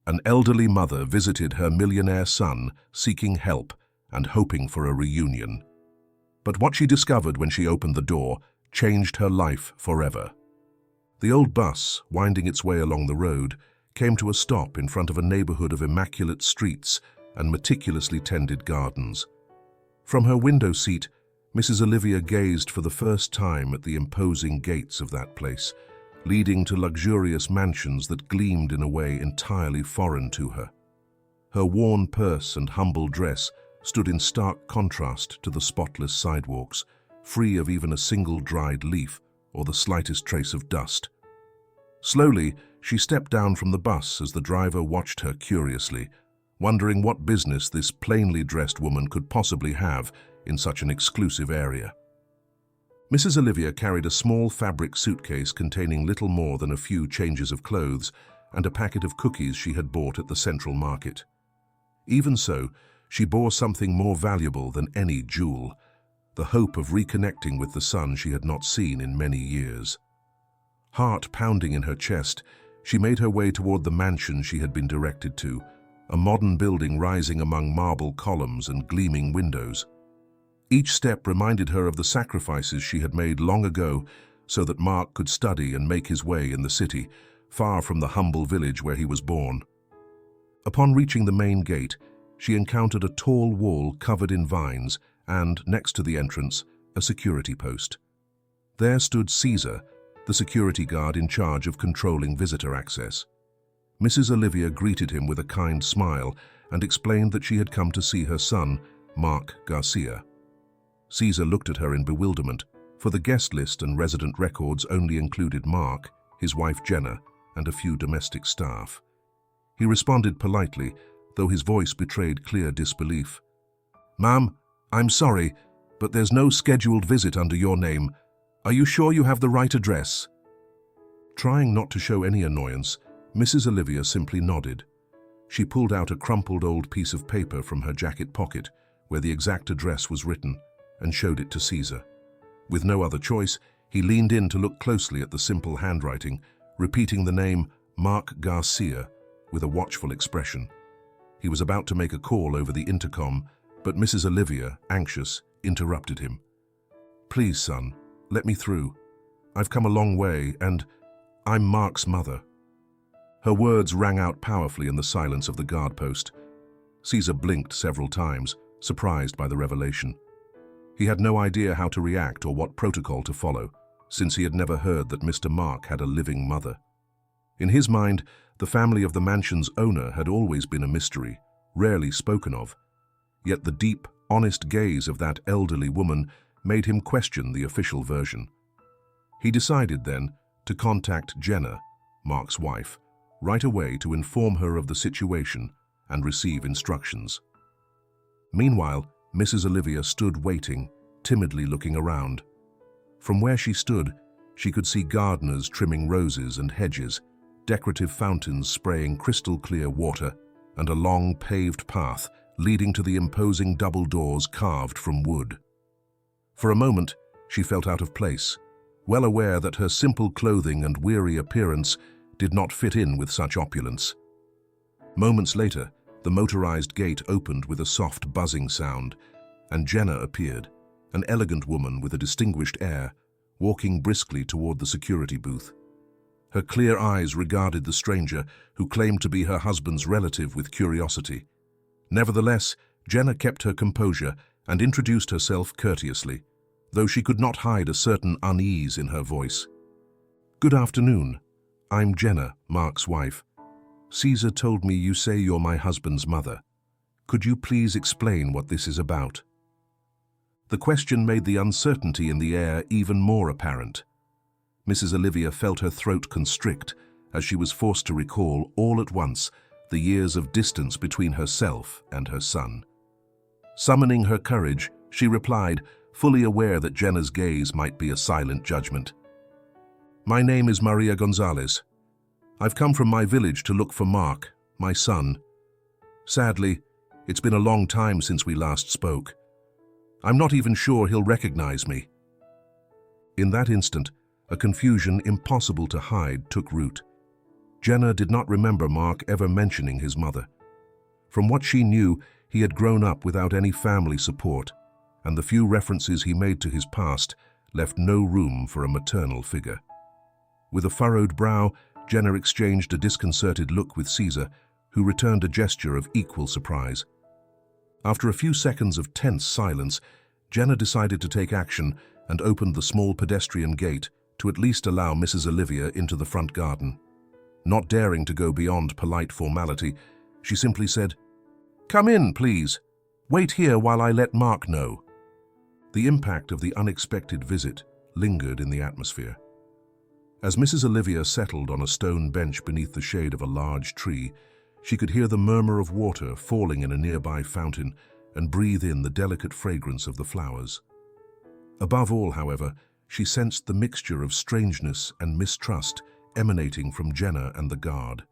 An elderly mother visited her millionaire son, seeking help and hoping for a reunion. But what she discovered when she opened the door changed her life forever. The old bus, winding its way along the road, came to a stop in front of a neighborhood of immaculate streets and meticulously tended gardens. From her window seat, Mrs. Olivia gazed for the first time at the imposing gates of that place, leading to luxurious mansions that gleamed in a way entirely foreign to her. Her worn purse and humble dress stood in stark contrast to the spotless sidewalks, free of even a single dried leaf or the slightest trace of dust. Slowly, she stepped down from the bus as the driver watched her curiously, wondering what business this plainly dressed woman could possibly have in such an exclusive area. Mrs. Olivia carried a small fabric suitcase containing little more than a few changes of clothes and a packet of cookies she had bought at the Central Market. Even so, she bore something more valuable than any jewel, the hope of reconnecting with the son she had not seen in many years. Heart pounding in her chest, she made her way toward the mansion she had been directed to, a modern building rising among marble columns and gleaming windows. Each step reminded her of the sacrifices she had made long ago so that Mark could study and make his way in the city, far from the humble village where he was born. Upon reaching the main gate, she encountered a tall wall covered in vines and, next to the entrance, a security post. There stood Caesar, the security guard in charge of controlling visitor access. Mrs. Olivia greeted him with a kind smile and explained that she had come to see her son, Mark Garcia. Caesar looked at her in bewilderment, for the guest list and resident records only included Mark, his wife Jenna, and a few domestic staff. He responded politely, though his voice betrayed clear disbelief. "Ma'am, I'm sorry, but there's no scheduled visit under your name. Are you sure you have the right address?" Trying not to show any annoyance, Mrs. Olivia simply nodded. She pulled out a crumpled old piece of paper from her jacket pocket, where the exact address was written, and showed it to Caesar. With no other choice, he leaned in to look closely at the simple handwriting, repeating the name Mark Garcia with a watchful expression. He was about to make a call over the intercom, but Mrs. Olivia, anxious, interrupted him. "Please, son, let me through. I've come a long way, and I'm Mark's mother." Her words rang out powerfully in the silence of the guard post. Caesar blinked several times, surprised by the revelation. He had no idea how to react or what protocol to follow, since he had never heard that Mr. Mark had a living mother. In his mind, the family of the mansion's owner had always been a mystery, rarely spoken of. Yet the deep, honest gaze of that elderly woman made him question the official version. He decided then to contact Jenna, Mark's wife, right away to inform her of the situation and receive instructions. Meanwhile, Mrs. Olivia stood waiting, timidly looking around. From where she stood, she could see gardeners trimming roses and hedges, decorative fountains spraying crystal-clear water, and a long paved path leading to the imposing double doors carved from wood. For a moment, she felt out of place, well aware that her simple clothing and weary appearance did not fit in with such opulence. Moments later, the motorized gate opened with a soft buzzing sound, and Jenna appeared, an elegant woman with a distinguished air, walking briskly toward the security booth. Her clear eyes regarded the stranger, who claimed to be her husband's relative, with curiosity. Nevertheless, Jenna kept her composure and introduced herself courteously, though she could not hide a certain unease in her voice. "Good afternoon. I'm Jenna, Mark's wife. Caesar told me you say you're my husband's mother. Could you please explain what this is about?" The question made the uncertainty in the air even more apparent. Mrs. Olivia felt her throat constrict as she was forced to recall all at once the years of distance between herself and her son. Summoning her courage, she replied, fully aware that Jenna's gaze might be a silent judgment. "My name is Maria Gonzalez. I've come from my village to look for Mark, my son. Sadly, it's been a long time since we last spoke. I'm not even sure he'll recognize me." In that instant, a confusion impossible to hide took root. Jenna did not remember Mark ever mentioning his mother. From what she knew, he had grown up without any family support, and the few references he made to his past left no room for a maternal figure. With a furrowed brow, Jenna exchanged a disconcerted look with Caesar, who returned a gesture of equal surprise. After a few seconds of tense silence, Jenna decided to take action and opened the small pedestrian gate to at least allow Mrs. Olivia into the front garden. Not daring to go beyond polite formality, she simply said, "Come in, please. Wait here while I let Mark know." The impact of the unexpected visit lingered in the atmosphere. As Mrs. Olivia settled on a stone bench beneath the shade of a large tree, she could hear the murmur of water falling in a nearby fountain and breathe in the delicate fragrance of the flowers. Above all, however, she sensed the mixture of strangeness and mistrust emanating from Jenna and the guard.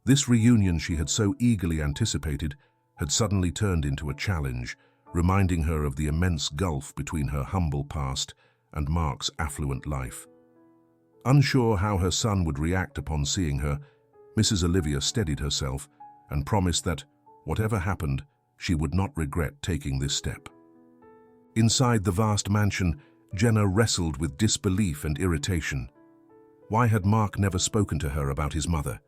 This reunion she had so eagerly anticipated had suddenly turned into a challenge, reminding her of the immense gulf between her humble past and Mark's affluent life. Unsure how her son would react upon seeing her, Mrs. Olivia steadied herself and promised that, whatever happened, she would not regret taking this step. Inside the vast mansion, Jenna wrestled with disbelief and irritation. Why had Mark never spoken to her about his mother?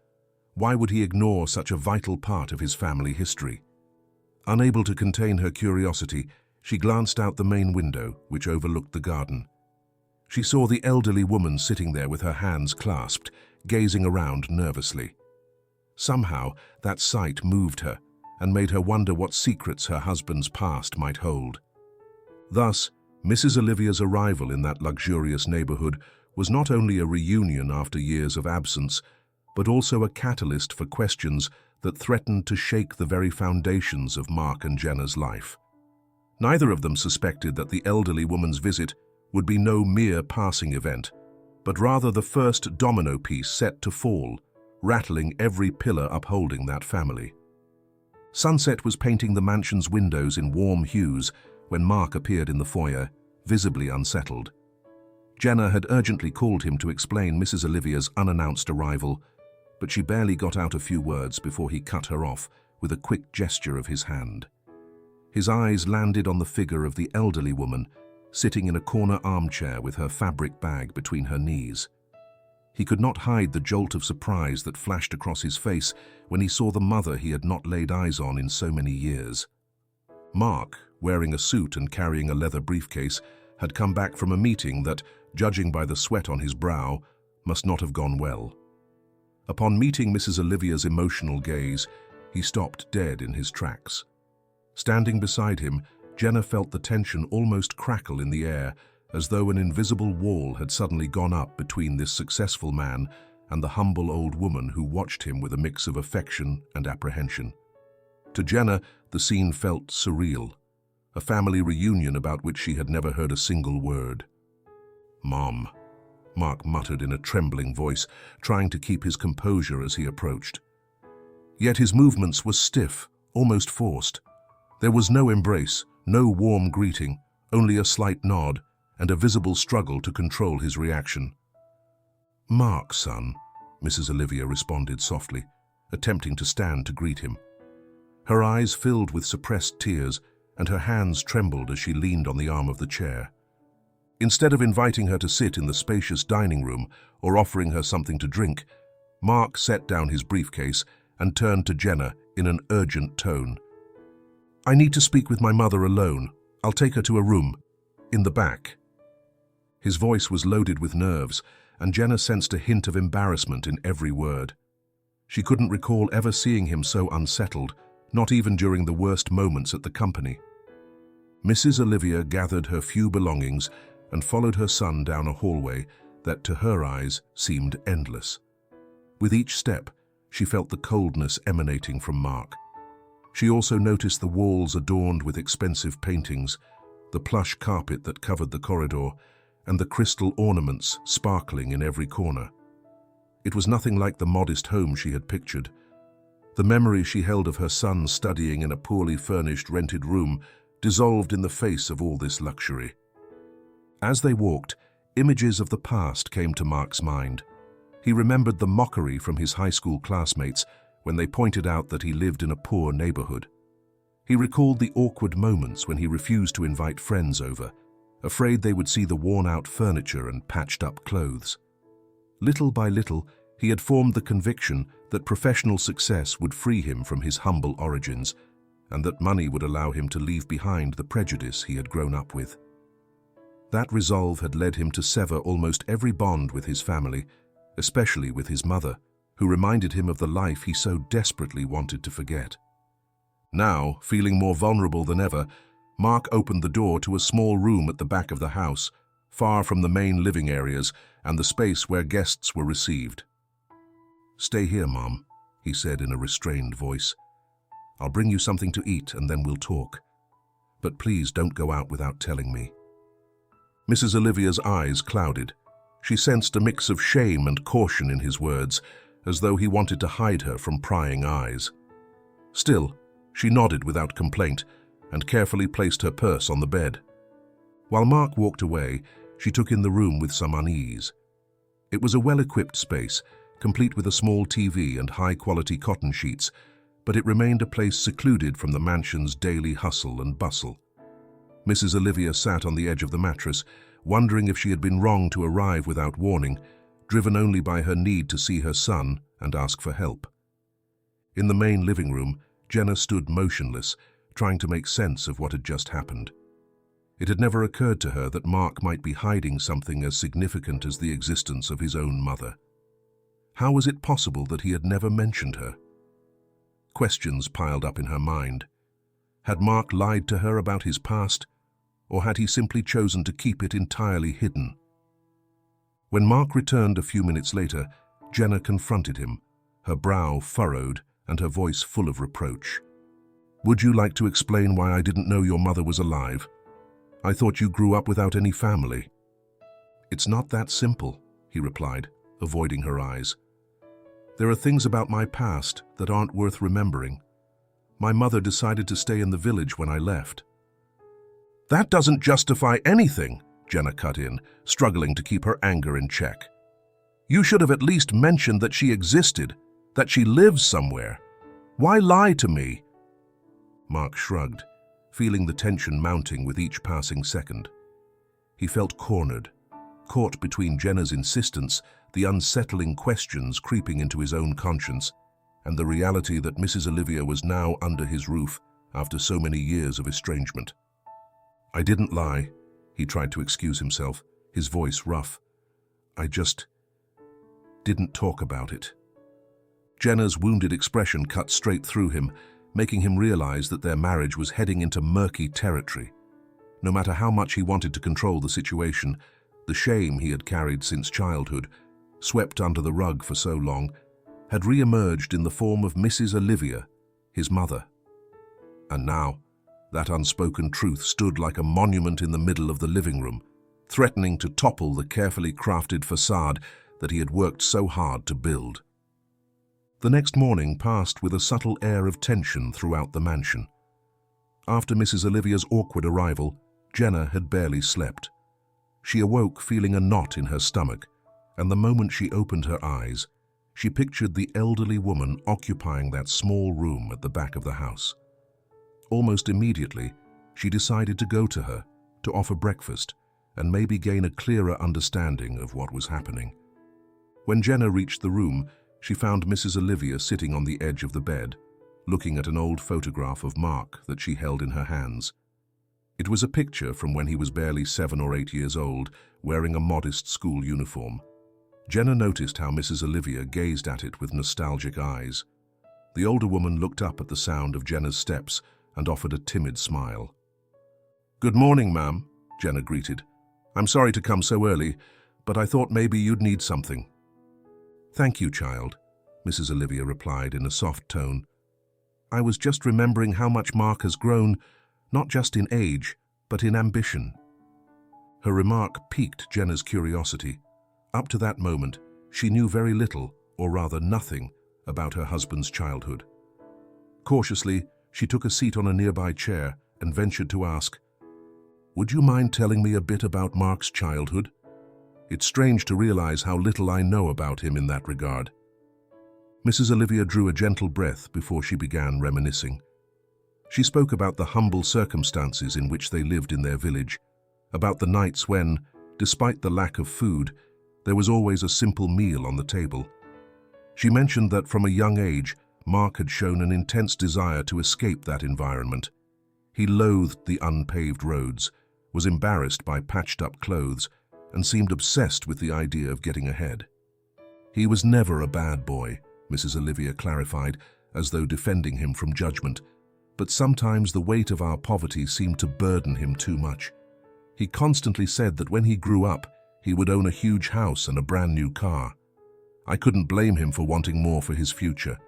Why would he ignore such a vital part of his family history? Unable to contain her curiosity, she glanced out the main window, which overlooked the garden. She saw the elderly woman sitting there with her hands clasped, gazing around nervously. Somehow, that sight moved her and made her wonder what secrets her husband's past might hold. Thus, Mrs. Olivia's arrival in that luxurious neighborhood was not only a reunion after years of absence, but also a catalyst for questions that threatened to shake the very foundations of Mark and Jenna's life. Neither of them suspected that the elderly woman's visit would be no mere passing event, but rather the first domino piece set to fall, rattling every pillar upholding that family. Sunset was painting the mansion's windows in warm hues when Mark appeared in the foyer, visibly unsettled. Jenna had urgently called him to explain Mrs. Olivia's unannounced arrival, but she barely got out a few words before he cut her off with a quick gesture of his hand. His eyes landed on the figure of the elderly woman, sitting in a corner armchair with her fabric bag between her knees. He could not hide the jolt of surprise that flashed across his face when he saw the mother he had not laid eyes on in so many years. Mark, wearing a suit and carrying a leather briefcase, had come back from a meeting that, judging by the sweat on his brow, must not have gone well. Upon meeting Mrs. Olivia's emotional gaze, he stopped dead in his tracks. Standing beside him, Jenna felt the tension almost crackle in the air, as though an invisible wall had suddenly gone up between this successful man and the humble old woman who watched him with a mix of affection and apprehension. To Jenna, the scene felt surreal, a family reunion about which she had never heard a single word. "Mom," Mark muttered in a trembling voice, trying to keep his composure as he approached. Yet his movements were stiff, almost forced. There was no embrace, no warm greeting, only a slight nod and a visible struggle to control his reaction. "Mark, son," Mrs. Olivia responded softly, attempting to stand to greet him. Her eyes filled with suppressed tears, and her hands trembled as she leaned on the arm of the chair. Instead of inviting her to sit in the spacious dining room or offering her something to drink, Mark set down his briefcase and turned to Jenna in an urgent tone. "I need to speak with my mother alone. I'll take her to a room in the back." His voice was loaded with nerves, and Jenna sensed a hint of embarrassment in every word. She couldn't recall ever seeing him so unsettled, not even during the worst moments at the company. Mrs. Olivia gathered her few belongings and followed her son down a hallway that, to her eyes, seemed endless. With each step, she felt the coldness emanating from Mark. She also noticed the walls adorned with expensive paintings, the plush carpet that covered the corridor, and the crystal ornaments sparkling in every corner. It was nothing like the modest home she had pictured. The memory she held of her son studying in a poorly furnished rented room dissolved in the face of all this luxury. As they walked, images of the past came to Mark's mind. He remembered the mockery from his high school classmates when they pointed out that he lived in a poor neighborhood. He recalled the awkward moments when he refused to invite friends over, afraid they would see the worn-out furniture and patched-up clothes. Little by little, he had formed the conviction that professional success would free him from his humble origins, and that money would allow him to leave behind the prejudice he had grown up with. That resolve had led him to sever almost every bond with his family, especially with his mother, who reminded him of the life he so desperately wanted to forget. Now, feeling more vulnerable than ever, Mark opened the door to a small room at the back of the house, far from the main living areas and the space where guests were received. "Stay here, Mom," he said in a restrained voice. "I'll bring you something to eat and then we'll talk. But please don't go out without telling me." Mrs. Olivia's eyes clouded. She sensed a mix of shame and caution in his words, as though he wanted to hide her from prying eyes. Still, she nodded without complaint and carefully placed her purse on the bed. While Mark walked away, she took in the room with some unease. It was a well-equipped space, complete with a small TV and high-quality cotton sheets, but it remained a place secluded from the mansion's daily hustle and bustle. Mrs. Olivia sat on the edge of the mattress, wondering if she had been wrong to arrive without warning, driven only by her need to see her son and ask for help. In the main living room, Jenna stood motionless, trying to make sense of what had just happened. It had never occurred to her that Mark might be hiding something as significant as the existence of his own mother. How was it possible that he had never mentioned her? Questions piled up in her mind. Had Mark lied to her about his past, or had he simply chosen to keep it entirely hidden? When Mark returned a few minutes later, Jenna confronted him, her brow furrowed and her voice full of reproach. "Would you like to explain why I didn't know your mother was alive? I thought you grew up without any family." "It's not that simple," he replied, avoiding her eyes. "There are things about my past that aren't worth remembering. My mother decided to stay in the village when I left." "That doesn't justify anything," Jenna cut in, struggling to keep her anger in check. "You should have at least mentioned that she existed, that she lives somewhere. Why lie to me?" Mark shrugged, feeling the tension mounting with each passing second. He felt cornered, caught between Jenna's insistence, the unsettling questions creeping into his own conscience, and the reality that Mrs. Olivia was now under his roof after so many years of estrangement. "I didn't lie," he tried to excuse himself, his voice rough. "I just didn't talk about it." Jenna's wounded expression cut straight through him, making him realize that their marriage was heading into murky territory. No matter how much he wanted to control the situation, the shame he had carried since childhood, swept under the rug for so long, had re-emerged in the form of Mrs. Olivia, his mother. And now, that unspoken truth stood like a monument in the middle of the living room, threatening to topple the carefully crafted facade that he had worked so hard to build. The next morning passed with a subtle air of tension throughout the mansion. After Mrs. Olivia's awkward arrival, Jenna had barely slept. She awoke feeling a knot in her stomach, and the moment she opened her eyes, she pictured the elderly woman occupying that small room at the back of the house. Almost immediately, she decided to go to her, to offer breakfast, and maybe gain a clearer understanding of what was happening. When Jenna reached the room, she found Mrs. Olivia sitting on the edge of the bed, looking at an old photograph of Mark that she held in her hands. It was a picture from when he was barely 7 or 8 years old, wearing a modest school uniform. Jenna noticed how Mrs. Olivia gazed at it with nostalgic eyes. The older woman looked up at the sound of Jenna's steps and offered a timid smile. "Good morning, ma'am," Jenna greeted. "I'm sorry to come so early, but I thought maybe you'd need something." "Thank you, child," Mrs. Olivia replied in a soft tone. "I was just remembering how much Mark has grown, not just in age, but in ambition." Her remark piqued Jenna's curiosity. Up to that moment, she knew very little, or rather nothing, about her husband's childhood. Cautiously, she took a seat on a nearby chair and ventured to ask, "Would you mind telling me a bit about Mark's childhood?" It's strange to realize how little I know about him in that regard." Mrs. Olivia drew a gentle breath before she began reminiscing. She spoke about the humble circumstances in which they lived in their village, about the nights when, despite the lack of food, there was always a simple meal on the table. She mentioned that from a young age, Mark had shown an intense desire to escape that environment. He loathed the unpaved roads, was embarrassed by patched-up clothes, and seemed obsessed with the idea of getting ahead. "He was never a bad boy," Mrs. Olivia clarified, as though defending him from judgment, "but sometimes the weight of our poverty seemed to burden him too much. He constantly said that when he grew up, he would own a huge house and a brand new car. I couldn't blame him for wanting more for his future,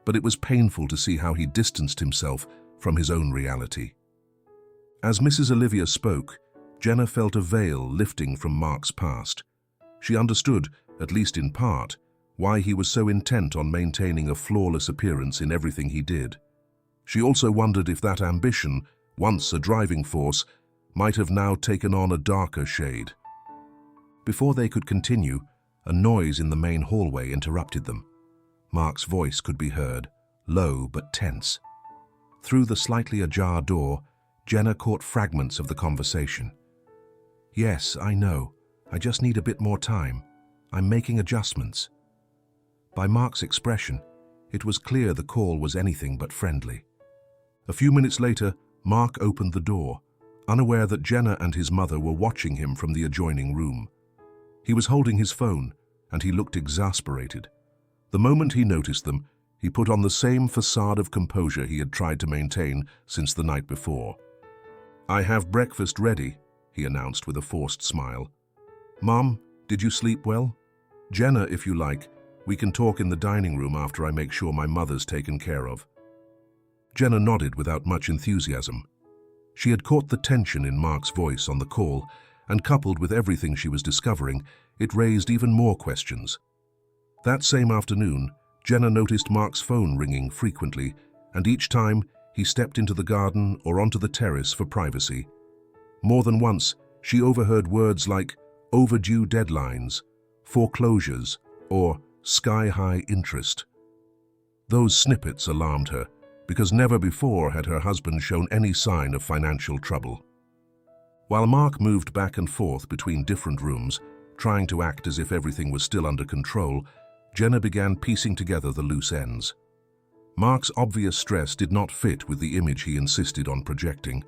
but it was painful to see how he distanced himself from his own reality." As Mrs. Olivia spoke, Jenna felt a veil lifting from Mark's past. She understood, at least in part, why he was so intent on maintaining a flawless appearance in everything he did. She also wondered if that ambition, once a driving force, might have now taken on a darker shade. Before they could continue, a noise in the main hallway interrupted them. Mark's voice could be heard, low but tense. Through the slightly ajar door, Jenna caught fragments of the conversation. "Yes, I know. I just need a bit more time. I'm making adjustments." By Mark's expression, it was clear the call was anything but friendly. A few minutes later, Mark opened the door, unaware that Jenna and his mother were watching him from the adjoining room. He was holding his phone, and he looked exasperated. The moment he noticed them, he put on the same facade of composure he had tried to maintain since the night before. "I have breakfast ready," he announced with a forced smile. "Mom, did you sleep well? Jenna, if you like, we can talk in the dining room after I make sure my mother's taken care of." Jenna nodded without much enthusiasm. She had caught the tension in Mark's voice on the call, and coupled with everything she was discovering, it raised even more questions. That same afternoon, Jenna noticed Mark's phone ringing frequently, and each time he stepped into the garden or onto the terrace for privacy. More than once, she overheard words like overdue deadlines, foreclosures, or sky-high interest. Those snippets alarmed her, because never before had her husband shown any sign of financial trouble. While Mark moved back and forth between different rooms, trying to act as if everything was still under control, Jenna began piecing together the loose ends. Mark's obvious stress did not fit with the image he insisted on projecting.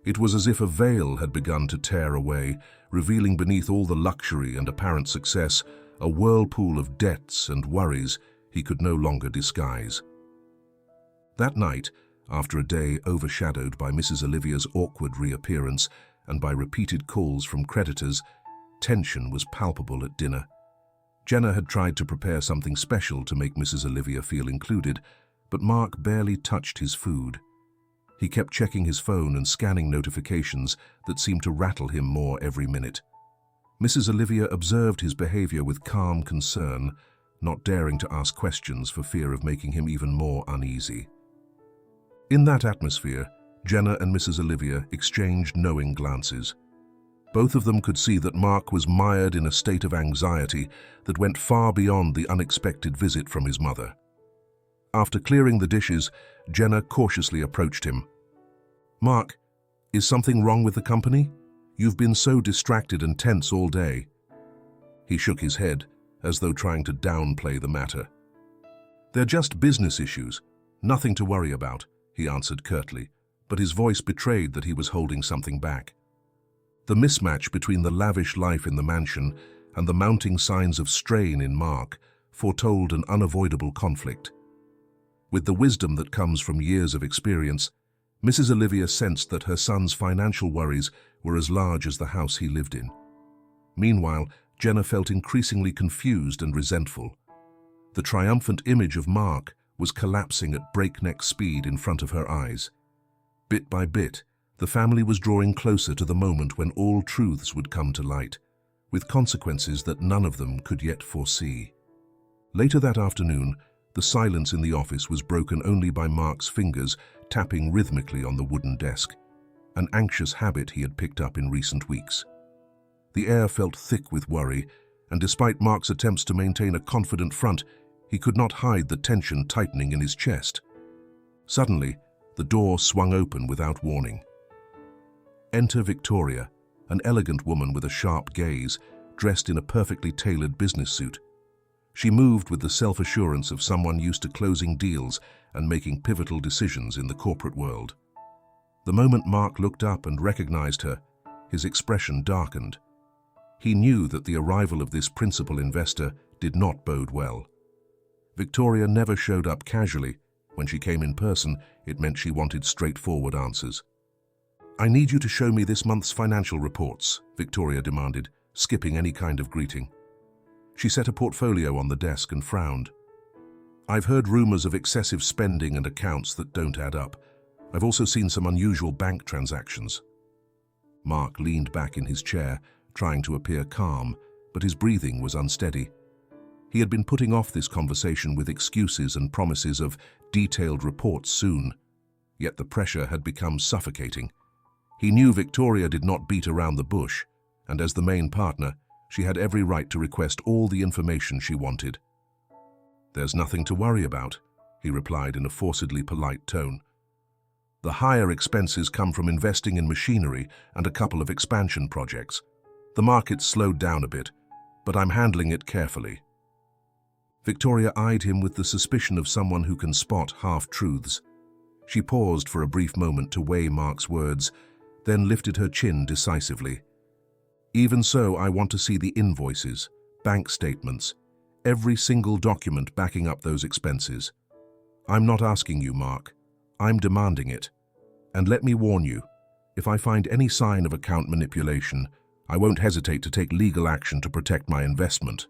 It was as if a veil had begun to tear away, revealing beneath all the luxury and apparent success a whirlpool of debts and worries he could no longer disguise. That night, after a day overshadowed by Mrs. Olivia's awkward reappearance and by repeated calls from creditors, tension was palpable at dinner. Jenna had tried to prepare something special to make Mrs. Olivia feel included, but Mark barely touched his food. He kept checking his phone and scanning notifications that seemed to rattle him more every minute. Mrs. Olivia observed his behavior with calm concern, not daring to ask questions for fear of making him even more uneasy. In that atmosphere, Jenna and Mrs. Olivia exchanged knowing glances. Both of them could see that Mark was mired in a state of anxiety that went far beyond the unexpected visit from his mother. After clearing the dishes, Jenna cautiously approached him. "Mark, is something wrong with the company? You've been so distracted and tense all day." He shook his head, as though trying to downplay the matter. "They're just business issues, nothing to worry about," he answered curtly, but his voice betrayed that he was holding something back. The mismatch between the lavish life in the mansion and the mounting signs of strain in Mark foretold an unavoidable conflict. With the wisdom that comes from years of experience, Mrs. Olivia sensed that her son's financial worries were as large as the house he lived in. Meanwhile, Jenna felt increasingly confused and resentful. The triumphant image of Mark was collapsing at breakneck speed in front of her eyes. Bit by bit, the family was drawing closer to the moment when all truths would come to light, with consequences that none of them could yet foresee. Later that afternoon, the silence in the office was broken only by Mark's fingers tapping rhythmically on the wooden desk, an anxious habit he had picked up in recent weeks. The air felt thick with worry, and despite Mark's attempts to maintain a confident front, he could not hide the tension tightening in his chest. Suddenly, the door swung open without warning. Enter Victoria, an elegant woman with a sharp gaze, dressed in a perfectly tailored business suit. She moved with the self-assurance of someone used to closing deals and making pivotal decisions in the corporate world. The moment Mark looked up and recognized her, his expression darkened. He knew that the arrival of this principal investor did not bode well. Victoria never showed up casually. When she came in person, it meant she wanted straightforward answers. "I need you to show me this month's financial reports," Victoria demanded, skipping any kind of greeting. She set a portfolio on the desk and frowned. "I've heard rumors of excessive spending and accounts that don't add up. I've also seen some unusual bank transactions." Mark leaned back in his chair, trying to appear calm, but his breathing was unsteady. He had been putting off this conversation with excuses and promises of detailed reports soon. Yet the pressure had become suffocating. He knew Victoria did not beat around the bush, and as the main partner, she had every right to request all the information she wanted. "There's nothing to worry about," he replied in a forcedly polite tone. "The higher expenses come from investing in machinery and a couple of expansion projects. The market's slowed down a bit, but I'm handling it carefully." Victoria eyed him with the suspicion of someone who can spot half-truths. She paused for a brief moment to weigh Mark's words, then lifted her chin decisively. "Even so, I want to see the invoices, bank statements, every single document backing up those expenses. I'm not asking you, Mark. I'm demanding it. And let me warn you, if I find any sign of account manipulation, I won't hesitate to take legal action to protect my investment."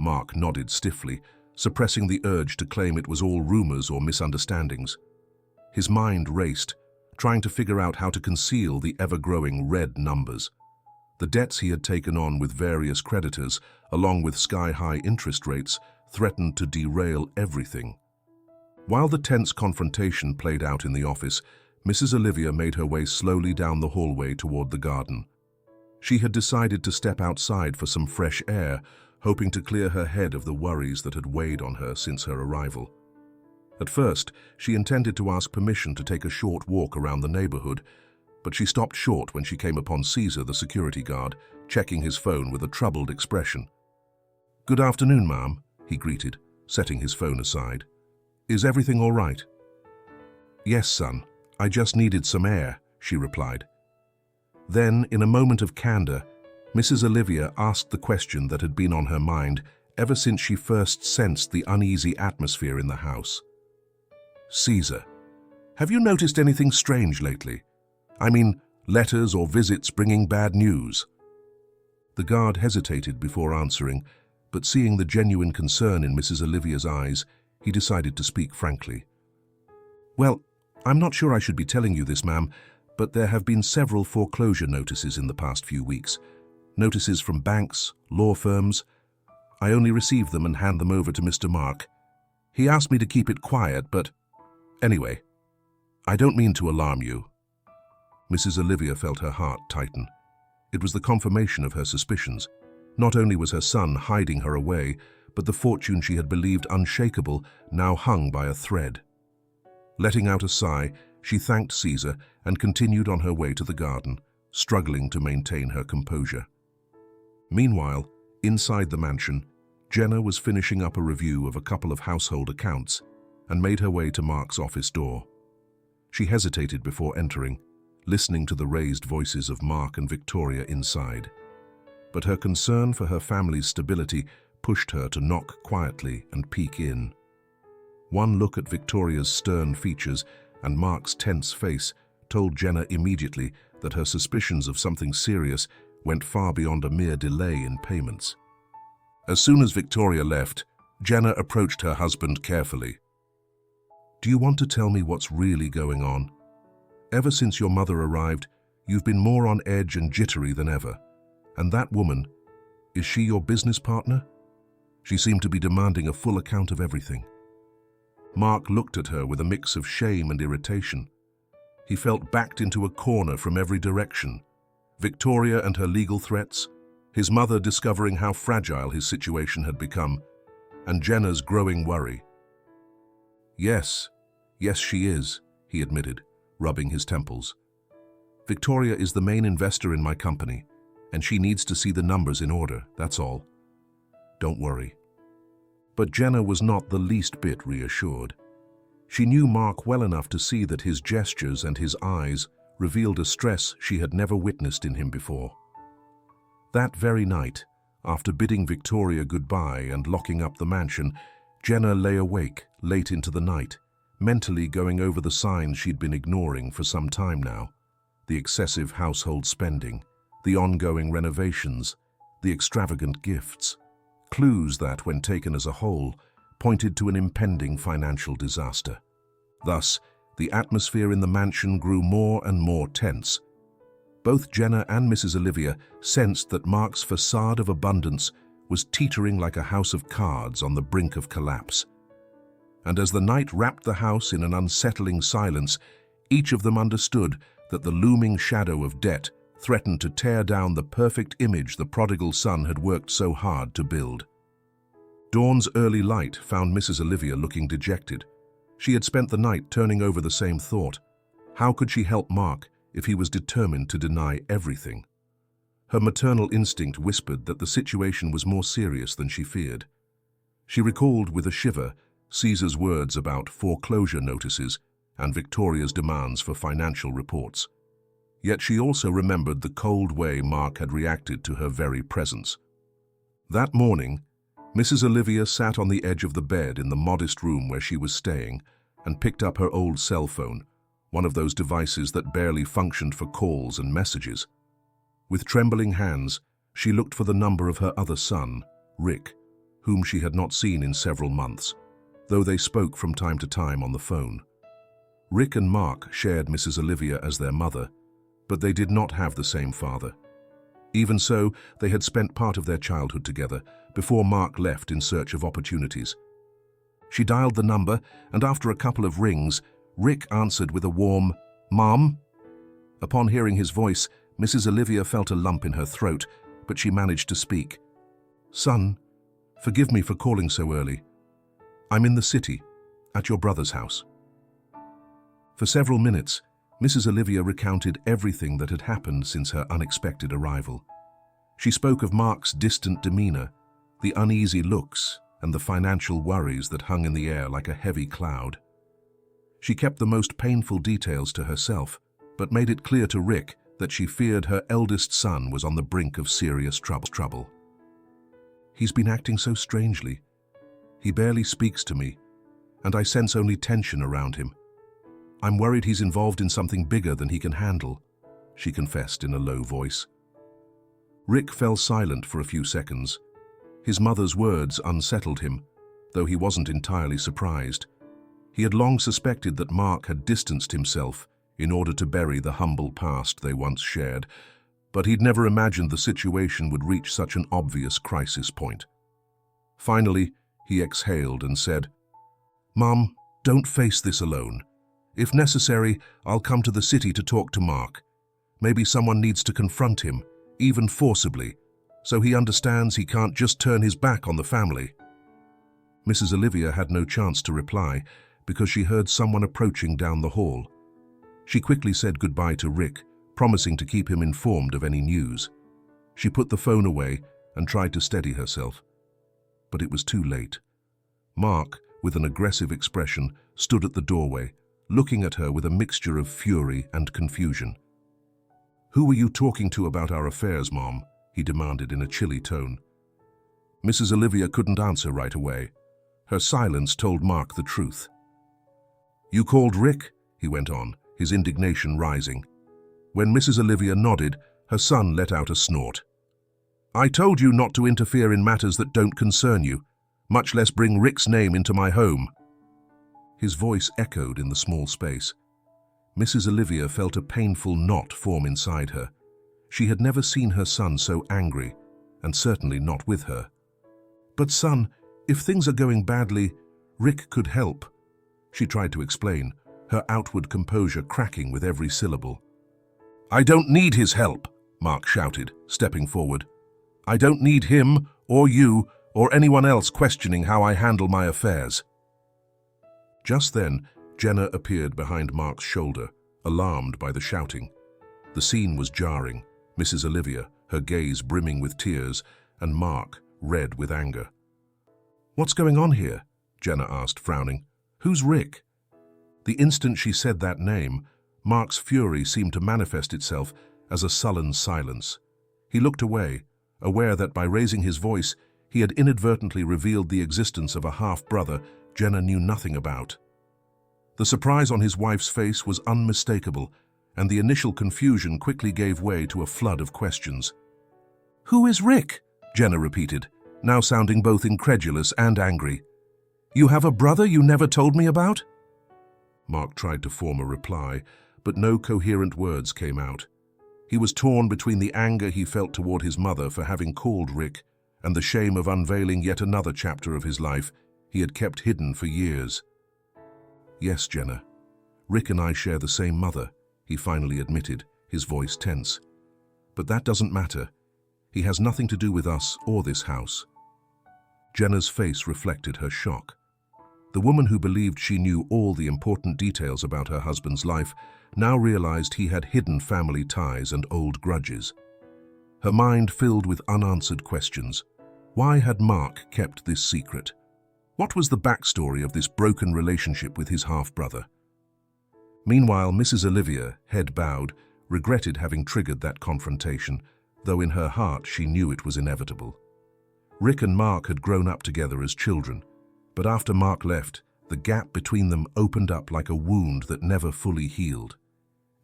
Mark nodded stiffly, suppressing the urge to claim it was all rumors or misunderstandings. His mind raced, trying to figure out how to conceal the ever-growing red numbers. The debts he had taken on with various creditors, along with sky-high interest rates, threatened to derail everything. While the tense confrontation played out in the office, Mrs. Olivia made her way slowly down the hallway toward the garden. She had decided to step outside for some fresh air, hoping to clear her head of the worries that had weighed on her since her arrival. At first, she intended to ask permission to take a short walk around the neighborhood, but she stopped short when she came upon Caesar, the security guard, checking his phone with a troubled expression. "Good afternoon, ma'am," he greeted, setting his phone aside. "Is everything all right?" "Yes, son. I just needed some air," she replied. Then, in a moment of candor, Mrs. Olivia asked the question that had been on her mind ever since she first sensed the uneasy atmosphere in the house. "Caesar, have you noticed anything strange lately? I mean, letters or visits bringing bad news?" The guard hesitated before answering, but seeing the genuine concern in Mrs. Olivia's eyes, he decided to speak frankly. "Well, I'm not sure I should be telling you this, ma'am, but there have been several foreclosure notices in the past few weeks. Notices from banks, law firms. I only receive them and hand them over to Mr. Mark. He asked me to keep it quiet, but anyway, I don't mean to alarm you." Mrs. Olivia felt her heart tighten. It was the confirmation of her suspicions. Not only was her son hiding her away, but the fortune she had believed unshakable now hung by a thread. Letting out a sigh, she thanked Caesar and continued on her way to the garden, struggling to maintain her composure. Meanwhile, inside the mansion, Jenna was finishing up a review of a couple of household accounts and made her way to Mark's office door. She hesitated before entering, listening to the raised voices of Mark and Victoria inside. But her concern for her family's stability pushed her to knock quietly and peek in. One look at Victoria's stern features and Mark's tense face told Jenna immediately that her suspicions of something serious went far beyond a mere delay in payments. As soon as Victoria left, Jenna approached her husband carefully. "Do you want to tell me what's really going on? Ever since your mother arrived, you've been more on edge and jittery than ever. And that woman, is she your business partner?" She seemed to be demanding a full account of everything. Mark looked at her with a mix of shame and irritation. He felt backed into a corner from every direction. Victoria and her legal threats, his mother discovering how fragile his situation had become, and Jenna's growing worry. Yes, she is, he admitted, rubbing his temples. Victoria is the main investor in my company, and she needs to see the numbers in order, that's all. Don't worry. But Jenna was not the least bit reassured. She knew Mark well enough to see that his gestures and his eyes revealed a stress she had never witnessed in him before. That very night, after bidding Victoria goodbye and locking up the mansion, Jenna lay awake late into the night, mentally going over the signs she'd been ignoring for some time now. The excessive household spending, the ongoing renovations, the extravagant gifts. Clues that, when taken as a whole, pointed to an impending financial disaster. Thus, the atmosphere in the mansion grew more and more tense. Both Jenna and Mrs. Olivia sensed that Mark's facade of abundance was teetering like a house of cards on the brink of collapse. And as the night wrapped the house in an unsettling silence, each of them understood that the looming shadow of debt threatened to tear down the perfect image the prodigal son had worked so hard to build. Dawn's early light found Mrs. Olivia looking dejected. She had spent the night turning over the same thought. How could she help Mark if he was determined to deny everything? Her maternal instinct whispered that the situation was more serious than she feared. She recalled with a shiver Caesar's words about foreclosure notices and Victoria's demands for financial reports. Yet she also remembered the cold way Mark had reacted to her very presence. That morning, Mrs. Olivia sat on the edge of the bed in the modest room where she was staying and picked up her old cell phone, one of those devices that barely functioned for calls and messages. With trembling hands, she looked for the number of her other son, Rick, whom she had not seen in several months, though they spoke from time to time on the phone. Rick and Mark shared Mrs. Olivia as their mother, but they did not have the same father. Even so, they had spent part of their childhood together before Mark left in search of opportunities. She dialed the number, and after a couple of rings, Rick answered with a warm, "Mom?" Upon hearing his voice, Mrs. Olivia felt a lump in her throat, but she managed to speak. "Son, forgive me for calling so early. I'm in the city, at your brother's house." For several minutes, Mrs. Olivia recounted everything that had happened since her unexpected arrival. She spoke of Mark's distant demeanor, the uneasy looks, and the financial worries that hung in the air like a heavy cloud. She kept the most painful details to herself, but made it clear to Rick that she feared her eldest son was on the brink of serious trouble. "He's been acting so strangely. He barely speaks to me, and I sense only tension around him. I'm worried he's involved in something bigger than he can handle," she confessed in a low voice. Rick fell silent for a few seconds. His mother's words unsettled him, though he wasn't entirely surprised. He had long suspected that Mark had distanced himself in order to bury the humble past they once shared, but he'd never imagined the situation would reach such an obvious crisis point. Finally, he exhaled and said, "Mom, don't face this alone. If necessary, I'll come to the city to talk to Mark. Maybe someone needs to confront him, even forcibly, so he understands he can't just turn his back on the family." Mrs. Olivia had no chance to reply because she heard someone approaching down the hall. She quickly said goodbye to Rick, promising to keep him informed of any news. She put the phone away and tried to steady herself. But it was too late. Mark, with an aggressive expression, stood at the doorway, looking at her with a mixture of fury and confusion. "Who were you talking to about our affairs, Mom?" he demanded in a chilly tone. Mrs. Olivia couldn't answer right away. Her silence told Mark the truth. "You called Rick?" he went on, his indignation rising. When Mrs. Olivia nodded, her son let out a snort. "I told you not to interfere in matters that don't concern you, much less bring Rick's name into my home." His voice echoed in the small space. Mrs. Olivia felt a painful knot form inside her. She had never seen her son so angry, and certainly not with her. "But son, if things are going badly, Rick could help," she tried to explain, her outward composure cracking with every syllable. "I don't need his help," Mark shouted, stepping forward. "I don't need him, or you, or anyone else questioning how I handle my affairs." Just then, Jenna appeared behind Mark's shoulder, alarmed by the shouting. The scene was jarring, Mrs. Olivia, her gaze brimming with tears, and Mark, red with anger. "What's going on here?" Jenna asked, frowning. "Who's Rick?" The instant she said that name, Mark's fury seemed to manifest itself as a sullen silence. He looked away, aware that by raising his voice, he had inadvertently revealed the existence of a half-brother Jenna knew nothing about. The surprise on his wife's face was unmistakable, and the initial confusion quickly gave way to a flood of questions. "Who is Rick?" Jenna repeated, now sounding both incredulous and angry. "You have a brother you never told me about?" Mark tried to form a reply, but no coherent words came out. He was torn between the anger he felt toward his mother for having called Rick and the shame of unveiling yet another chapter of his life he had kept hidden for years. "Yes, Jenna. Rick and I share the same mother," he finally admitted, his voice tense. "But that doesn't matter. He has nothing to do with us or this house." Jenna's face reflected her shock. The woman who believed she knew all the important details about her husband's life now realized he had hidden family ties and old grudges. Her mind filled with unanswered questions. Why had Mark kept this secret? What was the backstory of this broken relationship with his half-brother? Meanwhile, Mrs. Olivia, head bowed, regretted having triggered that confrontation, though in her heart she knew it was inevitable. Rick and Mark had grown up together as children, but after Mark left, the gap between them opened up like a wound that never fully healed.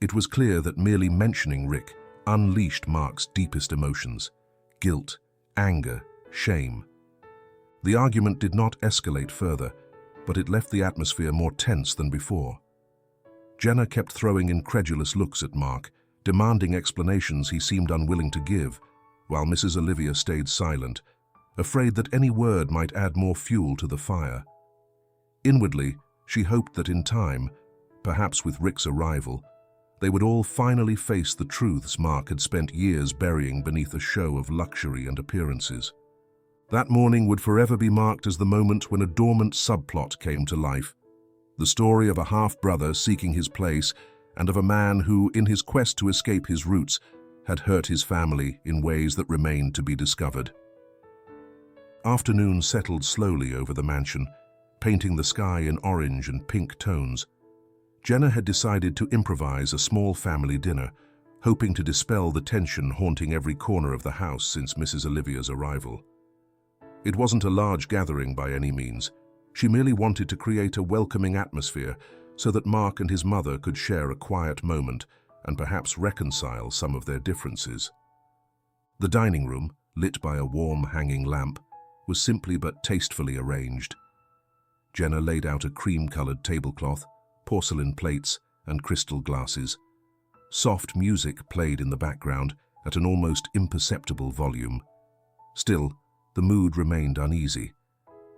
It was clear that merely mentioning Rick unleashed Mark's deepest emotions: guilt, anger, shame. The argument did not escalate further, but it left the atmosphere more tense than before. Jenna kept throwing incredulous looks at Mark, demanding explanations he seemed unwilling to give, while Mrs. Olivia stayed silent, afraid that any word might add more fuel to the fire. Inwardly, she hoped that in time, perhaps with Rick's arrival, they would all finally face the truths Mark had spent years burying beneath a show of luxury and appearances. That morning would forever be marked as the moment when a dormant subplot came to life. The story of a half-brother seeking his place and of a man who, in his quest to escape his roots, had hurt his family in ways that remained to be discovered. Afternoon settled slowly over the mansion, painting the sky in orange and pink tones. Jenna had decided to improvise a small family dinner, hoping to dispel the tension haunting every corner of the house since Mrs. Olivia's arrival. It wasn't a large gathering by any means. She merely wanted to create a welcoming atmosphere so that Mark and his mother could share a quiet moment and perhaps reconcile some of their differences. The dining room, lit by a warm hanging lamp, was simply but tastefully arranged. Jenna laid out a cream-colored tablecloth, porcelain plates, and crystal glasses. Soft music played in the background at an almost imperceptible volume. Still, the mood remained uneasy.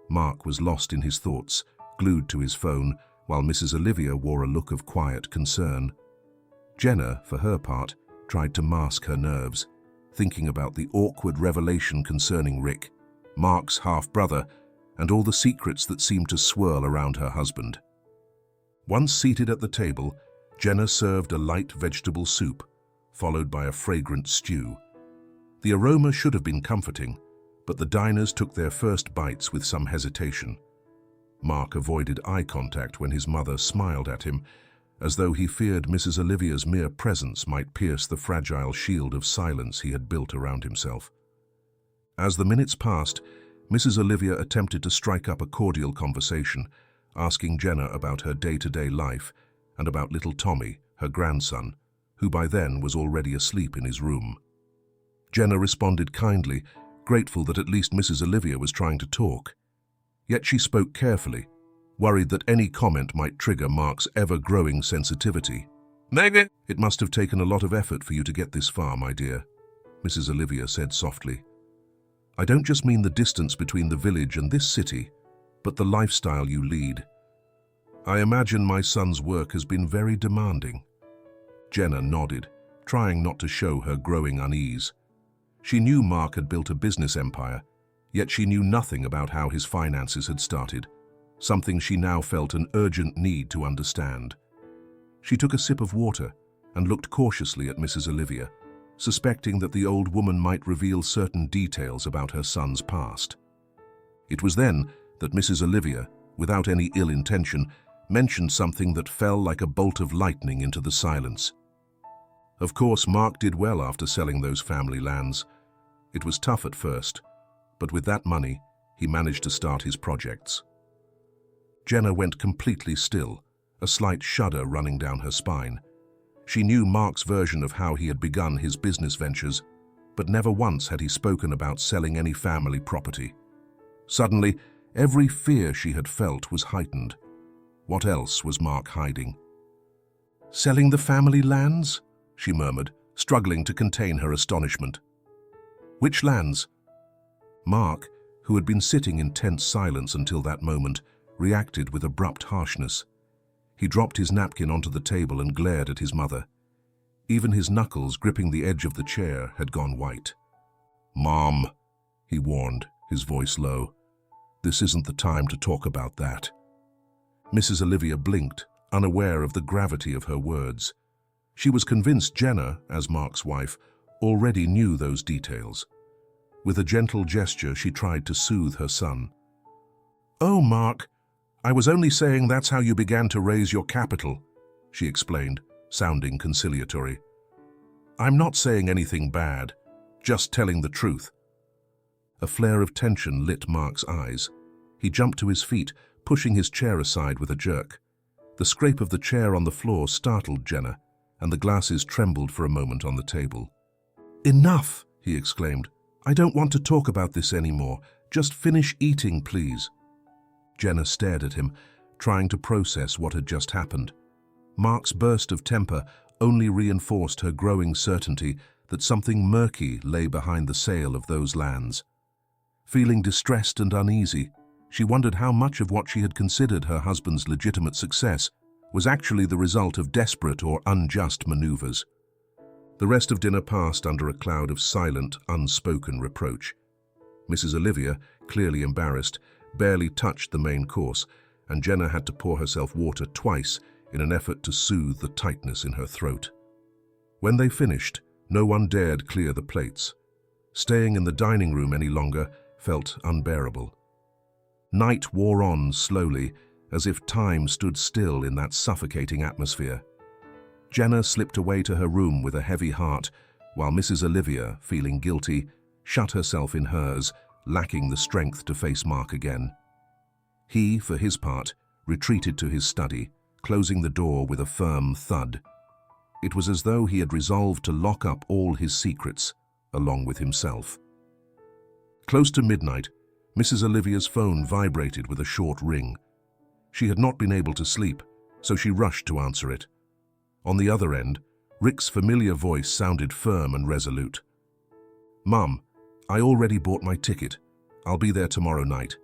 Mark was lost in his thoughts, glued to his phone, while Mrs. Olivia wore a look of quiet concern. Jenna, for her part, tried to mask her nerves, thinking about the awkward revelation concerning Rick, Mark's half-brother, and all the secrets that seemed to swirl around her husband. Once seated at the table, Jenna served a light vegetable soup, followed by a fragrant stew. The aroma should have been comforting, but the diners took their first bites with some hesitation. Mark avoided eye contact when his mother smiled at him, as though he feared Mrs. Olivia's mere presence might pierce the fragile shield of silence he had built around himself. As the minutes passed, Mrs. Olivia attempted to strike up a cordial conversation, asking Jenna about her day-to-day life and about little Tommy, her grandson, who by then was already asleep in his room. Jenna responded kindly, grateful that at least Mrs. Olivia was trying to talk. Yet she spoke carefully, worried that any comment might trigger Mark's ever-growing sensitivity. "Megan, it must have taken a lot of effort for you to get this far, my dear," Mrs. Olivia said softly. "I don't just mean the distance between the village and this city, but the lifestyle you lead. I imagine my son's work has been very demanding." Jenna nodded, trying not to show her growing unease. She knew Mark had built a business empire, yet she knew nothing about how his finances had started, something she now felt an urgent need to understand. She took a sip of water and looked cautiously at Mrs. Olivia, suspecting that the old woman might reveal certain details about her son's past. It was then that Mrs. Olivia, without any ill intention, mentioned something that fell like a bolt of lightning into the silence. Of course, Mark did well after selling those family lands. It was tough at first, but with that money, he managed to start his projects. Jenna went completely still, a slight shudder running down her spine. She knew Mark's version of how he had begun his business ventures, but never once had he spoken about selling any family property. Suddenly, every fear she had felt was heightened. What else was Mark hiding? "Selling the family lands?" she murmured, struggling to contain her astonishment. "Which lands?" Mark, who had been sitting in tense silence until that moment, reacted with abrupt harshness. He dropped his napkin onto the table and glared at his mother. Even his knuckles gripping the edge of the chair had gone white. "Mom," he warned, his voice low, "this isn't the time to talk about that." Mrs. Olivia blinked, unaware of the gravity of her words. She was convinced Jenna, as Mark's wife, already knew those details. With a gentle gesture, she tried to soothe her son. "Oh, Mark, I was only saying that's how you began to raise your capital," she explained, sounding conciliatory. "I'm not saying anything bad, just telling the truth." A flare of tension lit Mark's eyes. He jumped to his feet, pushing his chair aside with a jerk. The scrape of the chair on the floor startled Jenna, and the glasses trembled for a moment on the table. "Enough!" he exclaimed. "I don't want to talk about this anymore. Just finish eating, please." Jenna stared at him, trying to process what had just happened. Mark's burst of temper only reinforced her growing certainty that something murky lay behind the sale of those lands. Feeling distressed and uneasy, she wondered how much of what she had considered her husband's legitimate success was actually the result of desperate or unjust maneuvers. The rest of dinner passed under a cloud of silent, unspoken reproach. Mrs. Olivia, clearly embarrassed, barely touched the main course, and Jenna had to pour herself water twice in an effort to soothe the tightness in her throat. When they finished, no one dared clear the plates. Staying in the dining room any longer felt unbearable. Night wore on slowly, as if time stood still in that suffocating atmosphere. Jenna slipped away to her room with a heavy heart, while Mrs. Olivia, feeling guilty, shut herself in hers, lacking the strength to face Mark again. He, for his part, retreated to his study, closing the door with a firm thud. It was as though he had resolved to lock up all his secrets, along with himself. Close to midnight, Mrs. Olivia's phone vibrated with a short ring. She had not been able to sleep, so she rushed to answer it. On the other end, Rick's familiar voice sounded firm and resolute. "Mum, I already bought my ticket. I'll be there tomorrow night.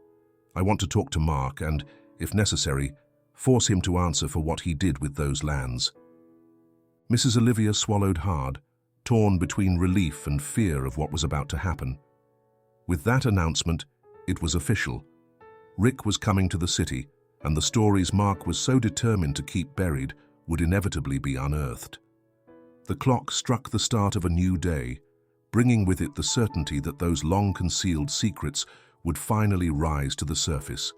I want to talk to Mark and, if necessary, force him to answer for what he did with those lands." Mrs. Olivia swallowed hard, torn between relief and fear of what was about to happen. With that announcement, it was official. Rick was coming to the city, and the stories Mark was so determined to keep buried would inevitably be unearthed. The clock struck the start of a new day, bringing with it the certainty that those long-concealed secrets would finally rise to the surface.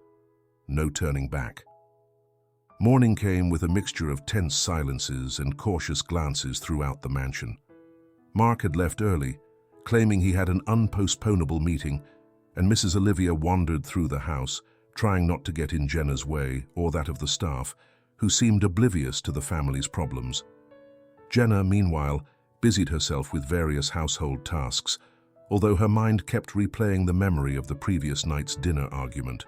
No turning back. Morning came with a mixture of tense silences and cautious glances throughout the mansion. Mark had left early, claiming he had an unpostponable meeting, and Mrs. Olivia wandered through the house, trying not to get in Jenna's way or that of the staff, who seemed oblivious to the family's problems. Jenna, meanwhile, busied herself with various household tasks, although her mind kept replaying the memory of the previous night's dinner argument.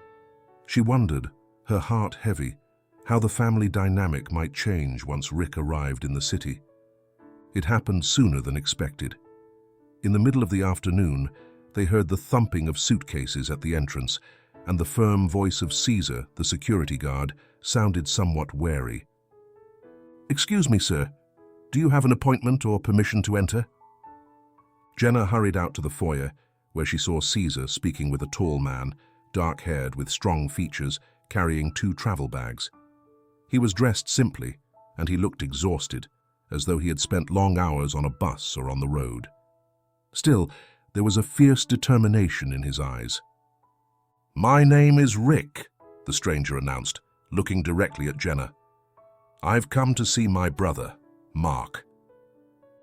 She wondered, her heart heavy, how the family dynamic might change once Rick arrived in the city. It happened sooner than expected. In the middle of the afternoon, they heard the thumping of suitcases at the entrance, and the firm voice of Caesar, the security guard, sounded somewhat wary. "Excuse me, sir. Do you have an appointment or permission to enter? Jenna hurried out to the foyer, where she saw Caesar speaking with a tall man, dark-haired with strong features, carrying 2 travel bags. He was dressed simply, and he looked exhausted, as though he had spent long hours on a bus or on the road. Still, there was a fierce determination in his eyes. "My name is Rick," the stranger announced, looking directly at Jenna. "I've come to see my brother, Mark."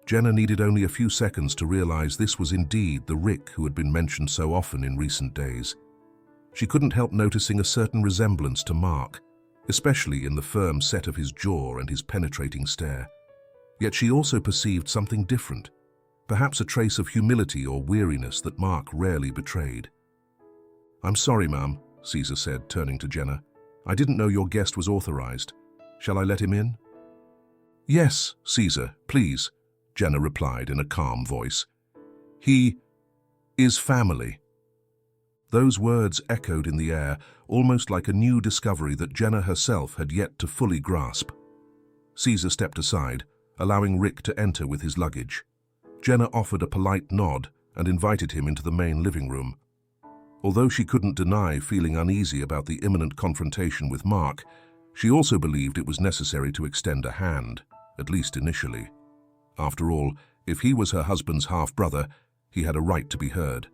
Jenna needed only a few seconds to realize this was indeed the Rick who had been mentioned so often in recent days. She couldn't help noticing a certain resemblance to Mark, especially in the firm set of his jaw and his penetrating stare. Yet she also perceived something different, perhaps a trace of humility or weariness that Mark rarely betrayed. "I'm sorry, ma'am," Caesar said, turning to Jenna. "I didn't know your guest was authorized. Shall I let him in?" "Yes, Caesar, please," Jenna replied in a calm voice. "He is family." Those words echoed in the air, almost like a new discovery that Jenna herself had yet to fully grasp. Caesar stepped aside, allowing Rick to enter with his luggage. Jenna offered a polite nod and invited him into the main living room. Although she couldn't deny feeling uneasy about the imminent confrontation with Mark, she also believed it was necessary to extend a hand, at least initially. After all, if he was her husband's half-brother, he had a right to be heard.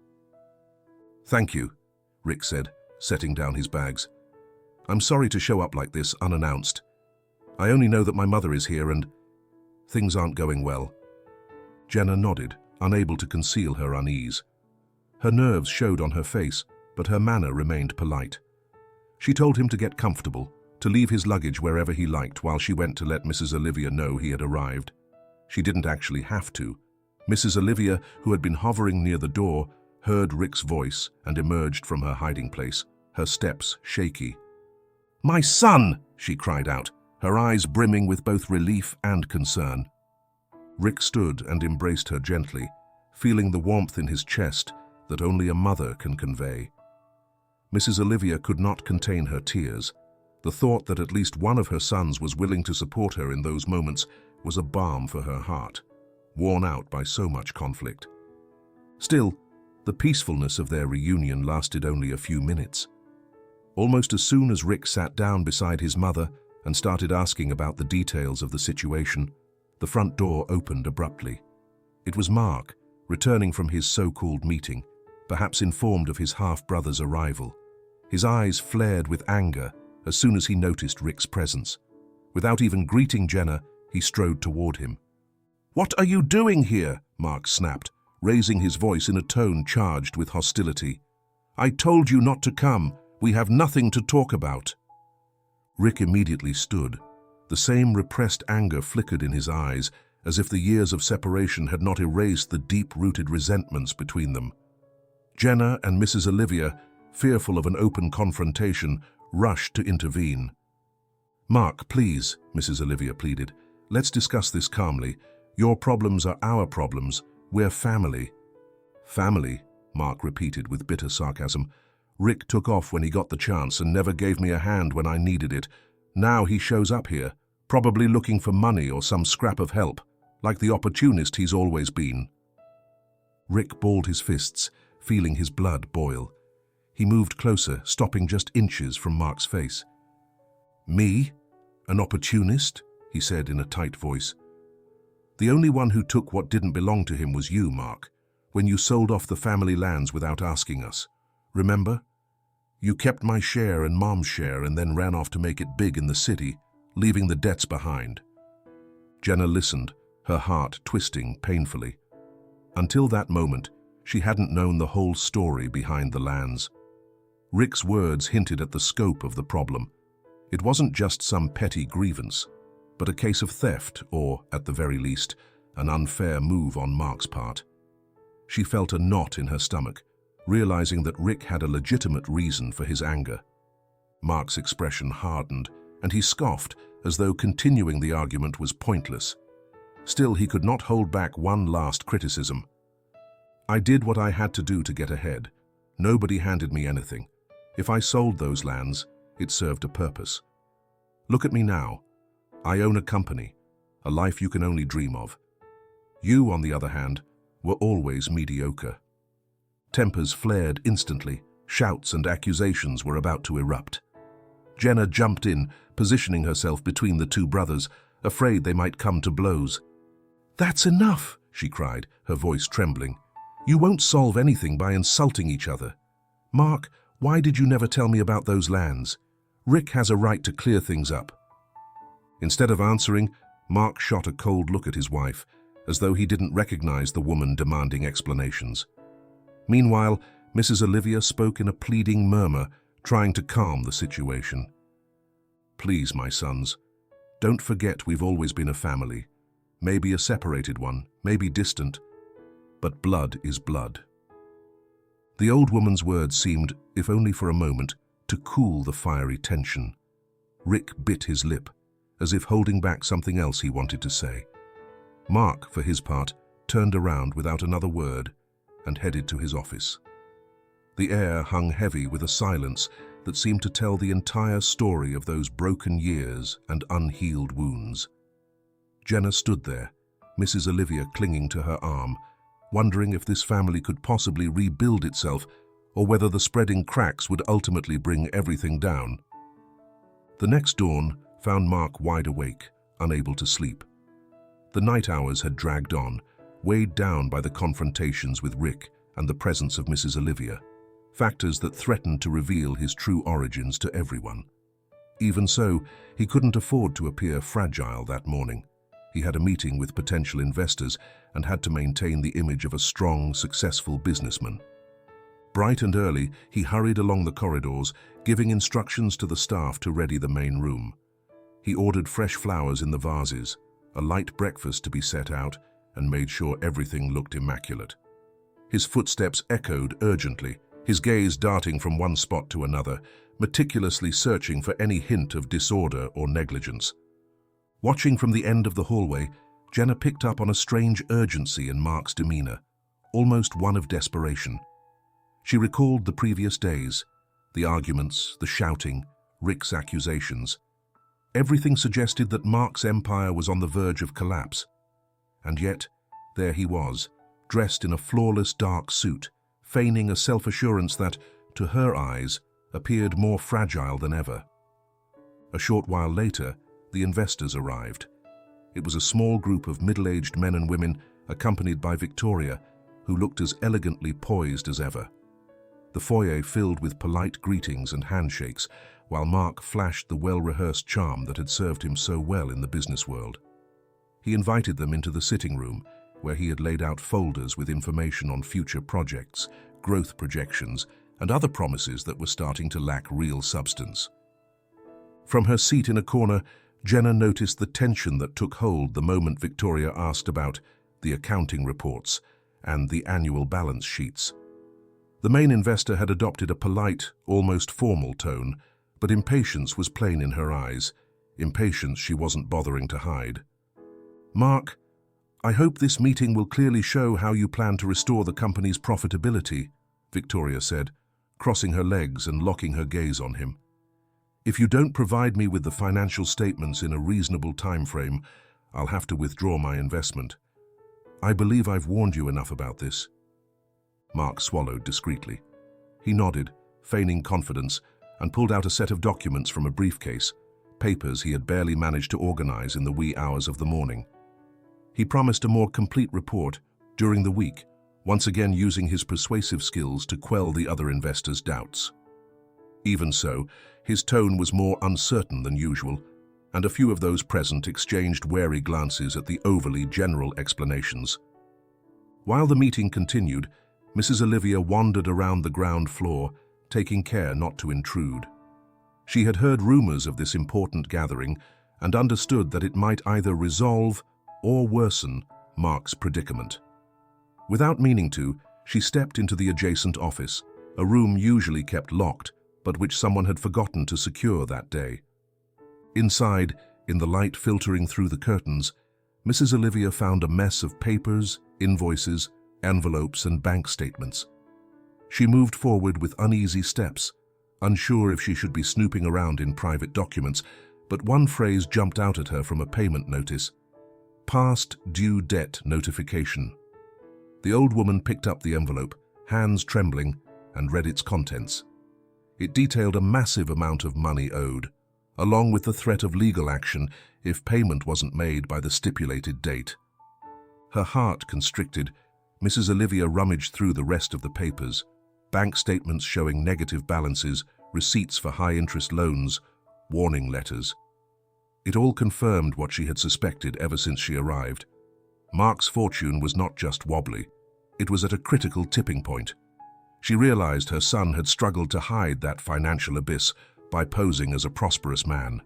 "Thank you," Rick said, setting down his bags. "I'm sorry to show up like this unannounced. I only know that my mother is here and things aren't going well." Jenna nodded, unable to conceal her unease. Her nerves showed on her face, but her manner remained polite. She told him to get comfortable, to leave his luggage wherever he liked while she went to let Mrs. Olivia know he had arrived. She didn't actually have to. Mrs. Olivia, who had been hovering near the door, heard Rick's voice and emerged from her hiding place, her steps shaky. "My son!" she cried out, her eyes brimming with both relief and concern. Rick stood and embraced her gently, feeling the warmth in his chest that only a mother can convey. Mrs. Olivia could not contain her tears. The thought that at least one of her sons was willing to support her in those moments was a balm for her heart, worn out by so much conflict. Still, the peacefulness of their reunion lasted only a few minutes. Almost as soon as Rick sat down beside his mother and started asking about the details of the situation, the front door opened abruptly. It was Mark, returning from his so-called meeting, perhaps informed of his half-brother's arrival. His eyes flared with anger as soon as he noticed Rick's presence. Without even greeting Jenna, he strode toward him. "What are you doing here?" Mark snapped, raising his voice in a tone charged with hostility. "I told you not to come. We have nothing to talk about." Rick immediately stood. The same repressed anger flickered in his eyes, as if the years of separation had not erased the deep-rooted resentments between them. Jenna and Mrs. Olivia, fearful of an open confrontation, rushed to intervene. "Mark, please," Mrs. Olivia pleaded. "Let's discuss this calmly. Your problems are our problems. We're family." "Family," Mark repeated with bitter sarcasm. "Rick took off when he got the chance and never gave me a hand when I needed it. Now he shows up here, probably looking for money or some scrap of help, like the opportunist he's always been." Rick balled his fists, feeling his blood boil. He moved closer, stopping just inches from Mark's face. "Me? An opportunist?" he said in a tight voice. "The only one who took what didn't belong to him was you, Mark, when you sold off the family lands without asking us. Remember? You kept my share and Mom's share and then ran off to make it big in the city, leaving the debts behind." Jenna listened, her heart twisting painfully. Until that moment, she hadn't known the whole story behind the lands. Rick's words hinted at the scope of the problem. It wasn't just some petty grievance, but a case of theft or, at the very least, an unfair move on Mark's part. She felt a knot in her stomach, realizing that Rick had a legitimate reason for his anger. Mark's expression hardened, and he scoffed as though continuing the argument was pointless. Still, he could not hold back one last criticism. "I did what I had to do to get ahead. Nobody handed me anything. If I sold those lands, it served a purpose. Look at me now. I own a company. a life you can only dream of. You, on the other hand, were always mediocre. Tempers flared instantly, shouts and accusations were about to erupt. Jenna jumped in, positioning herself between the two brothers, afraid they might come to blows. "That's enough," she cried, her voice trembling. "You won't solve anything by insulting each other. Mark, why did you never tell me about those lands? Rick has a right to clear things up." Instead of answering, Mark shot a cold look at his wife, as though he didn't recognize the woman demanding explanations. Meanwhile, Mrs. Olivia spoke in a pleading murmur, trying to calm the situation. "Please, my sons, don't forget we've always been a family. Maybe a separated one, maybe distant, but blood is blood." The old woman's words seemed, if only for a moment, to cool the fiery tension. Rick bit his lip, as if holding back something else he wanted to say. Mark, for his part, turned around without another word and headed to his office. The air hung heavy with a silence that seemed to tell the entire story of those broken years and unhealed wounds. Jenna stood there, Mrs. Olivia clinging to her arm, wondering if this family could possibly rebuild itself or whether the spreading cracks would ultimately bring everything down. The next dawn found Mark wide awake, unable to sleep. The night hours had dragged on, weighed down by the confrontations with Rick and the presence of Mrs. Olivia, factors that threatened to reveal his true origins to everyone. Even so, he couldn't afford to appear fragile that morning. He had a meeting with potential investors and had to maintain the image of a strong, successful businessman. Bright and early, he hurried along the corridors, giving instructions to the staff to ready the main room. He ordered fresh flowers in the vases, a light breakfast to be set out, and made sure everything looked immaculate. His footsteps echoed urgently, his gaze darting from one spot to another, meticulously searching for any hint of disorder or negligence. Watching from the end of the hallway, Jenna picked up on a strange urgency in Mark's demeanor, almost one of desperation. She recalled the previous days, the arguments, the shouting, Rick's accusations. Everything suggested that Mark's empire was on the verge of collapse. And yet, there he was, dressed in a flawless dark suit, feigning a self-assurance that, to her eyes, appeared more fragile than ever. A short while later, the investors arrived. It was a small group of middle-aged men and women, accompanied by Victoria, who looked as elegantly poised as ever. The foyer filled with polite greetings and handshakes, while Mark flashed the well-rehearsed charm that had served him so well in the business world. He invited them into the sitting room, where he had laid out folders with information on future projects, growth projections, and other promises that were starting to lack real substance. From her seat in a corner, Jenna noticed the tension that took hold the moment Victoria asked about the accounting reports and the annual balance sheets. The main investor had adopted a polite, almost formal tone, but impatience was plain in her eyes, impatience she wasn't bothering to hide. "Mark, I hope this meeting will clearly show how you plan to restore the company's profitability," Victoria said, crossing her legs and locking her gaze on him. "If you don't provide me with the financial statements in a reasonable time frame, I'll have to withdraw my investment. I believe I've warned you enough about this." Mark swallowed discreetly. He nodded, feigning confidence, and pulled out a set of documents from a briefcase, papers he had barely managed to organize in the wee hours of the morning. He promised a more complete report during the week, once again using his persuasive skills to quell the other investors' doubts. Even so, his tone was more uncertain than usual, and a few of those present exchanged wary glances at the overly general explanations. While the meeting continued, Mrs. Olivia wandered around the ground floor, taking care not to intrude. She had heard rumors of this important gathering and understood that it might either resolve or worsen Mark's predicament. Without meaning to, she stepped into the adjacent office, a room usually kept locked, but which someone had forgotten to secure that day. Inside, in the light filtering through the curtains, Mrs. Olivia found a mess of papers, invoices, envelopes, and bank statements. She moved forward with uneasy steps, unsure if she should be snooping around in private documents, but one phrase jumped out at her from a payment notice. Past due debt notification. The old woman picked up the envelope, hands trembling, and read its contents. It detailed a massive amount of money owed, along with the threat of legal action if payment wasn't made by the stipulated date. Her heart constricted, Mrs. Olivia rummaged through the rest of the papers, bank statements showing negative balances, receipts for high-interest loans, warning letters. It all confirmed what she had suspected ever since she arrived. Mark's fortune was not just wobbly, it was at a critical tipping point. She realized her son had struggled to hide that financial abyss by posing as a prosperous man.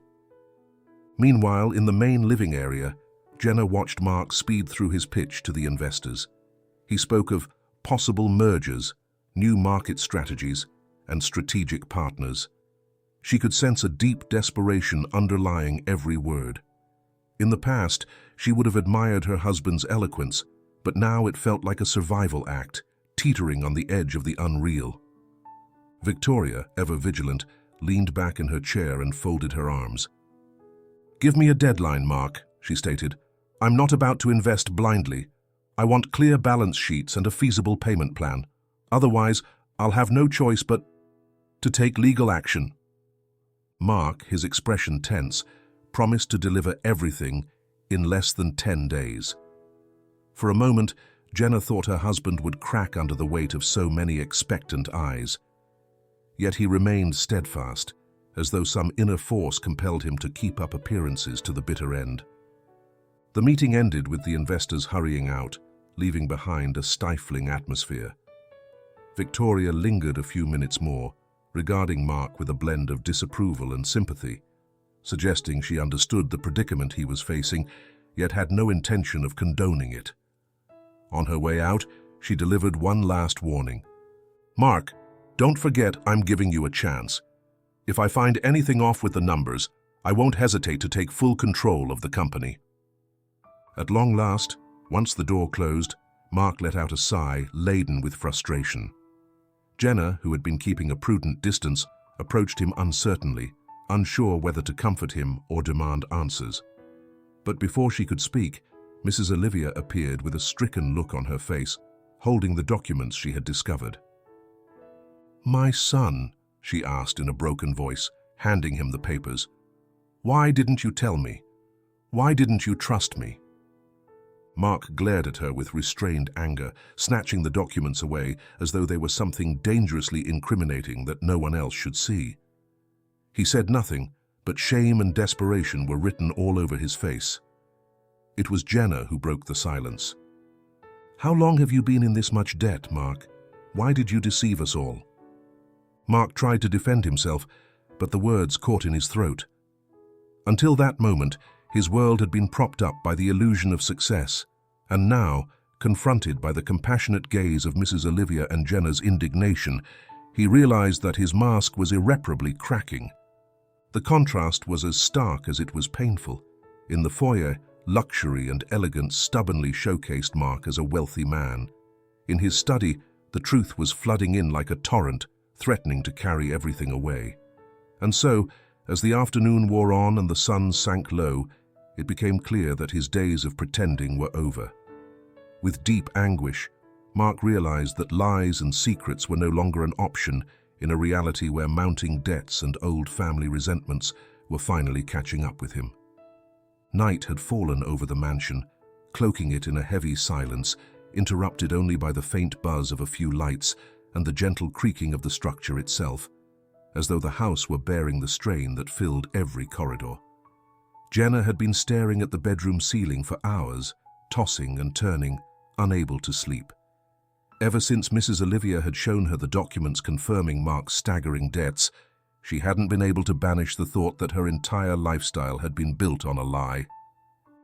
Meanwhile, in the main living area, Jenna watched Mark speed through his pitch to the investors. He spoke of possible mergers, new market strategies, and strategic partners. She could sense a deep desperation underlying every word. In the past, she would have admired her husband's eloquence, but now it felt like a survival act, teetering on the edge of the unreal. Victoria, ever vigilant, leaned back in her chair and folded her arms. "Give me a deadline, Mark," she stated. "I'm not about to invest blindly. I want clear balance sheets and a feasible payment plan. Otherwise, I'll have no choice but to take legal action." Mark, his expression tense, promised to deliver everything in less than 10 days. For a moment, Jenna thought her husband would crack under the weight of so many expectant eyes. Yet he remained steadfast, as though some inner force compelled him to keep up appearances to the bitter end. The meeting ended with the investors hurrying out, leaving behind a stifling atmosphere. Victoria lingered a few minutes more, regarding Mark with a blend of disapproval and sympathy, suggesting she understood the predicament he was facing, yet had no intention of condoning it. On her way out, she delivered one last warning. "Mark, don't forget I'm giving you a chance. If I find anything off with the numbers, I won't hesitate to take full control of the company." At long last, once the door closed, Mark let out a sigh laden with frustration. Jenna, who had been keeping a prudent distance, approached him uncertainly, unsure whether to comfort him or demand answers. But before she could speak, Mrs. Olivia appeared with a stricken look on her face, holding the documents she had discovered. "My son," she asked in a broken voice, handing him the papers, "why didn't you tell me? Why didn't you trust me?" Mark glared at her with restrained anger, snatching the documents away as though they were something dangerously incriminating that no one else should see. He said nothing, but shame and desperation were written all over his face. It was Jenna who broke the silence. "How long have you been in this much debt, Mark? Why did you deceive us all?" Mark tried to defend himself, but the words caught in his throat. Until that moment, his world had been propped up by the illusion of success, and now, confronted by the compassionate gaze of Mrs. Olivia and Jenna's indignation, he realized that his mask was irreparably cracking. The contrast was as stark as it was painful. In the foyer, luxury and elegance stubbornly showcased Mark as a wealthy man. In his study, the truth was flooding in like a torrent, threatening to carry everything away. And so, as the afternoon wore on and the sun sank low, it became clear that his days of pretending were over. With deep anguish, Mark realized that lies and secrets were no longer an option in a reality where mounting debts and old family resentments were finally catching up with him. Night had fallen over the mansion, cloaking it in a heavy silence, interrupted only by the faint buzz of a few lights and the gentle creaking of the structure itself, as though the house were bearing the strain that filled every corridor. Jenna had been staring at the bedroom ceiling for hours, tossing and turning, unable to sleep. Ever since Mrs. Olivia had shown her the documents confirming Mark's staggering debts, she hadn't been able to banish the thought that her entire lifestyle had been built on a lie.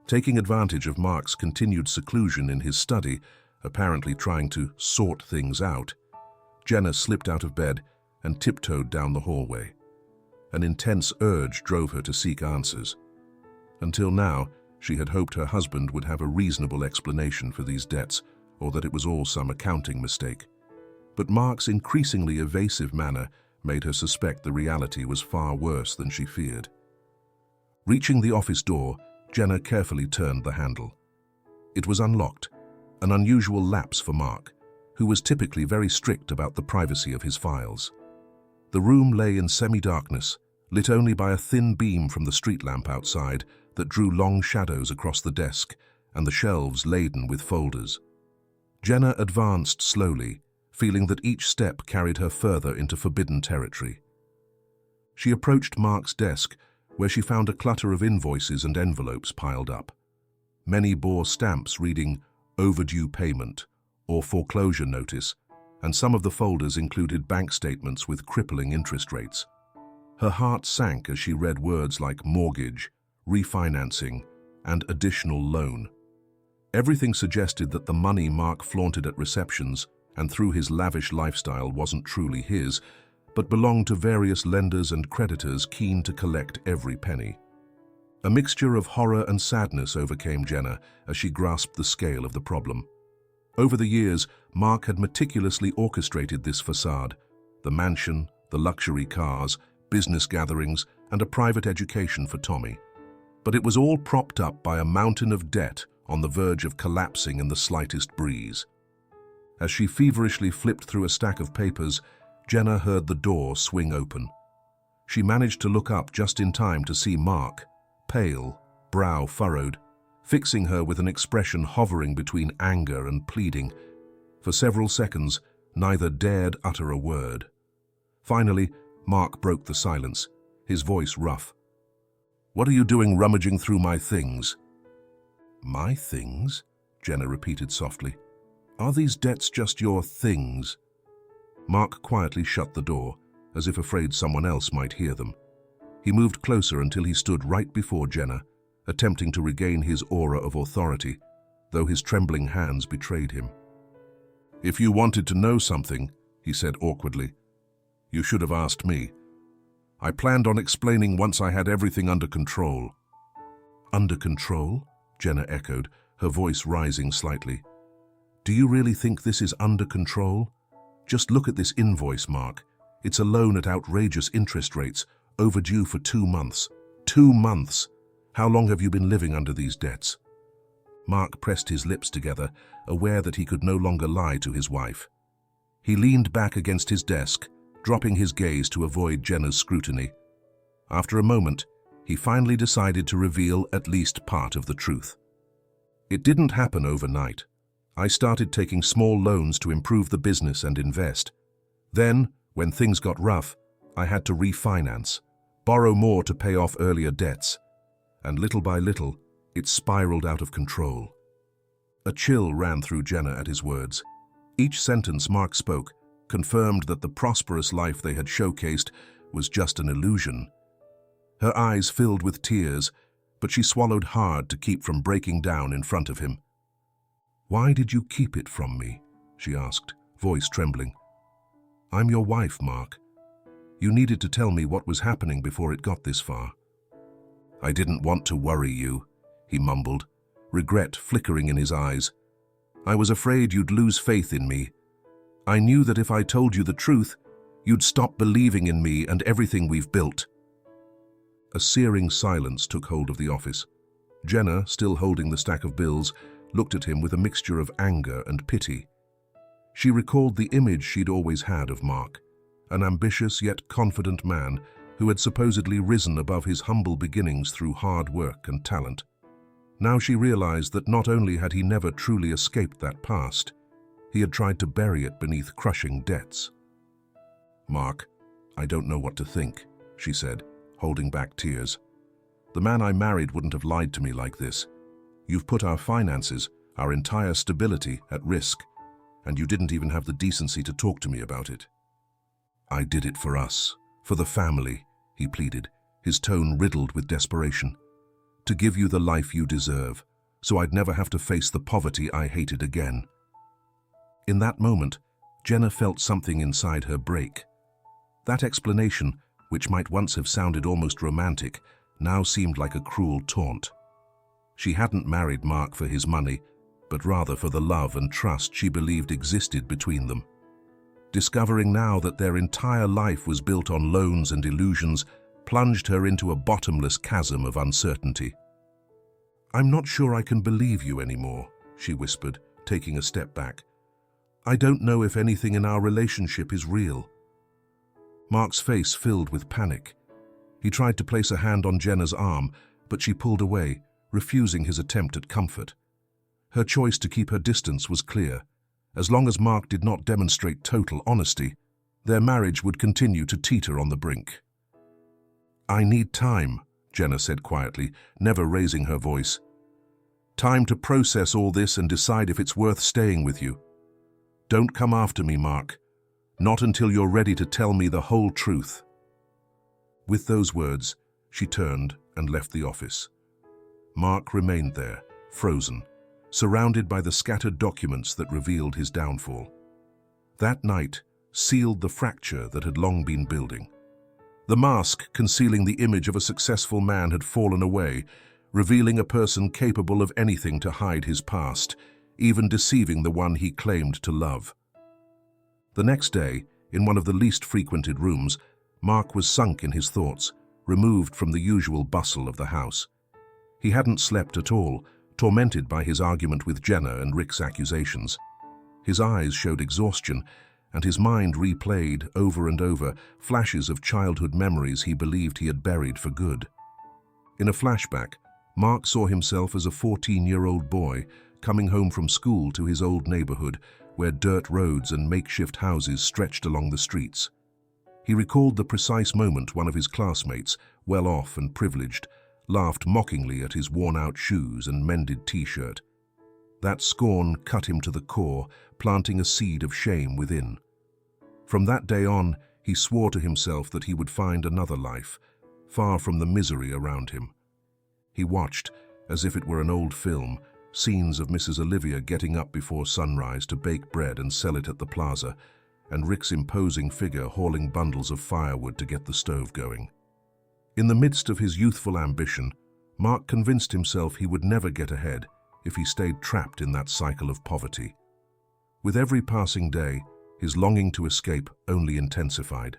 Taking advantage of Mark's continued seclusion in his study, apparently trying to sort things out, Jenna slipped out of bed and tiptoed down the hallway. An intense urge drove her to seek answers. Until now, she had hoped her husband would have a reasonable explanation for these debts, or that it was all some accounting mistake. But Mark's increasingly evasive manner made her suspect the reality was far worse than she feared. Reaching the office door, Jenna carefully turned the handle. It was unlocked, an unusual lapse for Mark, who was typically very strict about the privacy of his files. The room lay in semi-darkness, lit only by a thin beam from the street lamp outside that drew long shadows across the desk and the shelves laden with folders. Jenna advanced slowly, feeling that each step carried her further into forbidden territory. She approached Mark's desk, where she found a clutter of invoices and envelopes piled up. Many bore stamps reading "overdue payment" or "foreclosure notice," and some of the folders included bank statements with crippling interest rates. Her heart sank as she read words like mortgage, refinancing, and additional loan. Everything suggested that the money Mark flaunted at receptions and through his lavish lifestyle wasn't truly his, but belonged to various lenders and creditors keen to collect every penny. A mixture of horror and sadness overcame Jenna as she grasped the scale of the problem. Over the years, Mark had meticulously orchestrated this facade: the mansion, the luxury cars, business gatherings, and a private education for Tommy. But it was all propped up by a mountain of debt on the verge of collapsing in the slightest breeze. As she feverishly flipped through a stack of papers, Jenna heard the door swing open. She managed to look up just in time to see Mark, pale, brow furrowed, fixing her with an expression hovering between anger and pleading. For several seconds, neither dared utter a word. Finally, Mark broke the silence, his voice rough. "What are you doing rummaging through my things?" "My things?" Jenna repeated softly. "Are these debts just your things?" Mark quietly shut the door, as if afraid someone else might hear them. He moved closer until he stood right before Jenna, attempting to regain his aura of authority, though his trembling hands betrayed him. "If you wanted to know something," he said awkwardly, "you should have asked me. I planned on explaining once I had everything under control." "Under control?" Jenna echoed, her voice rising slightly. "Do you really think this is under control? Just look at this invoice, Mark. It's a loan at outrageous interest rates, overdue for 2 months. 2 months! How long have you been living under these debts?" Mark pressed his lips together, aware that he could no longer lie to his wife. He leaned back against his desk, dropping his gaze to avoid Jenna's scrutiny. After a moment, he finally decided to reveal at least part of the truth. "It didn't happen overnight. I started taking small loans to improve the business and invest. Then, when things got rough, I had to refinance, borrow more to pay off earlier debts, and little by little, it spiraled out of control." A chill ran through Jenna at his words. Each sentence Mark spoke confirmed that the prosperous life they had showcased was just an illusion. Her eyes filled with tears, but she swallowed hard to keep from breaking down in front of him. "Why did you keep it from me?" she asked, voice trembling. "I'm your wife, Mark. You needed to tell me what was happening before it got this far." "I didn't want to worry you," he mumbled, regret flickering in his eyes. "I was afraid you'd lose faith in me. I knew that if I told you the truth, you'd stop believing in me and everything we've built." A searing silence took hold of the office. Jenna, still holding the stack of bills, looked at him with a mixture of anger and pity. She recalled the image she'd always had of Mark, an ambitious yet confident man who had supposedly risen above his humble beginnings through hard work and talent. Now she realized that not only had he never truly escaped that past, he had tried to bury it beneath crushing debts. "Mark, I don't know what to think," she said, holding back tears. "The man I married wouldn't have lied to me like this. You've put our finances, our entire stability, at risk, and you didn't even have the decency to talk to me about it." "I did it for us, for the family," he pleaded, his tone riddled with desperation. "To give you the life you deserve, so I'd never have to face the poverty I hated again." In that moment, Jenna felt something inside her break. That explanation, which might once have sounded almost romantic, now seemed like a cruel taunt. She hadn't married Mark for his money, but rather for the love and trust she believed existed between them. Discovering now that their entire life was built on loans and illusions plunged her into a bottomless chasm of uncertainty. "I'm not sure I can believe you anymore," she whispered, taking a step back. "I don't know if anything in our relationship is real." Mark's face filled with panic. He tried to place a hand on Jenna's arm, but she pulled away, refusing his attempt at comfort. Her choice to keep her distance was clear. As long as Mark did not demonstrate total honesty, their marriage would continue to teeter on the brink. "I need time," Jenna said quietly, never raising her voice. "Time to process all this and decide if it's worth staying with you. Don't come after me, Mark. Not until you're ready to tell me the whole truth." With those words, she turned and left the office. Mark remained there, frozen, surrounded by the scattered documents that revealed his downfall. That night sealed the fracture that had long been building. The mask concealing the image of a successful man had fallen away, revealing a person capable of anything to hide his past, even deceiving the one he claimed to love. The next day, in one of the least frequented rooms, Mark was sunk in his thoughts, removed from the usual bustle of the house. He hadn't slept at all, tormented by his argument with Jenna and Rick's accusations. His eyes showed exhaustion, and his mind replayed over and over flashes of childhood memories he believed he had buried for good. In a flashback, Mark saw himself as a 14-year-old boy coming home from school to his old neighborhood, where dirt roads and makeshift houses stretched along the streets. He recalled the precise moment one of his classmates, well off and privileged, laughed mockingly at his worn-out shoes and mended t-shirt. That scorn cut him to the core, planting a seed of shame within. From that day on, he swore to himself that he would find another life, far from the misery around him. He watched, as if it were an old film, scenes of Mrs. Olivia getting up before sunrise to bake bread and sell it at the plaza, and Rick's imposing figure hauling bundles of firewood to get the stove going. In the midst of his youthful ambition, Mark convinced himself he would never get ahead if he stayed trapped in that cycle of poverty. With every passing day, his longing to escape only intensified.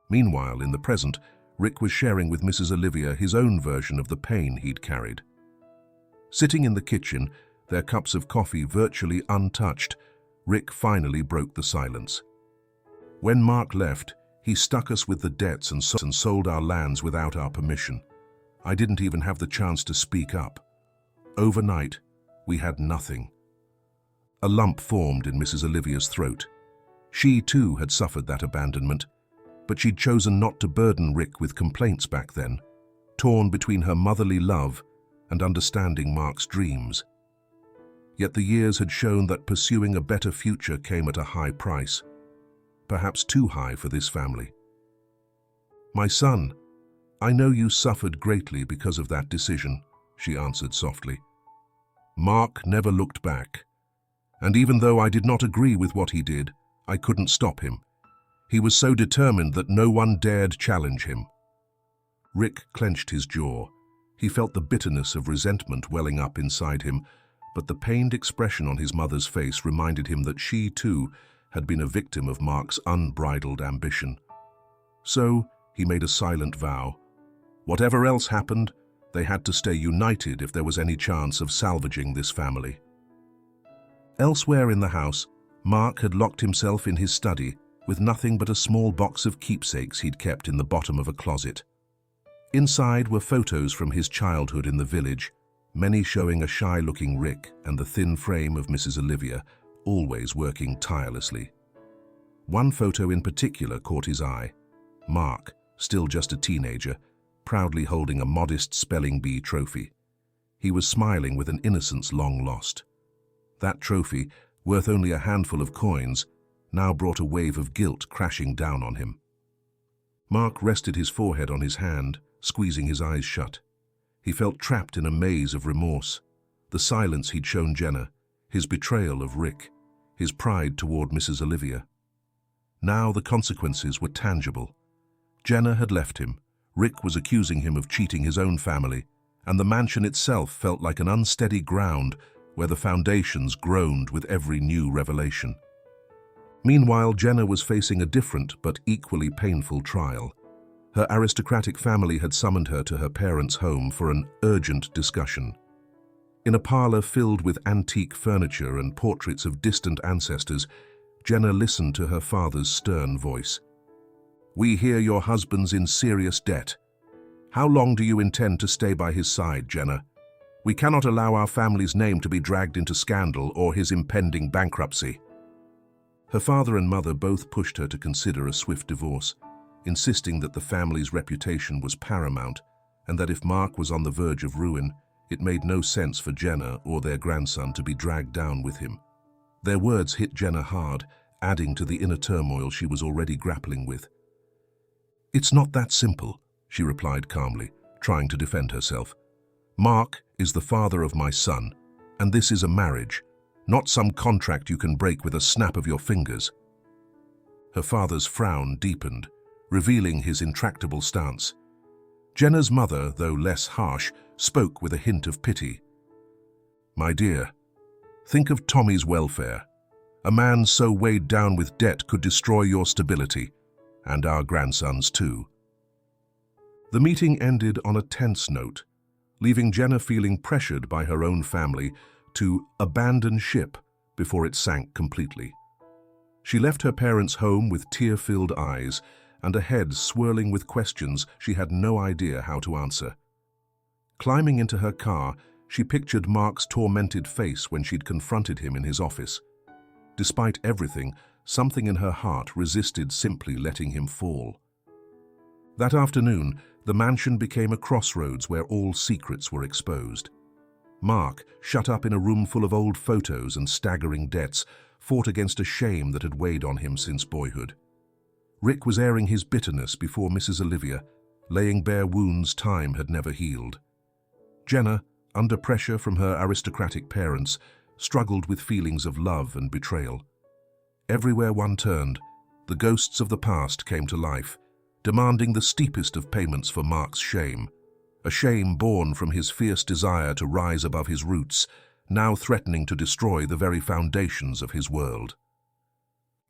Meanwhile, in the present, Rick was sharing with Mrs. Olivia his own version of the pain he'd carried. Sitting in the kitchen, their cups of coffee virtually untouched, Rick finally broke the silence. "When Mark left, he stuck us with the debts and sold our lands without our permission. I didn't even have the chance to speak up. Overnight, we had nothing." A lump formed in Mrs. Olivia's throat. She, too, had suffered that abandonment, but she'd chosen not to burden Rick with complaints back then, torn between her motherly love and understanding Mark's dreams. Yet the years had shown that pursuing a better future came at a high price, perhaps too high for this family. "My son, I know you suffered greatly because of that decision," she answered softly. Mark never looked back, and even though I did not agree with what he did, I couldn't stop him. He was so determined that no one dared challenge him. Rick clenched his jaw. He felt the bitterness of resentment welling up inside him, but the pained expression on his mother's face reminded him that she, too, had been a victim of Mark's unbridled ambition. So, he made a silent vow. Whatever else happened, they had to stay united if there was any chance of salvaging this family. Elsewhere in the house, Mark had locked himself in his study with nothing but a small box of keepsakes he'd kept in the bottom of a closet. Inside were photos from his childhood in the village, many showing a shy-looking Rick and the thin frame of Mrs. Olivia, always working tirelessly. One photo in particular caught his eye. Mark, still just a teenager, proudly holding a modest spelling bee trophy. He was smiling with an innocence long lost. That trophy, worth only a handful of coins, now brought a wave of guilt crashing down on him. Mark rested his forehead on his hand, squeezing his eyes shut. He felt trapped in a maze of remorse. The silence he'd shown Jenna, his betrayal of Rick, his pride toward Mrs. Olivia. Now the consequences were tangible. Jenna had left him, Rick was accusing him of cheating his own family, and the mansion itself felt like an unsteady ground where the foundations groaned with every new revelation. Meanwhile, Jenna was facing a different but equally painful trial. Her aristocratic family had summoned her to her parents' home for an urgent discussion. In a parlor filled with antique furniture and portraits of distant ancestors, Jenna listened to her father's stern voice. "We hear your husband's in serious debt. How long do you intend to stay by his side, Jenna? We cannot allow our family's name to be dragged into scandal or his impending bankruptcy." Her father and mother both pushed her to consider a swift divorce, insisting that the family's reputation was paramount and that if Mark was on the verge of ruin, it made no sense for Jenna or their grandson to be dragged down with him. Their words hit Jenna hard, adding to the inner turmoil she was already grappling with. "It's not that simple," she replied calmly, trying to defend herself. "Mark is the father of my son, and this is a marriage, not some contract you can break with a snap of your fingers." Her father's frown deepened, revealing his intractable stance. Jenna's mother, though less harsh, spoke with a hint of pity. "My dear, think of Tommy's welfare. A man so weighed down with debt could destroy your stability, and our grandson's too." The meeting ended on a tense note, leaving Jenna feeling pressured by her own family to abandon ship before it sank completely. She left her parents' home with tear-filled eyes and a head swirling with questions she had no idea how to answer. Climbing into her car, she pictured Mark's tormented face when she'd confronted him in his office. Despite everything, something in her heart resisted simply letting him fall. That afternoon, the mansion became a crossroads where all secrets were exposed. Mark, shut up in a room full of old photos and staggering debts, fought against a shame that had weighed on him since boyhood. Rick was airing his bitterness before Mrs. Olivia, laying bare wounds time had never healed. Jenna, under pressure from her aristocratic parents, struggled with feelings of love and betrayal. Everywhere one turned, the ghosts of the past came to life, demanding the steepest of payments for Mark's shame, a shame born from his fierce desire to rise above his roots, now threatening to destroy the very foundations of his world.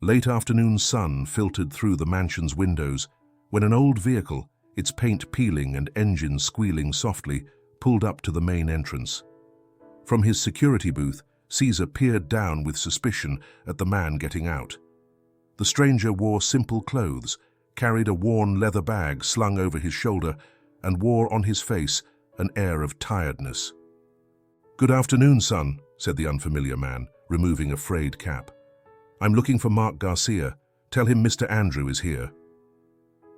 Late afternoon sun filtered through the mansion's windows when an old vehicle, its paint peeling and engine squealing softly, pulled up to the main entrance. From his security booth, Caesar peered down with suspicion at the man getting out. The stranger wore simple clothes, carried a worn leather bag slung over his shoulder, and wore on his face an air of tiredness. "Good afternoon, son," said the unfamiliar man, removing a frayed cap. "I'm looking for Mark Garcia. Tell him Mr. Andrew is here."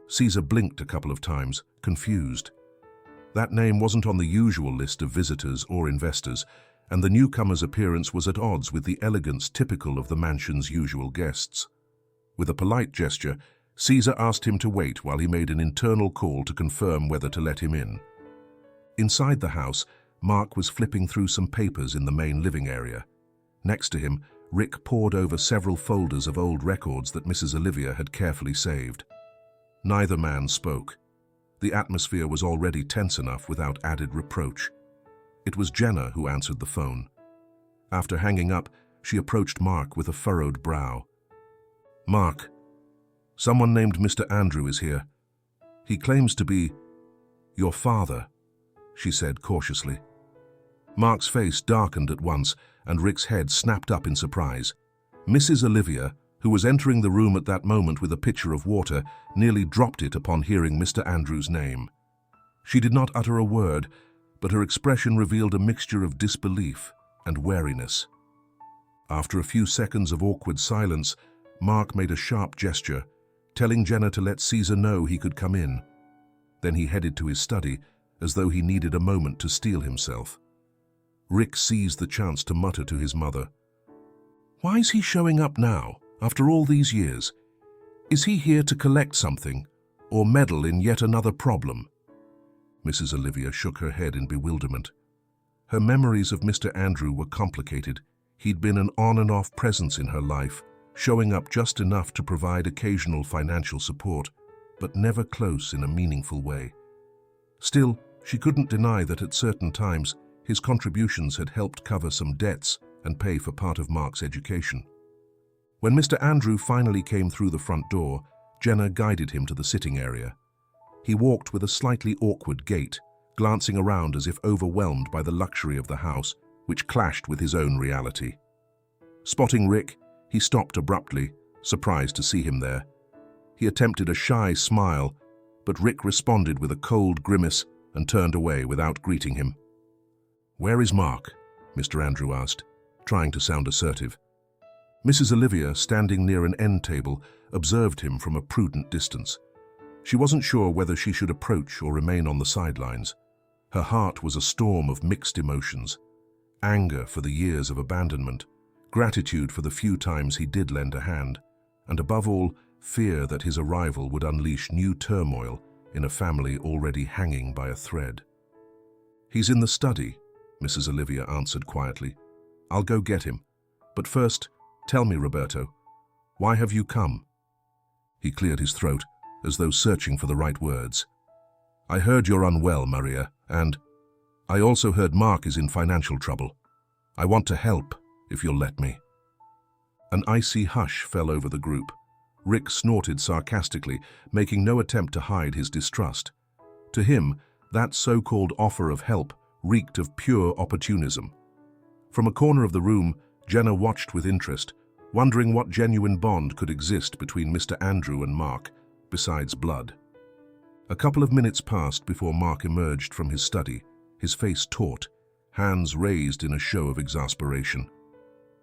Caesar blinked a couple of times, confused. That name wasn't on the usual list of visitors or investors, and the newcomer's appearance was at odds with the elegance typical of the mansion's usual guests. With a polite gesture, Caesar asked him to wait while he made an internal call to confirm whether to let him in. Inside the house, Mark was flipping through some papers in the main living area. Next to him, Rick pored over several folders of old records that Mrs. Olivia had carefully saved. Neither man spoke. The atmosphere was already tense enough without added reproach. It was Jenna who answered the phone. After hanging up, she approached Mark with a furrowed brow. "Mark, someone named Mr. Andrew is here. He claims to be your father," she said cautiously. Mark's face darkened at once, and Rick's head snapped up in surprise. Mrs. Olivia, who was entering the room at that moment with a pitcher of water, nearly dropped it upon hearing Mr. Andrew's name. She did not utter a word, but her expression revealed a mixture of disbelief and wariness. After a few seconds of awkward silence, Mark made a sharp gesture, telling Jenna to let Caesar know he could come in. Then he headed to his study, as though he needed a moment to steel himself. Rick seized the chance to mutter to his mother, "Why is he showing up now, after all these years? Is he here to collect something, or meddle in yet another problem?" Mrs. Olivia shook her head in bewilderment. Her memories of Mr. Andrew were complicated. He'd been an on-and-off presence in her life, showing up just enough to provide occasional financial support, but never close in a meaningful way. Still, she couldn't deny that at certain times, his contributions had helped cover some debts and pay for part of Mark's education. When Mr. Andrew finally came through the front door, Jenna guided him to the sitting area. He walked with a slightly awkward gait, glancing around as if overwhelmed by the luxury of the house, which clashed with his own reality. Spotting Rick, he stopped abruptly, surprised to see him there. He attempted a shy smile, but Rick responded with a cold grimace and turned away without greeting him. "Where is Mark?" Mr. Andrew asked, trying to sound assertive. Mrs. Olivia, standing near an end table, observed him from a prudent distance. She wasn't sure whether she should approach or remain on the sidelines. Her heart was a storm of mixed emotions: anger for the years of abandonment, gratitude for the few times he did lend a hand, and above all, fear that his arrival would unleash new turmoil in a family already hanging by a thread. "He's in the study," Mrs. Olivia answered quietly. "I'll go get him. But first, tell me, Roberto, why have you come?" He cleared his throat, as though searching for the right words. "I heard you're unwell, Maria, and I also heard Mark is in financial trouble. I want to help, if you'll let me." An icy hush fell over the group. Rick snorted sarcastically, making no attempt to hide his distrust. To him, that so-called offer of help reeked of pure opportunism. From a corner of the room, Jenna watched with interest, wondering what genuine bond could exist between Mr. Andrew and Mark, besides blood. A couple of minutes passed before Mark emerged from his study, his face taut, hands raised in a show of exasperation.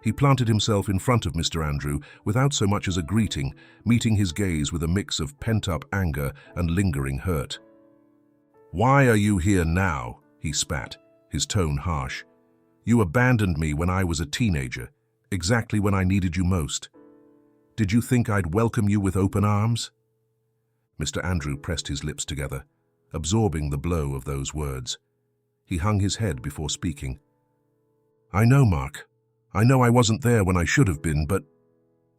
He planted himself in front of Mr. Andrew without so much as a greeting, meeting his gaze with a mix of pent-up anger and lingering hurt. "Why are you here now?" he spat, his tone harsh. "You abandoned me when I was a teenager, exactly when I needed you most. Did you think I'd welcome you with open arms?" Mr. Andrew pressed his lips together, absorbing the blow of those words. He hung his head before speaking. "I know, Mark. I know I wasn't there when I should have been, but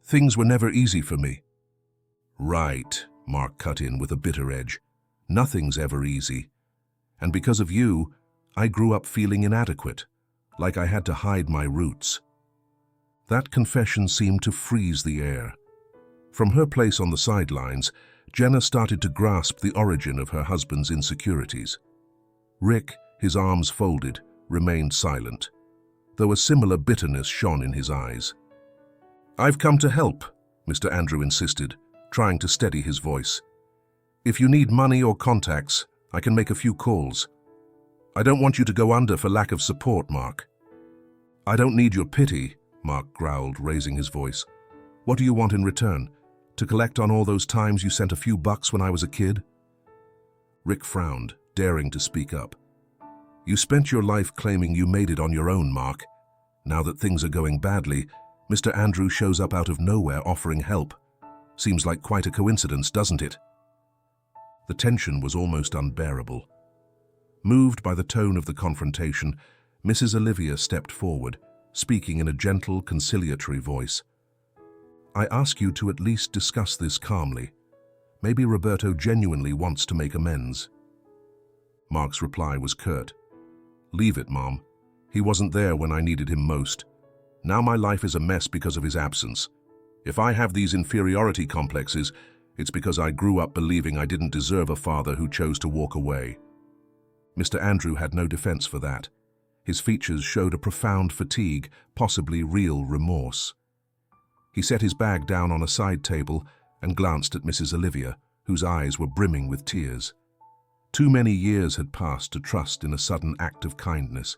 things were never easy for me." "Right," Mark cut in with a bitter edge. "Nothing's ever easy. And because of you, I grew up feeling inadequate, like I had to hide my roots." That confession seemed to freeze the air. From her place on the sidelines, Jenna started to grasp the origin of her husband's insecurities. Rick, his arms folded, remained silent, though a similar bitterness shone in his eyes. "I've come to help," Mr. Andrew insisted, trying to steady his voice. "If you need money or contacts, I can make a few calls. I don't want you to go under for lack of support, Mark." "I don't need your pity," Mark growled, raising his voice. "What do you want in return? To collect on all those times you sent a few bucks when I was a kid?" Rick frowned, daring to speak up. "You spent your life claiming you made it on your own, Mark. Now that things are going badly, Mr. Andrew shows up out of nowhere offering help. Seems like quite a coincidence, doesn't it?" The tension was almost unbearable. Moved by the tone of the confrontation, Mrs. Olivia stepped forward, speaking in a gentle, conciliatory voice. "I ask you to at least discuss this calmly. Maybe Roberto genuinely wants to make amends." Mark's reply was curt. "Leave it, Mom. He wasn't there when I needed him most. Now my life is a mess because of his absence. If I have these inferiority complexes, it's because I grew up believing I didn't deserve a father who chose to walk away." Mr. Andrew had no defense for that. His features showed a profound fatigue, possibly real remorse. He set his bag down on a side table and glanced at Mrs. Olivia, whose eyes were brimming with tears. Too many years had passed to trust in a sudden act of kindness.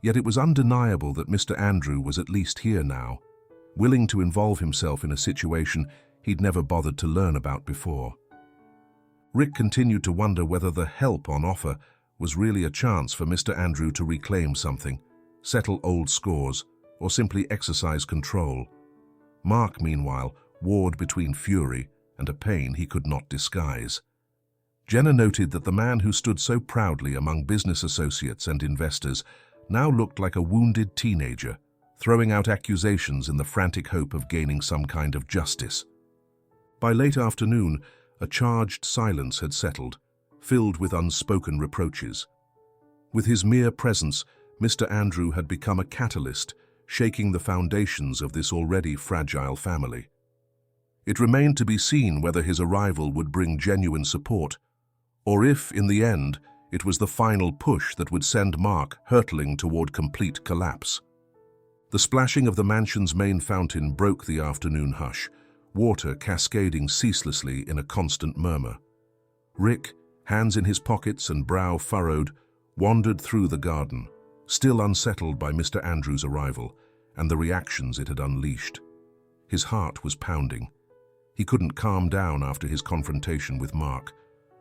Yet it was undeniable that Mr. Andrew was at least here now, willing to involve himself in a situation he'd never bothered to learn about before. Rick continued to wonder whether the help on offer was really a chance for Mr. Andrew to reclaim something, settle old scores, or simply exercise control. Mark, meanwhile, warred between fury and a pain he could not disguise. Jenna noted that the man who stood so proudly among business associates and investors now looked like a wounded teenager, throwing out accusations in the frantic hope of gaining some kind of justice. By late afternoon, a charged silence had settled, filled with unspoken reproaches. With his mere presence, Mr. Andrew had become a catalyst, shaking the foundations of this already fragile family. It remained to be seen whether his arrival would bring genuine support, or if, in the end, It was the final push that would send Mark hurtling toward complete collapse. The splashing of the mansion's main fountain broke the afternoon hush, water cascading ceaselessly in a constant murmur. Rick, hands in his pockets and brow furrowed, wandered through the garden, still unsettled by Mr. Andrews' arrival and the reactions it had unleashed. His heart was pounding. He couldn't calm down after his confrontation with Mark,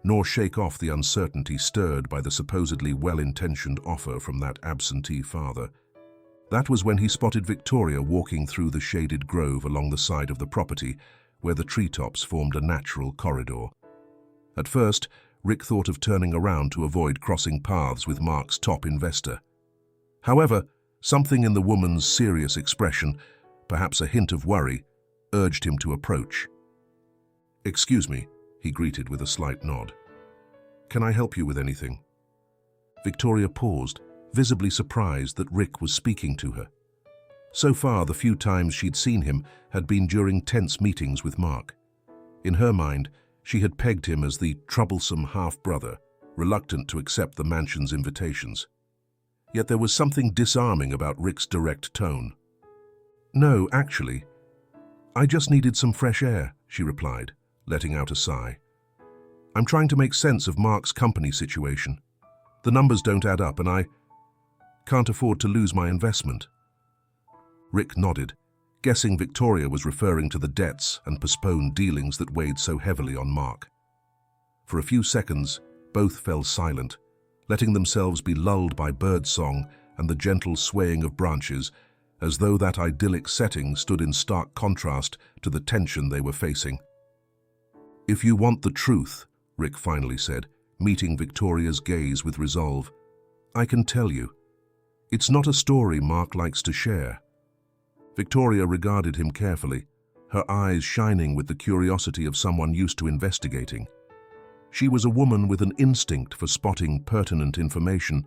nor shake off the uncertainty stirred by the supposedly well-intentioned offer from that absentee father. That was when he spotted Victoria walking through the shaded grove along the side of the property, where the treetops formed a natural corridor. At first, Rick thought of turning around to avoid crossing paths with Mark's top investor. However, something in the woman's serious expression, perhaps a hint of worry, urged him to approach. "Excuse me," he greeted with a slight nod. "Can I help you with anything?" Victoria paused, visibly surprised that Rick was speaking to her. So far, the few times she'd seen him had been during tense meetings with Mark. In her mind, she had pegged him as the troublesome half-brother, reluctant to accept the mansion's invitations. Yet there was something disarming about Rick's direct tone. "No, actually. I just needed some fresh air," she replied, letting out a sigh. "I'm trying to make sense of Mark's company situation. The numbers don't add up and I can't afford to lose my investment." Rick nodded, guessing Victoria was referring to the debts and postponed dealings that weighed so heavily on Mark. For a few seconds, both fell silent, letting themselves be lulled by birdsong and the gentle swaying of branches, as though that idyllic setting stood in stark contrast to the tension they were facing. "If you want the truth," Rick finally said, meeting Victoria's gaze with resolve, "I can tell you. It's not a story Mark likes to share." Victoria regarded him carefully, her eyes shining with the curiosity of someone used to investigating. She was a woman with an instinct for spotting pertinent information,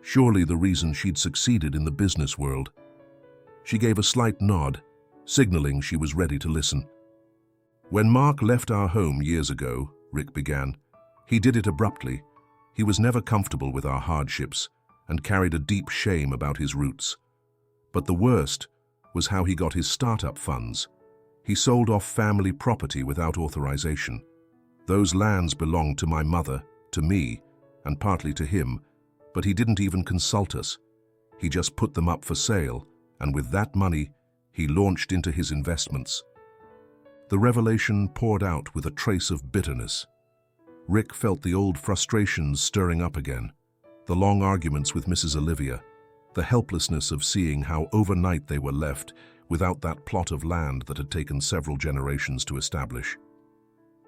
surely the reason she'd succeeded in the business world. She gave a slight nod, signaling she was ready to listen. "When Mark left our home years ago," Rick began, "he did it abruptly. He was never comfortable with our hardships and carried a deep shame about his roots. But the worst was how he got his startup funds. He sold off family property without authorization. Those lands belonged to my mother, to me, and partly to him, but he didn't even consult us. He just put them up for sale, and with that money, he launched into his investments." The revelation poured out with a trace of bitterness. Rick felt the old frustrations stirring up again, the long arguments with Mrs. Olivia, the helplessness of seeing how overnight they were left without that plot of land that had taken several generations to establish.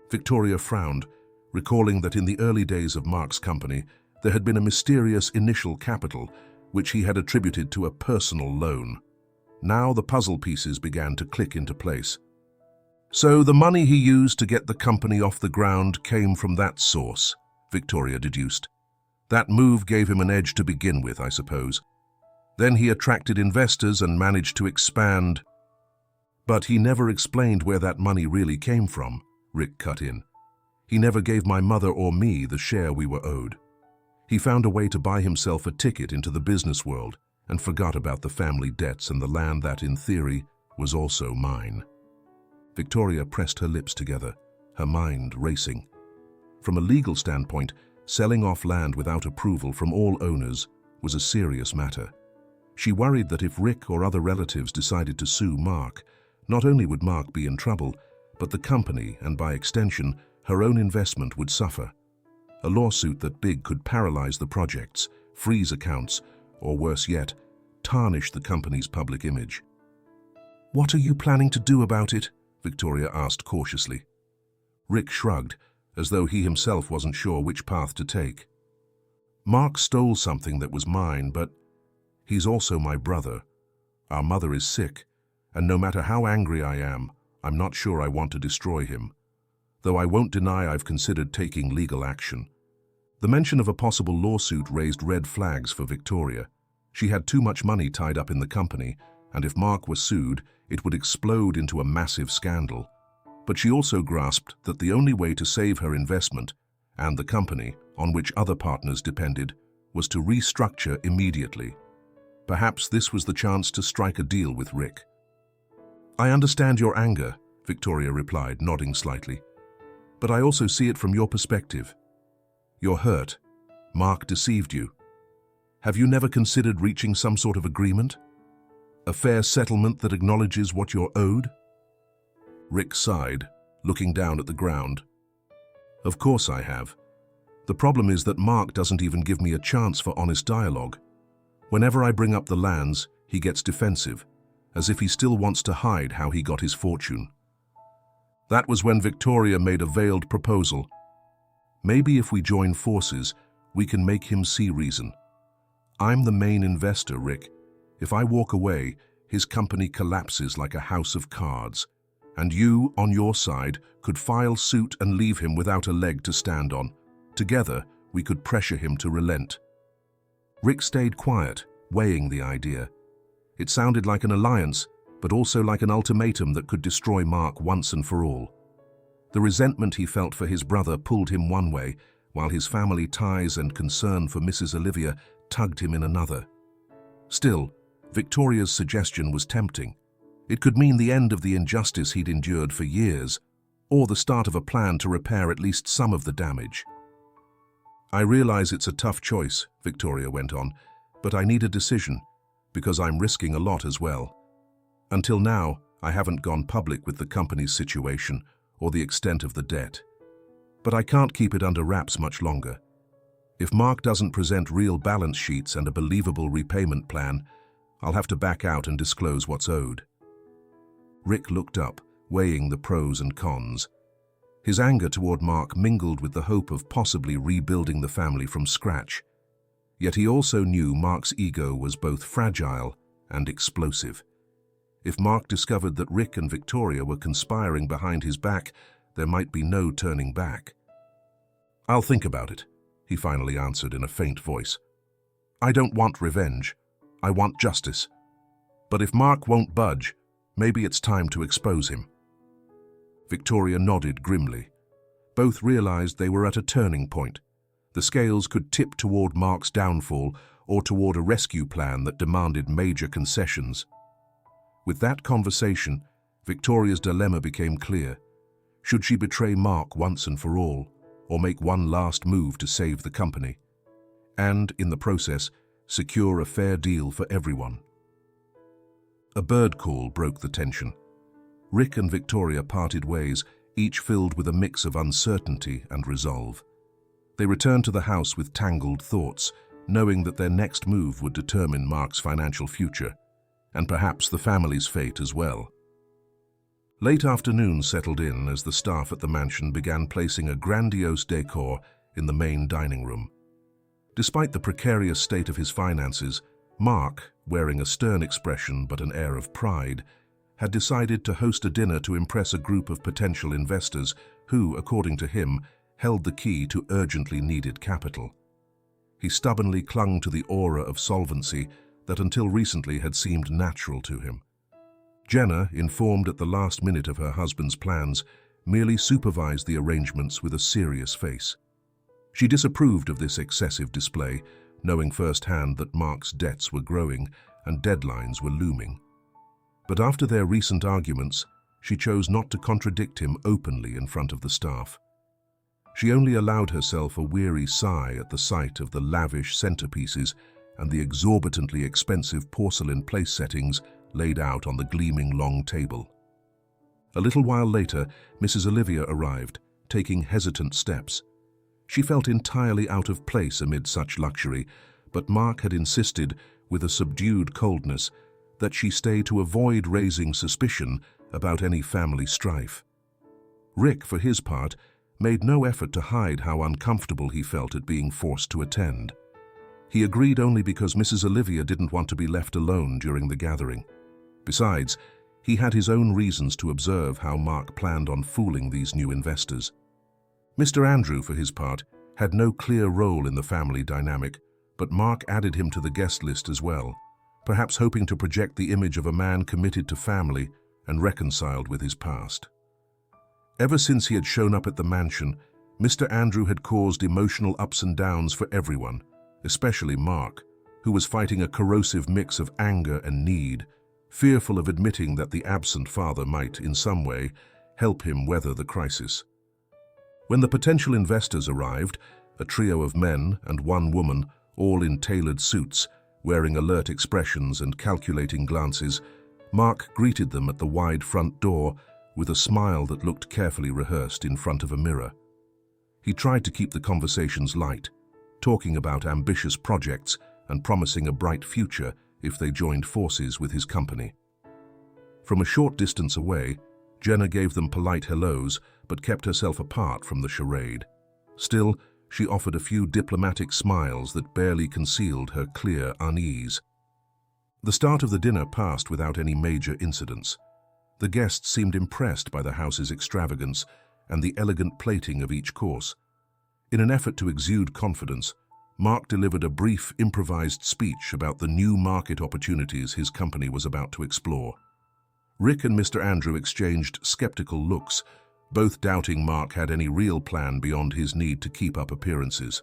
Victoria frowned, recalling that in the early days of Mark's company, there had been a mysterious initial capital which he had attributed to a personal loan. Now the puzzle pieces began to click into place. "So the money he used to get the company off the ground came from that source," Victoria deduced. "That move gave him an edge to begin with, I suppose. Then he attracted investors and managed to expand." "But he never explained where that money really came from," Rick cut in. "He never gave my mother or me the share we were owed. He found a way to buy himself a ticket into the business world and forgot about the family debts and the land that, in theory, was also mine." Victoria pressed her lips together, her mind racing. From a legal standpoint, selling off land without approval from all owners was a serious matter. She worried that if Rick or other relatives decided to sue Mark, not only would Mark be in trouble, but the company, and by extension, her own investment would suffer. A lawsuit that big could paralyze the projects, freeze accounts, or worse yet, tarnish the company's public image. "What are you planning to do about it?" Victoria asked cautiously. Rick shrugged, as though he himself wasn't sure which path to take. "Mark stole something that was mine, but he's also my brother. Our mother is sick, and no matter how angry I am, I'm not sure I want to destroy him. Though I won't deny I've considered taking legal action." The mention of a possible lawsuit raised red flags for Victoria. She had too much money tied up in the company, and if Mark were sued, it would explode into a massive scandal. But she also grasped that the only way to save her investment and the company on which other partners depended, was to restructure immediately. Perhaps this was the chance to strike a deal with Rick. "I understand your anger," Victoria replied, nodding slightly. "But I also see it from your perspective. You're hurt. Mark deceived you. Have you never considered reaching some sort of agreement? A fair settlement that acknowledges what you're owed?" Rick sighed, looking down at the ground. "Of course I have. The problem is that Mark doesn't even give me a chance for honest dialogue. Whenever I bring up the lands, he gets defensive, as if he still wants to hide how he got his fortune." That was when Victoria made a veiled proposal. "Maybe if we join forces, we can make him see reason. I'm the main investor, Rick. If I walk away, his company collapses like a house of cards. And you, on your side, could file suit and leave him without a leg to stand on. Together, we could pressure him to relent." Rick stayed quiet, weighing the idea. It sounded like an alliance, but also like an ultimatum that could destroy Mark once and for all. The resentment he felt for his brother pulled him one way, while his family ties and concern for Mrs. Olivia tugged him in another. Still, Victoria's suggestion was tempting. It could mean the end of the injustice he'd endured for years, or the start of a plan to repair at least some of the damage. "I realize it's a tough choice," Victoria went on, "but I need a decision, because I'm risking a lot as well. Until now, I haven't gone public with the company's situation or the extent of the debt. But I can't keep it under wraps much longer. If Mark doesn't present real balance sheets and a believable repayment plan, I'll have to back out and disclose what's owed." Rick looked up, weighing the pros and cons. His anger toward Mark mingled with the hope of possibly rebuilding the family from scratch. Yet he also knew Mark's ego was both fragile and explosive. If Mark discovered that Rick and Victoria were conspiring behind his back, there might be no turning back. "I'll think about it," he finally answered in a faint voice. "I don't want revenge. I want justice. But if Mark won't budge, maybe it's time to expose him." Victoria nodded grimly. Both realized they were at a turning point. The scales could tip toward Mark's downfall or toward a rescue plan that demanded major concessions. With that conversation, Victoria's dilemma became clear. Should she betray Mark once and for all, or make one last move to save the company? And, in the process, secure a fair deal for everyone. A bird call broke the tension. Rick and Victoria parted ways, each filled with a mix of uncertainty and resolve. They returned to the house with tangled thoughts, knowing that their next move would determine Mark's financial future, and perhaps the family's fate as well. Late afternoon settled in as the staff at the mansion began placing a grandiose decor in the main dining room. Despite the precarious state of his finances, Mark, wearing a stern expression but an air of pride, had decided to host a dinner to impress a group of potential investors who, according to him, held the key to urgently needed capital. He stubbornly clung to the aura of solvency that until recently had seemed natural to him. Jenna, informed at the last minute of her husband's plans, merely supervised the arrangements with a serious face. She disapproved of this excessive display, knowing firsthand that Mark's debts were growing and deadlines were looming. But after their recent arguments, she chose not to contradict him openly in front of the staff. She only allowed herself a weary sigh at the sight of the lavish centerpieces and the exorbitantly expensive porcelain place settings laid out on the gleaming long table. A little while later, Mrs. Olivia arrived, taking hesitant steps. She felt entirely out of place amid such luxury, but Mark had insisted, with a subdued coldness, that she stay to avoid raising suspicion about any family strife. Rick, for his part, made no effort to hide how uncomfortable he felt at being forced to attend. He agreed only because Mrs. Olivia didn't want to be left alone during the gathering. Besides, he had his own reasons to observe how Mark planned on fooling these new investors. Mr. Andrew, for his part, had no clear role in the family dynamic, but Mark added him to the guest list as well, perhaps hoping to project the image of a man committed to family and reconciled with his past. Ever since he had shown up at the mansion, Mr. Andrew had caused emotional ups and downs for everyone, especially Mark, who was fighting a corrosive mix of anger and need, fearful of admitting that the absent father might, in some way, help him weather the crisis. When the potential investors arrived, a trio of men and one woman, all in tailored suits, wearing alert expressions and calculating glances, Mark greeted them at the wide front door with a smile that looked carefully rehearsed in front of a mirror. He tried to keep the conversations light, talking about ambitious projects and promising a bright future if they joined forces with his company. From a short distance away, Jenna gave them polite hellos but kept herself apart from the charade. Still, she offered a few diplomatic smiles that barely concealed her clear unease. The start of the dinner passed without any major incidents. The guests seemed impressed by the house's extravagance and the elegant plating of each course. In an effort to exude confidence, Mark delivered a brief, improvised speech about the new market opportunities his company was about to explore. Rick and Mr. Andrew exchanged skeptical looks, both doubting Mark had any real plan beyond his need to keep up appearances.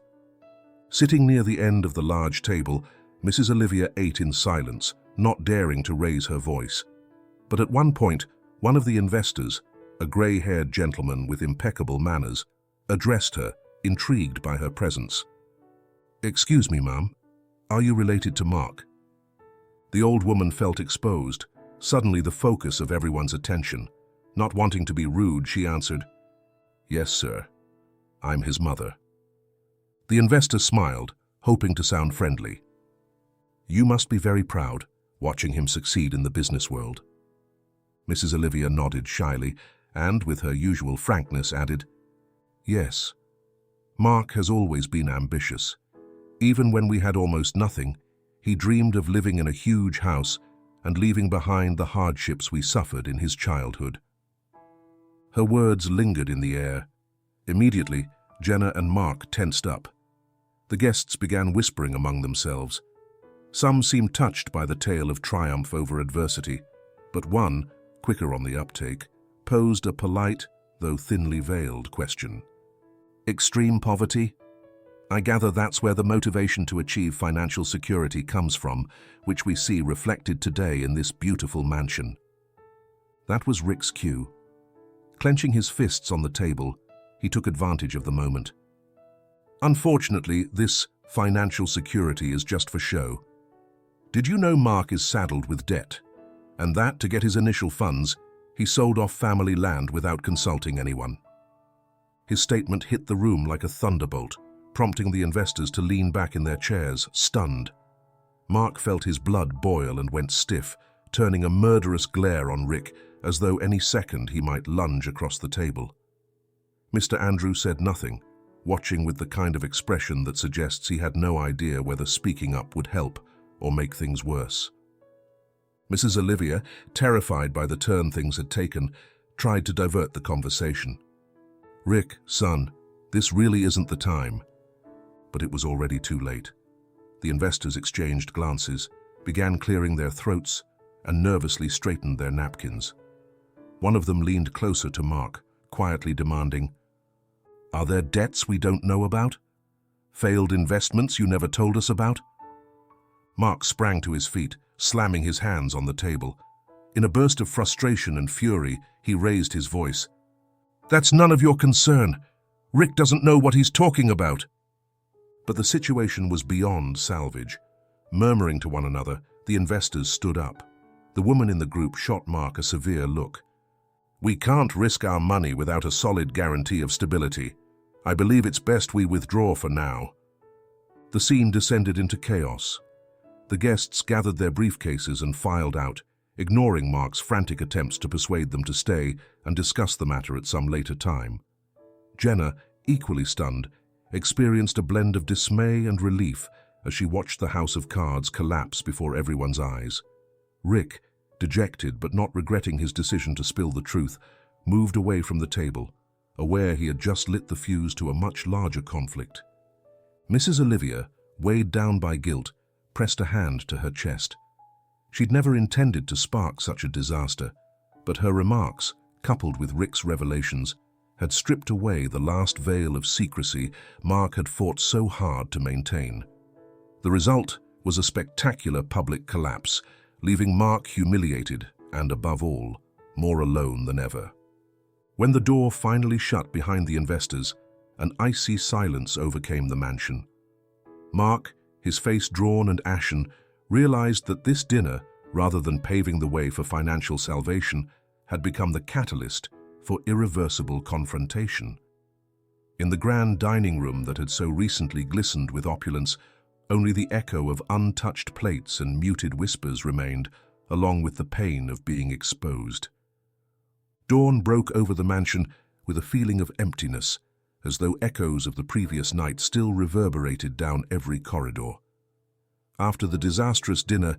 Sitting near the end of the large table, Mrs. Olivia ate in silence, not daring to raise her voice. But at one point, one of the investors, a grey-haired gentleman with impeccable manners, addressed her, intrigued by her presence. "Excuse me, ma'am, are you related to Mark?" The old woman felt exposed, suddenly the focus of everyone's attention. Not wanting to be rude, she answered, "Yes, sir. I'm his mother." The investor smiled, hoping to sound friendly. "You must be very proud, watching him succeed in the business world." Mrs. Olivia nodded shyly and, with her usual frankness, added, "Yes. Mark has always been ambitious. Even when we had almost nothing, he dreamed of living in a huge house and leaving behind the hardships we suffered in his childhood." Her words lingered in the air. Immediately, Jenna and Mark tensed up. The guests began whispering among themselves. Some seemed touched by the tale of triumph over adversity, but one, quicker on the uptake, posed a polite, though thinly veiled question. "Extreme poverty? I gather that's where the motivation to achieve financial security comes from, which we see reflected today in this beautiful mansion." That was Rick's cue. Clenching his fists on the table, he took advantage of the moment. "Unfortunately, this financial security is just for show. Did you know Mark is saddled with debt? And that, to get his initial funds, he sold off family land without consulting anyone." His statement hit the room like a thunderbolt, prompting the investors to lean back in their chairs, stunned. Mark felt his blood boil and went stiff, turning a murderous glare on Rick, as though any second he might lunge across the table. Mr. Andrew said nothing, watching with the kind of expression that suggests he had no idea whether speaking up would help or make things worse. Mrs. Olivia, terrified by the turn things had taken, tried to divert the conversation. "Rick, son, this really isn't the time." But it was already too late. The investors exchanged glances, began clearing their throats, and nervously straightened their napkins. One of them leaned closer to Mark, quietly demanding, "Are there debts we don't know about? Failed investments you never told us about?" Mark sprang to his feet, slamming his hands on the table. In a burst of frustration and fury, he raised his voice. "That's none of your concern. Rick doesn't know what he's talking about." But the situation was beyond salvage. Murmuring to one another, the investors stood up. The woman in the group shot Mark a severe look. "We can't risk our money without a solid guarantee of stability. I believe it's best we withdraw for now." The scene descended into chaos. The guests gathered their briefcases and filed out, ignoring Mark's frantic attempts to persuade them to stay and discuss the matter at some later time. Jenna, equally stunned, experienced a blend of dismay and relief as she watched the house of cards collapse before everyone's eyes. Rick, dejected but not regretting his decision to spill the truth, moved away from the table, aware he had just lit the fuse to a much larger conflict. Mrs. Olivia, weighed down by guilt, pressed a hand to her chest. She'd never intended to spark such a disaster, but her remarks, coupled with Rick's revelations, had stripped away the last veil of secrecy Mark had fought so hard to maintain. The result was a spectacular public collapse, leaving Mark humiliated and, above all, more alone than ever. When the door finally shut behind the investors, an icy silence overcame the mansion. Mark, his face drawn and ashen, realized that this dinner, rather than paving the way for financial salvation, had become the catalyst for irreversible confrontation. In the grand dining room that had so recently glistened with opulence, only the echo of untouched plates and muted whispers remained, along with the pain of being exposed. Dawn broke over the mansion with a feeling of emptiness, as though echoes of the previous night still reverberated down every corridor. After the disastrous dinner,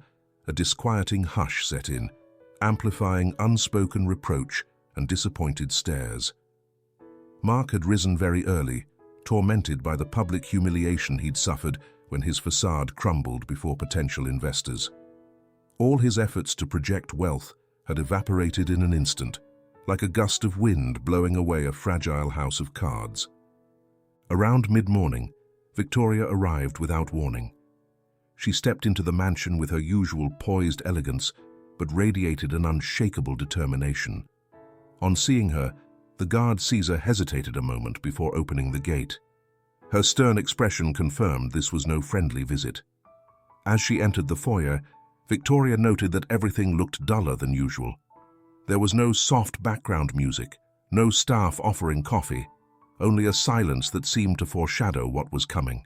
a disquieting hush set in, amplifying unspoken reproach and disappointed stares. Mark had risen very early, tormented by the public humiliation he'd suffered when his facade crumbled before potential investors. All his efforts to project wealth had evaporated in an instant, like a gust of wind blowing away a fragile house of cards. Around mid-morning, Victoria arrived without warning. She stepped into the mansion with her usual poised elegance, but radiated an unshakable determination. On seeing her, the guard Caesar hesitated a moment before opening the gate. Her stern expression confirmed this was no friendly visit. As she entered the foyer, Victoria noted that everything looked duller than usual. There was no soft background music, no staff offering coffee, only a silence that seemed to foreshadow what was coming.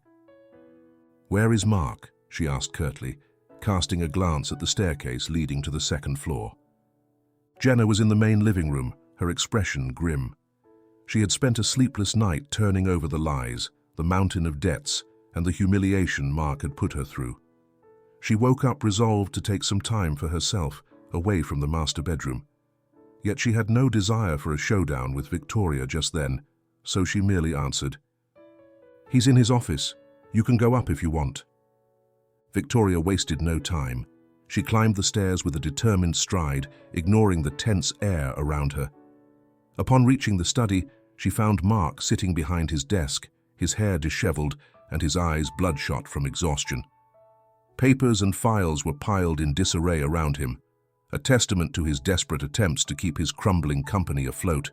"Where is Mark?" she asked curtly, casting a glance at the staircase leading to the second floor. Jenna was in the main living room, her expression grim. She had spent a sleepless night turning over the lies, the mountain of debts, and the humiliation Mark had put her through. She woke up resolved to take some time for herself, away from the master bedroom. Yet she had no desire for a showdown with Victoria just then, so she merely answered, "He's in his office. You can go up if you want." Victoria wasted no time. She climbed the stairs with a determined stride, ignoring the tense air around her. Upon reaching the study, she found Mark sitting behind his desk, his hair disheveled and his eyes bloodshot from exhaustion. Papers and files were piled in disarray around him, a testament to his desperate attempts to keep his crumbling company afloat.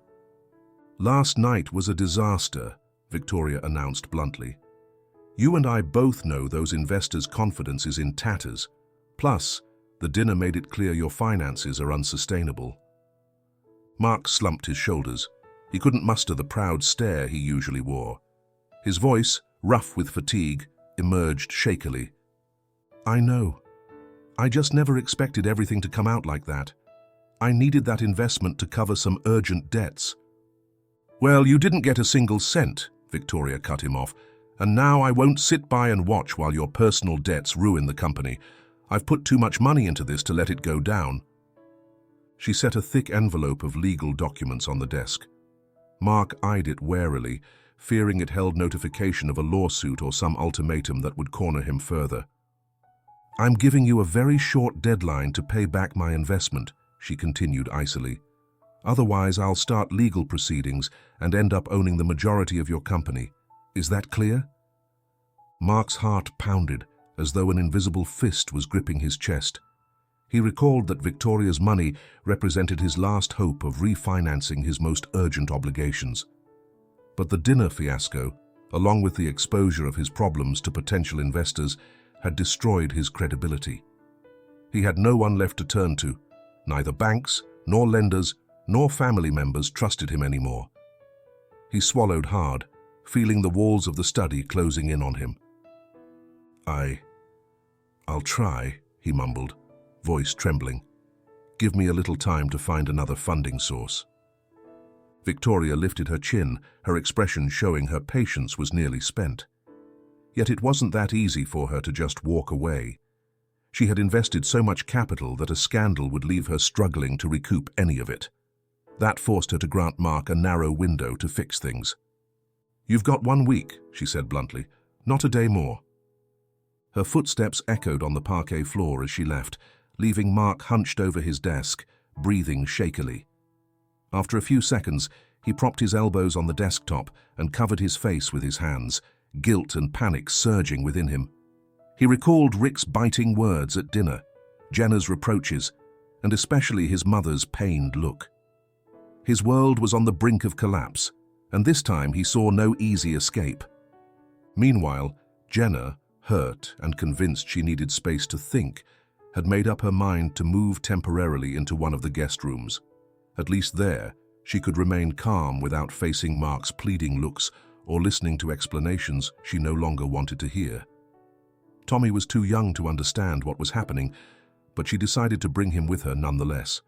"Last night was a disaster," Victoria announced bluntly. "You and I both know those investors' confidence is in tatters. Plus, the dinner made it clear your finances are unsustainable." Mark slumped his shoulders. He couldn't muster the proud stare he usually wore. His voice, rough with fatigue, emerged shakily. "I know. I just never expected everything to come out like that. I needed that investment to cover some urgent debts." "Well, you didn't get a single cent," Victoria cut him off, "and now I won't sit by and watch while your personal debts ruin the company. I've put too much money into this to let it go down." She set a thick envelope of legal documents on the desk. Mark eyed it warily, fearing it held notification of a lawsuit or some ultimatum that would corner him further. "I'm giving you a very short deadline to pay back my investment," she continued icily. "Otherwise, I'll start legal proceedings and end up owning the majority of your company. Is that clear?" Mark's heart pounded, as though an invisible fist was gripping his chest. He recalled that Victoria's money represented his last hope of refinancing his most urgent obligations. But the dinner fiasco, along with the exposure of his problems to potential investors, had destroyed his credibility. He had no one left to turn to. Neither banks, nor lenders, nor family members trusted him anymore. He swallowed hard, feeling the walls of the study closing in on him. I'll try," he mumbled, voice trembling. "Give me a little time to find another funding source." Victoria lifted her chin, her expression showing her patience was nearly spent. Yet it wasn't that easy for her to just walk away. She had invested so much capital that a scandal would leave her struggling to recoup any of it. That forced her to grant Mark a narrow window to fix things. "You've got 1 week," she said bluntly, "not a day more." Her footsteps echoed on the parquet floor as she left, leaving Mark hunched over his desk, breathing shakily. After a few seconds, He propped his elbows on the desktop and covered his face with his hands, guilt and panic surging within him. He recalled Rick's biting words at dinner, Jenna's reproaches, and especially his mother's pained look. His world was on the brink of collapse, and this time he saw no easy escape. Meanwhile, Jenna, hurt and convinced she needed space to think, had made up her mind to move temporarily into one of the guest rooms. At least there, she could remain calm without facing Mark's pleading looks or listening to explanations she no longer wanted to hear. Tommy was too young to understand what was happening, but she decided to bring him with her nonetheless.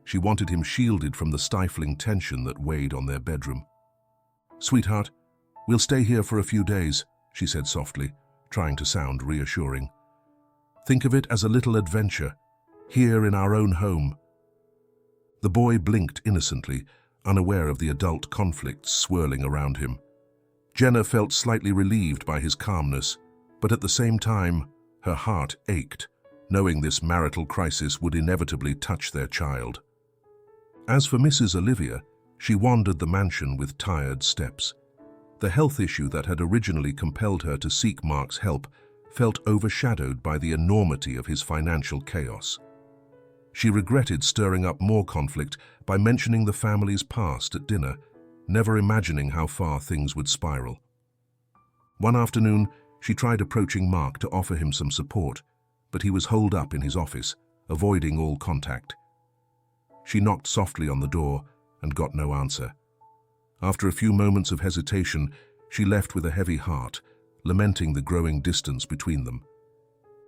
She wanted him shielded from the stifling tension that weighed on their bedroom. "Sweetheart, we'll stay here for a few days," she said softly, trying to sound reassuring. "Think of it as a little adventure, here in our own home." The boy blinked innocently, unaware of the adult conflicts swirling around him. Jenna felt slightly relieved by his calmness, but at the same time, her heart ached, knowing this marital crisis would inevitably touch their child. As for Mrs. Olivia, she wandered the mansion with tired steps. The health issue that had originally compelled her to seek Mark's help felt overshadowed by the enormity of his financial chaos. She regretted stirring up more conflict by mentioning the family's past at dinner, never imagining how far things would spiral. One afternoon, she tried approaching Mark to offer him some support, but he was holed up in his office, avoiding all contact. She knocked softly on the door and got no answer. After a few moments of hesitation, she left with a heavy heart, lamenting the growing distance between them.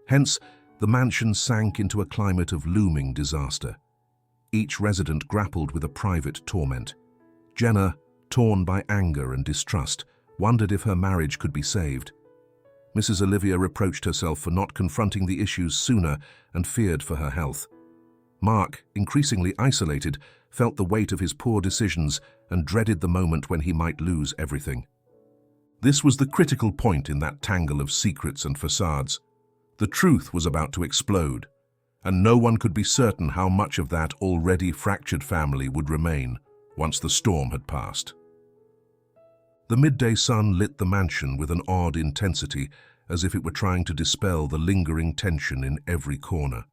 Hence, the mansion sank into a climate of looming disaster. Each resident grappled with a private torment. Jenna, torn by anger and distrust, wondered if her marriage could be saved. Mrs. Olivia reproached herself for not confronting the issues sooner and feared for her health. Mark, increasingly isolated, felt the weight of his poor decisions and dreaded the moment when he might lose everything. This was the critical point in that tangle of secrets and facades. The truth was about to explode, and no one could be certain how much of that already fractured family would remain once the storm had passed. The midday sun lit the mansion with an odd intensity, as if it were trying to dispel the lingering tension in every corner.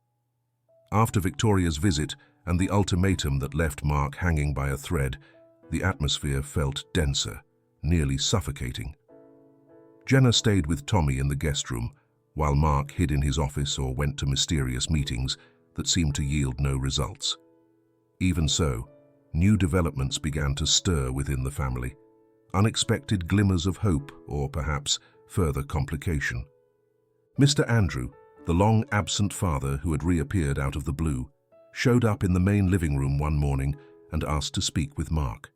After Victoria's visit and the ultimatum that left Mark hanging by a thread, the atmosphere felt denser, nearly suffocating. Jenna stayed with Tommy in the guest room, while Mark hid in his office or went to mysterious meetings that seemed to yield no results. Even so, new developments began to stir within the family, unexpected glimmers of hope or perhaps further complication. Mr. Andrew, the long-absent father who had reappeared out of the blue, showed up in the main living room one morning and asked to speak with Mark.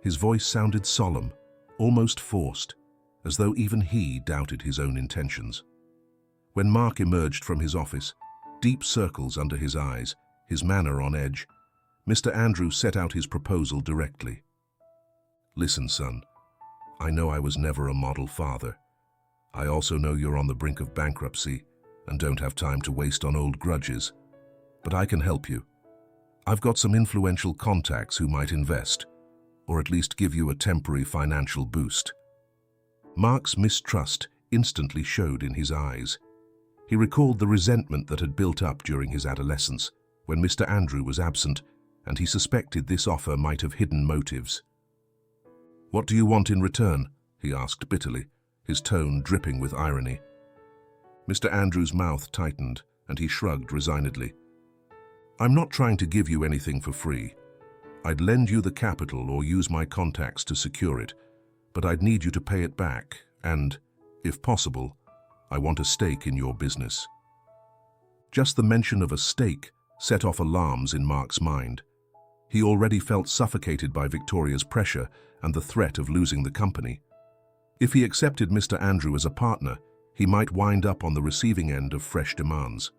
His voice sounded solemn, almost forced, as though even he doubted his own intentions. When Mark emerged from his office, deep circles under his eyes, his manner on edge, Mr. Andrew set out his proposal directly. "Listen, son, I know I was never a model father. I also know you're on the brink of bankruptcy and don't have time to waste on old grudges. But I can help you. I've got some influential contacts who might invest, or at least give you a temporary financial boost." Mark's mistrust instantly showed in his eyes. He recalled the resentment that had built up during his adolescence, when Mr. Andrew was absent, and he suspected this offer might have hidden motives. "What do you want in return?" he asked bitterly, his tone dripping with irony. Mr. Andrew's mouth tightened, and he shrugged resignedly. "I'm not trying to give you anything for free. I'd lend you the capital or use my contacts to secure it, but I'd need you to pay it back, and, if possible, I want a stake in your business." Just the mention of a stake set off alarms in Mark's mind. He already felt suffocated by Victoria's pressure and the threat of losing the company. If he accepted Mr. Andrew as a partner, he might wind up on the receiving end of fresh demands.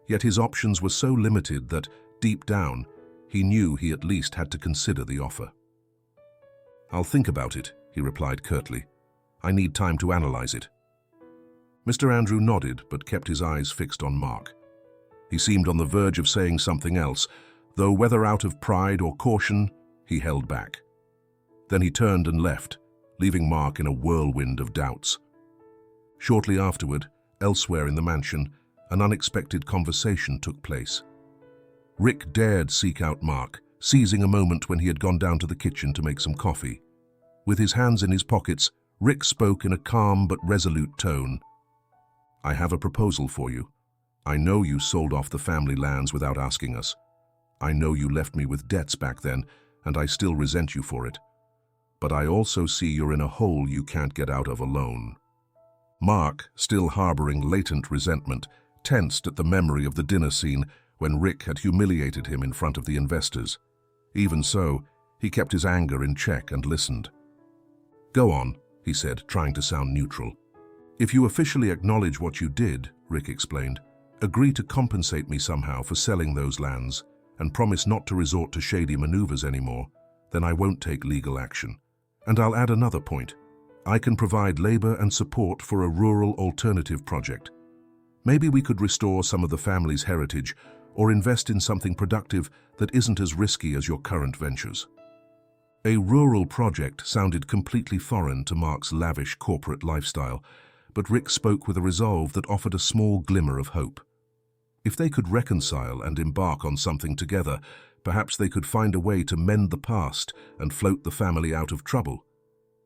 Yet his options were so limited that, deep down, he knew he at least had to consider the offer. "I'll think about it," he replied curtly. "I need time to analyze it." Mr. Andrew nodded but kept his eyes fixed on Mark. He seemed on the verge of saying something else, though whether out of pride or caution, he held back. Then he turned and left, leaving Mark in a whirlwind of doubts. Shortly afterward, elsewhere in the mansion, an unexpected conversation took place. Rick dared seek out Mark, seizing a moment when he had gone down to the kitchen to make some coffee. With his hands in his pockets, Rick spoke in a calm but resolute tone. "I have a proposal for you. I know you sold off the family lands without asking us. I know you left me with debts back then, and I still resent you for it. But I also see you're in a hole you can't get out of alone." Mark, still harboring latent resentment, tensed at the memory of the dinner scene when Rick had humiliated him in front of the investors. Even so, he kept his anger in check and listened. "Go on," he said, trying to sound neutral. "If you officially acknowledge what you did," Rick explained, "agree to compensate me somehow for selling those lands, and promise not to resort to shady maneuvers anymore, then I won't take legal action. And I'll add another point. I can provide labor and support for a rural alternative project. Maybe we could restore some of the family's heritage or invest in something productive that isn't as risky as your current ventures." A rural project sounded completely foreign to Mark's lavish corporate lifestyle, but Rick spoke with a resolve that offered a small glimmer of hope. If they could reconcile and embark on something together, perhaps they could find a way to mend the past and float the family out of trouble.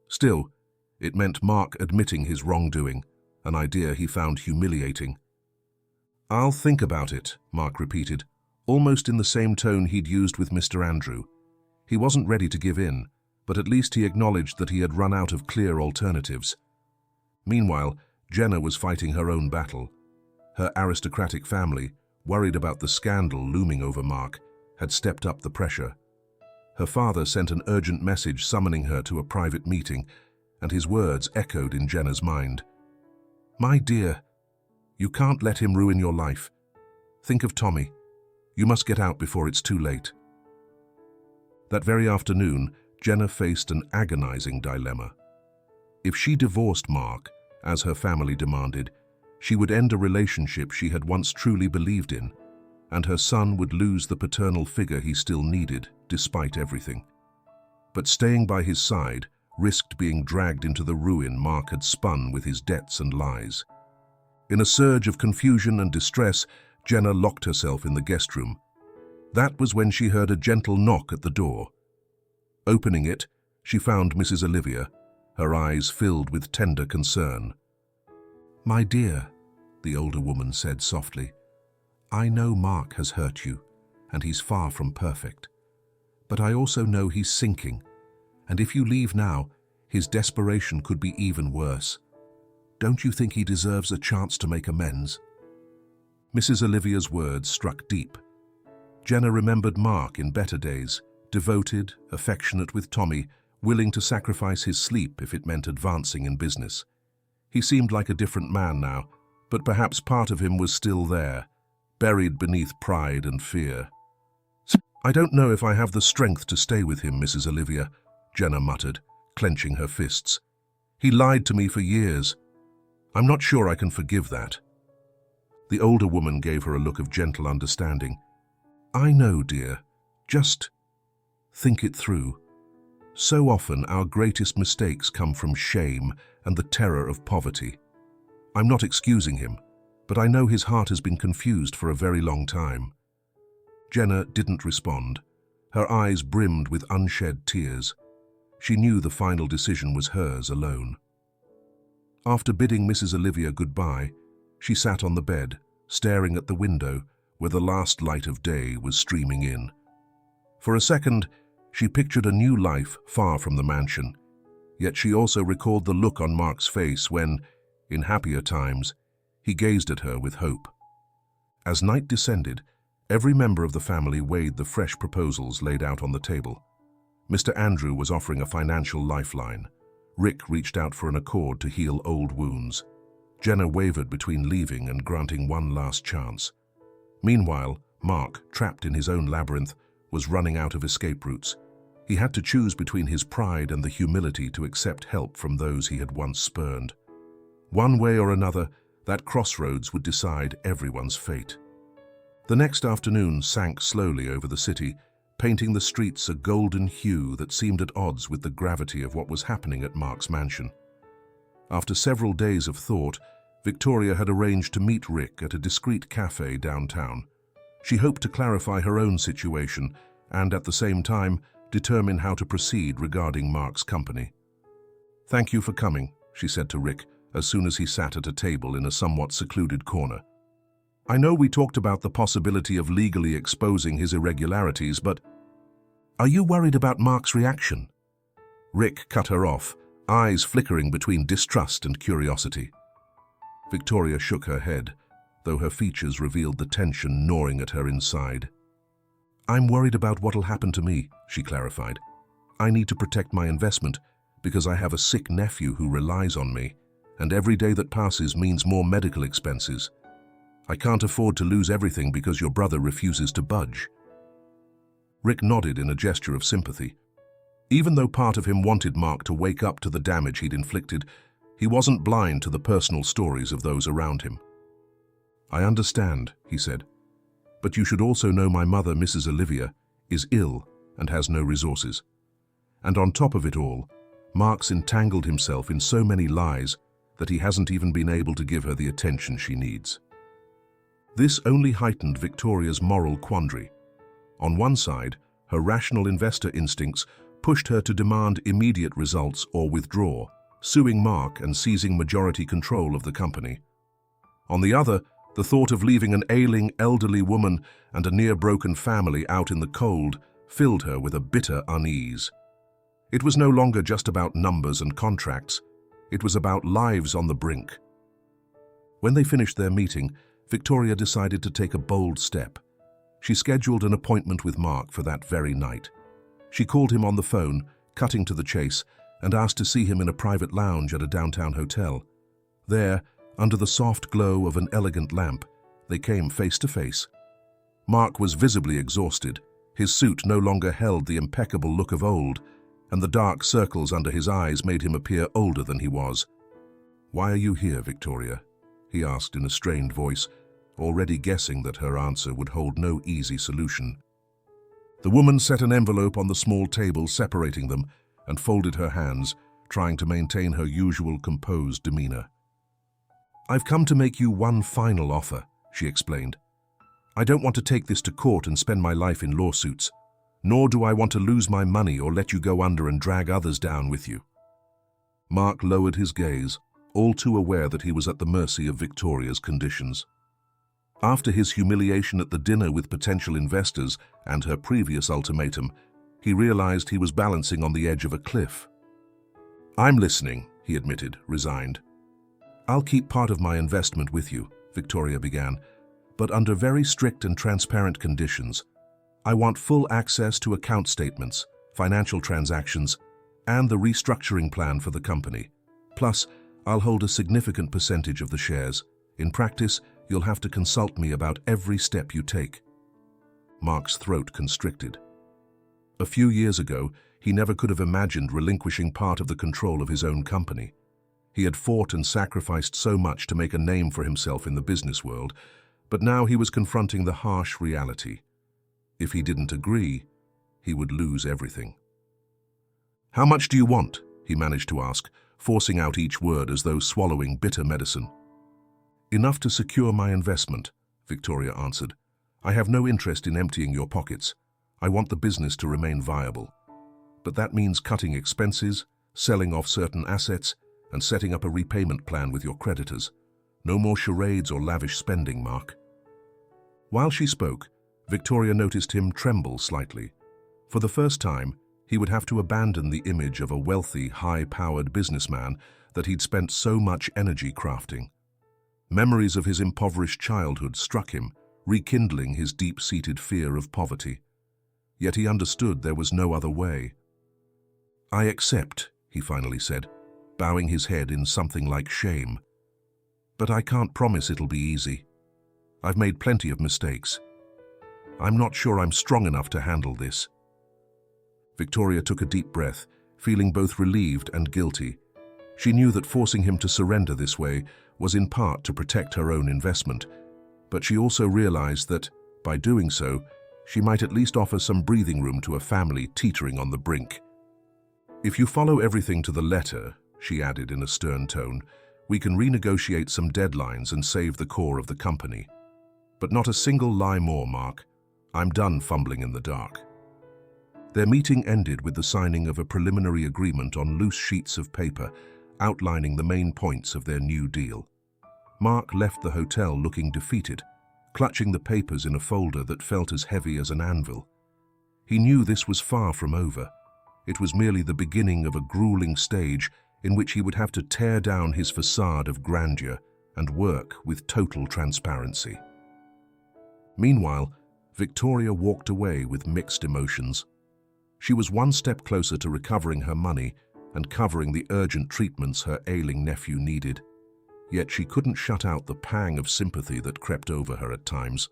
Still, it meant Mark admitting his wrongdoing, an idea he found humiliating. "I'll think about it," Mark repeated, almost in the same tone he'd used with Mr. Andrew. He wasn't ready to give in, but at least he acknowledged that he had run out of clear alternatives. Meanwhile, Jenna was fighting her own battle. Her aristocratic family, worried about the scandal looming over Mark, had stepped up the pressure. Her father sent an urgent message summoning her to a private meeting, and his words echoed in Jenna's mind. "My dear, you can't let him ruin your life. Think of Tommy. You must get out before it's too late." That very afternoon, Jenna faced an agonizing dilemma. If she divorced Mark, as her family demanded, she would end a relationship she had once truly believed in, and her son would lose the paternal figure he still needed, despite everything. But staying by his side risked being dragged into the ruin Mark had spun with his debts and lies. In a surge of confusion and distress, Jenna locked herself in the guest room. That was when she heard a gentle knock at the door. Opening it, she found Mrs. Olivia, her eyes filled with tender concern. "My dear," the older woman said softly, "I know Mark has hurt you, and he's far from perfect. But I also know he's sinking, and if you leave now, his desperation could be even worse. Don't you think he deserves a chance to make amends?" Mrs. Olivia's words struck deep. Jenna remembered Mark in better days, devoted, affectionate with Tommy, willing to sacrifice his sleep if it meant advancing in business. He seemed like a different man now, but perhaps part of him was still there, buried beneath pride and fear. "I don't know if I have the strength to stay with him, Mrs. Olivia," Jenna muttered, clenching her fists. "He lied to me for years. I'm not sure I can forgive that." The older woman gave her a look of gentle understanding. "I know, dear. Just think it through. So often our greatest mistakes come from shame and the terror of poverty. I'm not excusing him, but I know his heart has been confused for a very long time." Jenna didn't respond. Her eyes brimmed with unshed tears. She knew the final decision was hers alone. After bidding Mrs. Olivia goodbye, she sat on the bed, staring at the window where the last light of day was streaming in. For a second, she pictured a new life far from the mansion, yet she also recalled the look on Mark's face when, in happier times, he gazed at her with hope. As night descended, every member of the family weighed the fresh proposals laid out on the table. Mr. Andrew was offering a financial lifeline. Rick reached out for an accord to heal old wounds. Jenna wavered between leaving and granting one last chance. Meanwhile, Mark, trapped in his own labyrinth, was running out of escape routes. He had to choose between his pride and the humility to accept help from those he had once spurned. One way or another, that crossroads would decide everyone's fate. The next afternoon sank slowly over the city, painting the streets a golden hue that seemed at odds with the gravity of what was happening at Mark's mansion. After several days of thought, Victoria had arranged to meet Rick at a discreet cafe downtown. She hoped to clarify her own situation and, at the same time, determine how to proceed regarding Mark's company. "Thank you for coming," she said to Rick as soon as he sat at a table in a somewhat secluded corner. "I know we talked about the possibility of legally exposing his irregularities, but are you worried about Mark's reaction?" Rick cut her off, eyes flickering between distrust and curiosity. Victoria shook her head, though her features revealed the tension gnawing at her inside. "I'm worried about what'll happen to me," she clarified. "I need to protect my investment because I have a sick nephew who relies on me, and every day that passes means more medical expenses. I can't afford to lose everything because your brother refuses to budge." Rick nodded in a gesture of sympathy. Even though part of him wanted Mark to wake up to the damage he'd inflicted, he wasn't blind to the personal stories of those around him. "I understand," he said, "but you should also know my mother, Mrs. Olivia, is ill and has no resources. And on top of it all, Mark's entangled himself in so many lies that he hasn't even been able to give her the attention she needs." This only heightened Victoria's moral quandary. On one side, her rational investor instincts pushed her to demand immediate results or withdraw, suing Mark and seizing majority control of the company. On the other, the thought of leaving an ailing, elderly woman and a near-broken family out in the cold filled her with a bitter unease. It was no longer just about numbers and contracts. It was about lives on the brink. When they finished their meeting, Victoria decided to take a bold step. She scheduled an appointment with Mark for that very night. She called him on the phone, cutting to the chase, and asked to see him in a private lounge at a downtown hotel. There, under the soft glow of an elegant lamp, they came face to face. Mark was visibly exhausted. His suit no longer held the impeccable look of old, and the dark circles under his eyes made him appear older than he was. "Why are you here, Victoria?" he asked in a strained voice, already guessing that her answer would hold no easy solution. The woman set an envelope on the small table separating them and folded her hands, trying to maintain her usual composed demeanor. "I've come to make you one final offer," she explained. "I don't want to take this to court and spend my life in lawsuits, nor do I want to lose my money or let you go under and drag others down with you." Mark lowered his gaze, all too aware that he was at the mercy of Victoria's conditions. After his humiliation at the dinner with potential investors and her previous ultimatum, he realized he was balancing on the edge of a cliff. "I'm listening," he admitted, resigned. "I'll keep part of my investment with you," Victoria began, "but under very strict and transparent conditions. I want full access to account statements, financial transactions, and the restructuring plan for the company. Plus, I'll hold a significant percentage of the shares. In practice, you'll have to consult me about every step you take." Mark's throat constricted. A few years ago, he never could have imagined relinquishing part of the control of his own company. He had fought and sacrificed so much to make a name for himself in the business world, but now he was confronting the harsh reality. If he didn't agree, he would lose everything. "How much do you want?" he managed to ask, forcing out each word as though swallowing bitter medicine. "Enough to secure my investment," Victoria answered. "I have no interest in emptying your pockets. I want the business to remain viable. But that means cutting expenses, selling off certain assets, and setting up a repayment plan with your creditors. No more charades or lavish spending, Mark." While she spoke, Victoria noticed him tremble slightly. For the first time, he would have to abandon the image of a wealthy, high-powered businessman that he'd spent so much energy crafting. Memories of his impoverished childhood struck him, rekindling his deep-seated fear of poverty. Yet he understood there was no other way. "I accept," he finally said, bowing his head in something like shame. "But I can't promise it'll be easy. I've made plenty of mistakes. I'm not sure I'm strong enough to handle this." Victoria took a deep breath, feeling both relieved and guilty. She knew that forcing him to surrender this way was in part to protect her own investment, but she also realized that, by doing so, She might at least offer some breathing room to a family teetering on the brink. "If you follow everything to the letter," she added in a stern tone, "we can renegotiate some deadlines and save the core of the company. But not a single lie more, Mark. I'm done fumbling in the dark." Their meeting ended with the signing of a preliminary agreement on loose sheets of paper outlining the main points of their new deal. Mark left the hotel looking defeated, clutching the papers in a folder that felt as heavy as an anvil. He knew this was far from over. It was merely the beginning of a grueling stage in which he would have to tear down his facade of grandeur and work with total transparency. Meanwhile, Victoria walked away with mixed emotions. She was one step closer to recovering her money and covering the urgent treatments her ailing nephew needed. Yet she couldn't shut out the pang of sympathy that crept over her at times.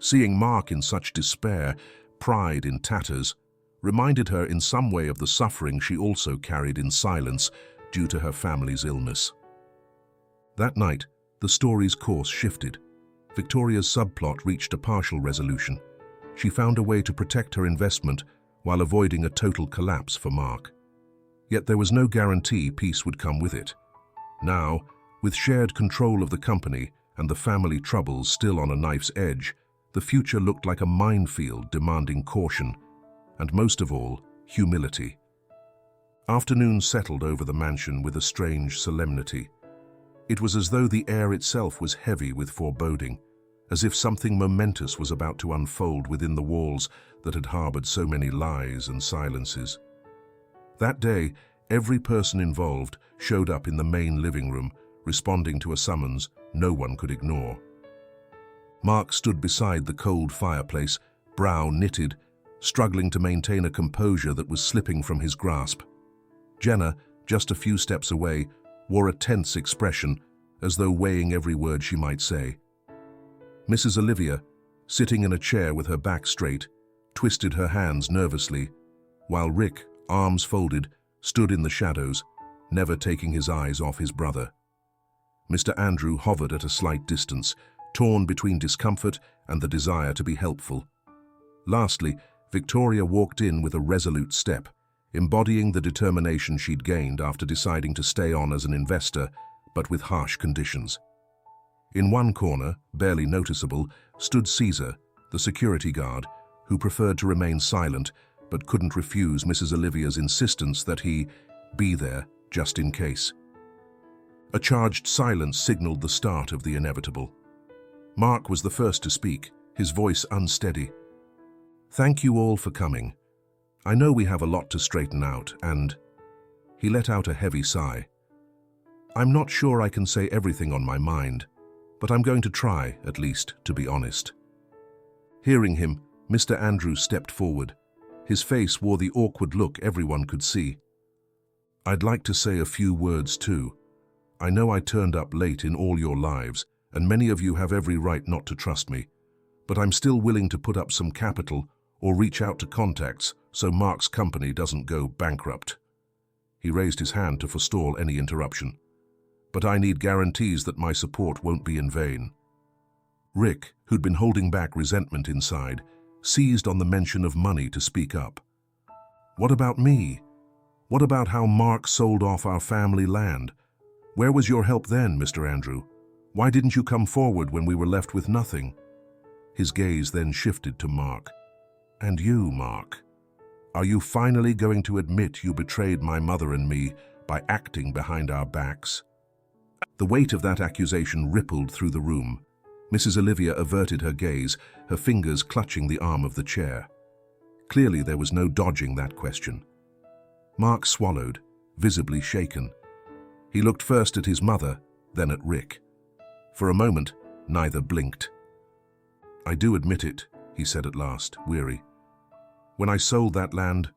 Seeing Mark in such despair, pride in tatters, reminded her in some way of the suffering she also carried in silence due to her family's illness. That night, the story's course shifted. Victoria's subplot reached a partial resolution. She found a way to protect her investment while avoiding a total collapse for Mark. Yet there was no guarantee peace would come with it. Now, with shared control of the company and the family troubles still on a knife's edge, the future looked like a minefield demanding caution, and most of all, humility. Afternoon settled over the mansion with a strange solemnity. It was as though the air itself was heavy with foreboding, as if something momentous was about to unfold within the walls that had harbored so many lies and silences. That day, every person involved showed up in the main living room, responding to a summons no one could ignore. Mark stood beside the cold fireplace, brow knitted, struggling to maintain a composure that was slipping from his grasp. Jenna, just a few steps away, wore a tense expression, as though weighing every word she might say. Mrs. Olivia, sitting in a chair with her back straight, twisted her hands nervously, while Rick, arms folded, stood in the shadows, never taking his eyes off his brother. Mr. Andrew hovered at a slight distance, torn between discomfort and the desire to be helpful. Lastly, Victoria walked in with a resolute step, embodying the determination she'd gained after deciding to stay on as an investor, but with harsh conditions. In one corner, barely noticeable, stood Caesar, the security guard, who preferred to remain silent but couldn't refuse Mrs. Olivia's insistence that he be there just in case. A charged silence signaled the start of the inevitable. Mark was the first to speak, his voice unsteady. "Thank you all for coming. I know we have a lot to straighten out, and..." He let out a heavy sigh. "I'm not sure I can say everything on my mind, but I'm going to try, at least, to be honest." Hearing him, Mr. Andrews stepped forward. His face wore the awkward look everyone could see. "I'd like to say a few words too. I know I turned up late in all your lives, and many of you have every right not to trust me, but I'm still willing to put up some capital or reach out to contacts so Mark's company doesn't go bankrupt." He raised his hand to forestall any interruption. "But I need guarantees that my support won't be in vain." Rick, who'd been holding back resentment inside, seized on the mention of money to speak up. "What about me? What about how Mark sold off our family land? Where was your help then, Mr. Andrew? Why didn't you come forward when we were left with nothing?" His gaze then shifted to Mark. "And you, Mark? Are you finally going to admit you betrayed my mother and me by acting behind our backs?" The weight of that accusation rippled through the room. Mrs. Olivia averted her gaze, her fingers clutching the arm of the chair. Clearly there was no dodging that question. Mark swallowed, visibly shaken. He looked first at his mother, then at Rick. For a moment, neither blinked. "I do admit it," he said at last, weary. "When I sold that land,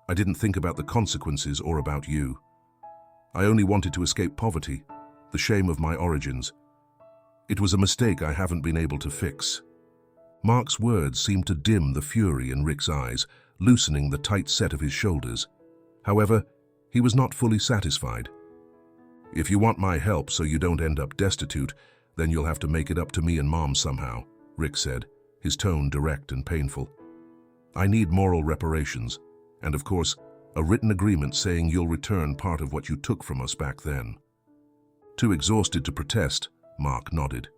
I didn't think about the consequences or about you. I only wanted to escape poverty, the shame of my origins. It was a mistake I haven't been able to fix." Mark's words seemed to dim the fury in Rick's eyes, loosening the tight set of his shoulders. However, he was not fully satisfied. "If you want my help so you don't end up destitute, then you'll have to make it up to me and Mom somehow," Rick said. his tone direct and painful. "I need moral reparations, and of course, a written agreement saying you'll return part of what you took from us back then." Too exhausted to protest, Mark nodded.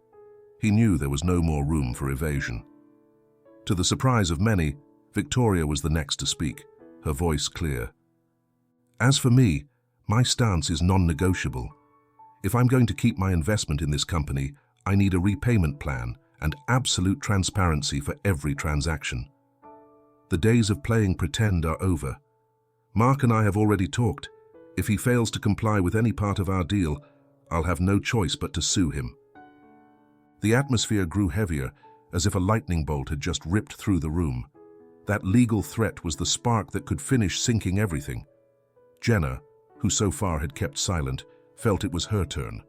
He knew there was no more room for evasion. To the surprise of many, Victoria was the next to speak, her voice clear. "As for me, my stance is non-negotiable. If I'm going to keep my investment in this company, I need a repayment plan and absolute transparency for every transaction. The days of playing pretend are over. Mark and I have already talked. If he fails to comply with any part of our deal, I'll have no choice but to sue him." The atmosphere grew heavier, as if a lightning bolt had just ripped through the room. That legal threat was the spark that could finish sinking everything. Jenna, who so far had kept silent, felt it was her turn.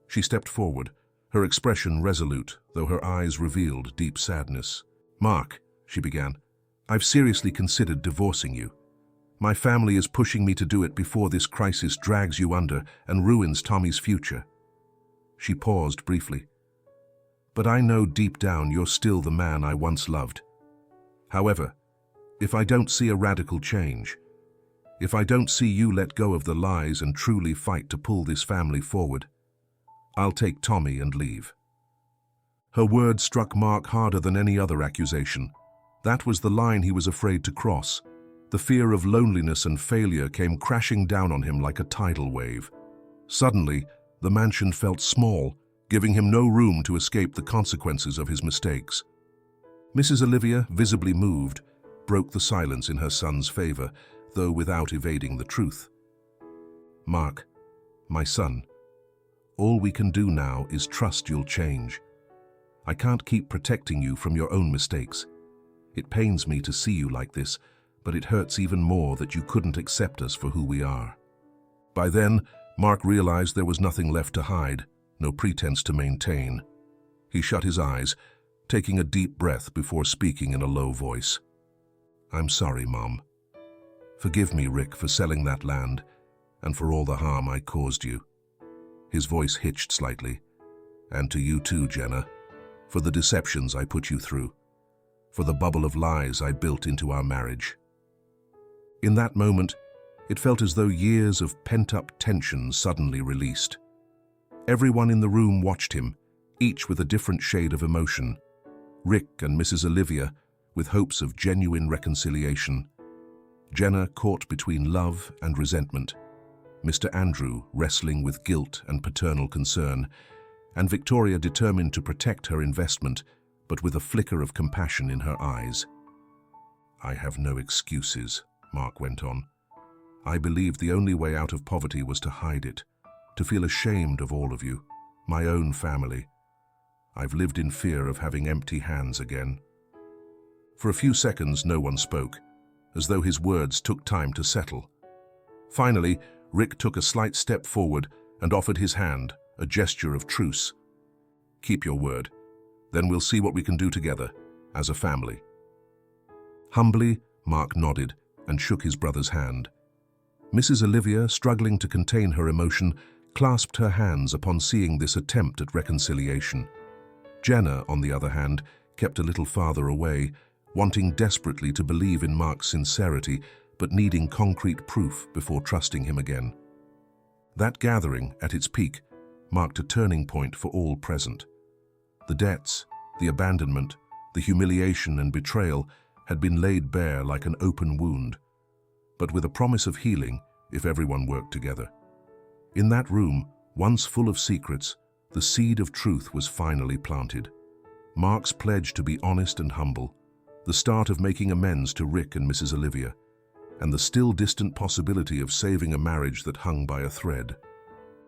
She stepped forward, her expression resolute, though her eyes revealed deep sadness. "Mark," she began, "I've seriously considered divorcing you. My family is pushing me to do it before this crisis drags you under and ruins Tommy's future." She paused briefly. "But I know deep down you're still the man I once loved. However, if I don't see a radical change, if I don't see you let go of the lies and truly fight to pull this family forward, I'll take Tommy and leave." Her words struck Mark harder than any other accusation. That was the line he was afraid to cross. The fear of loneliness and failure came crashing down on him like a tidal wave. Suddenly, the mansion felt small, giving him no room to escape the consequences of his mistakes. Mrs. Olivia, visibly moved, broke the silence in her son's favor, though without evading the truth. "Mark, my son, all we can do now is trust you'll change. I can't keep protecting you from your own mistakes. It pains me to see you like this, but it hurts even more that you couldn't accept us for who we are." By then, Mark realized there was nothing left to hide, no pretense to maintain. He shut his eyes, taking a deep breath before speaking in a low voice. "I'm sorry, Mom. Forgive me, Rick, for selling that land and for all the harm I caused you." His voice hitched slightly. "And to you too, Jenna, for the deceptions I put you through, for the bubble of lies I built into our marriage." In that moment, it felt as though years of pent-up tension suddenly released. Everyone in the room watched him, each with a different shade of emotion. Rick and Mrs. Olivia, with hopes of genuine reconciliation. Jenna caught between love and resentment. Mr. Andrew wrestling with guilt and paternal concern, and Victoria determined to protect her investment, but with a flicker of compassion in her eyes. "I have no excuses," Mark went on. "I believed the only way out of poverty was to hide it, to feel ashamed of all of you, my own family. I've lived in fear of having empty hands again." For a few seconds, no one spoke, as though his words took time to settle. Finally, Rick took a slight step forward and offered his hand, a gesture of truce. "Keep your word. Then we'll see what we can do together, as a family." Humbly, Mark nodded and shook his brother's hand. Mrs. Olivia, struggling to contain her emotion, clasped her hands upon seeing this attempt at reconciliation. Jenna, on the other hand, kept a little farther away, wanting desperately to believe in Mark's sincerity, but needing concrete proof before trusting him again. That gathering, at its peak, marked a turning point for all present. The debts, the abandonment, the humiliation and betrayal had been laid bare like an open wound, but with a promise of healing if everyone worked together. In that room, once full of secrets, the seed of truth was finally planted. Mark's pledge to be honest and humble, the start of making amends to Rick and Mrs. Olivia, and the still distant possibility of saving a marriage that hung by a thread.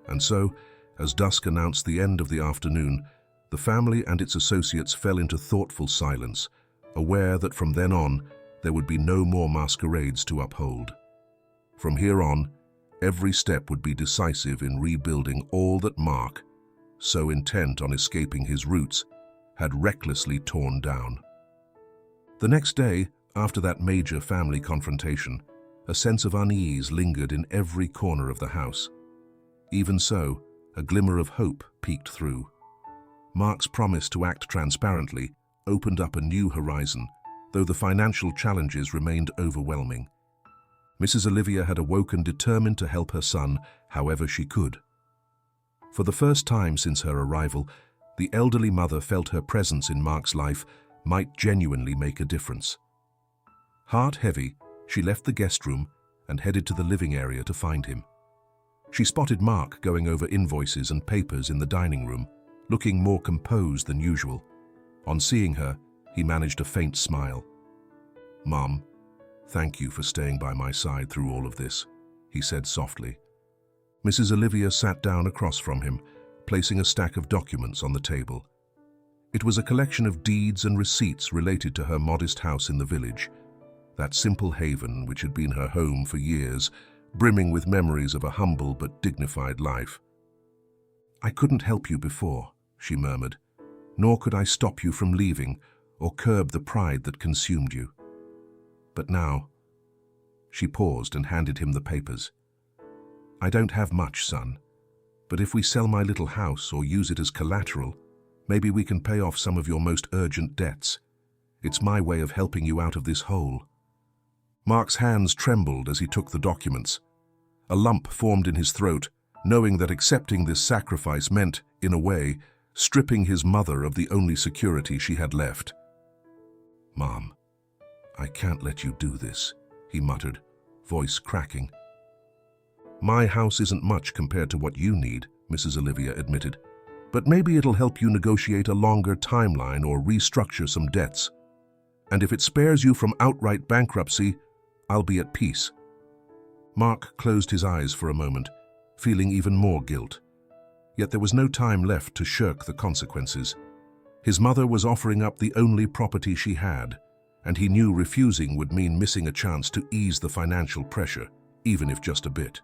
And so, as dusk announced the end of the afternoon, the family and its associates fell into thoughtful silence, aware that from then on, there would be no more masquerades to uphold. From here on, every step would be decisive in rebuilding all that Mark, so intent on escaping his roots, had recklessly torn down. The next day, after that major family confrontation, a sense of unease lingered in every corner of the house. Even so, a glimmer of hope peeked through. Mark's promise to act transparently, opened up a new horizon, though the financial challenges remained overwhelming. Mrs. Olivia had awoken determined to help her son however she could. For the first time since her arrival, the elderly mother felt her presence in Mark's life might genuinely make a difference. Heart heavy, she left the guest room and headed to the living area to find him. She spotted Mark going over invoices and papers in the dining room, looking more composed than usual. On seeing her, he managed a faint smile. "Mom, thank you for staying by my side through all of this," he said softly. Mrs. Olivia sat down across from him, placing a stack of documents on the table. It was a collection of deeds and receipts related to her modest house in the village, that simple haven which had been her home for years, brimming with memories of a humble but dignified life. "I couldn't help you before," she murmured, "nor could I stop you from leaving or curb the pride that consumed you. But now—" She paused and handed him the papers. "I don't have much, son, but if we sell my little house or use it as collateral, maybe we can pay off some of your most urgent debts. It's my way of helping you out of this hole." Mark's hands trembled as he took the documents. A lump formed in his throat, knowing that accepting this sacrifice meant, in a way, stripping his mother of the only security she had left. "Mom, I can't let you do this," he muttered, voice cracking. "My house isn't much compared to what you need," Mrs. Olivia admitted, "but maybe it'll help you negotiate a longer timeline or restructure some debts. And if it spares you from outright bankruptcy, I'll be at peace." Mark closed his eyes for a moment, feeling even more guilt. Yet there was no time left to shirk the consequences. His mother was offering up the only property she had, and he knew refusing would mean missing a chance to ease the financial pressure, even if just a bit.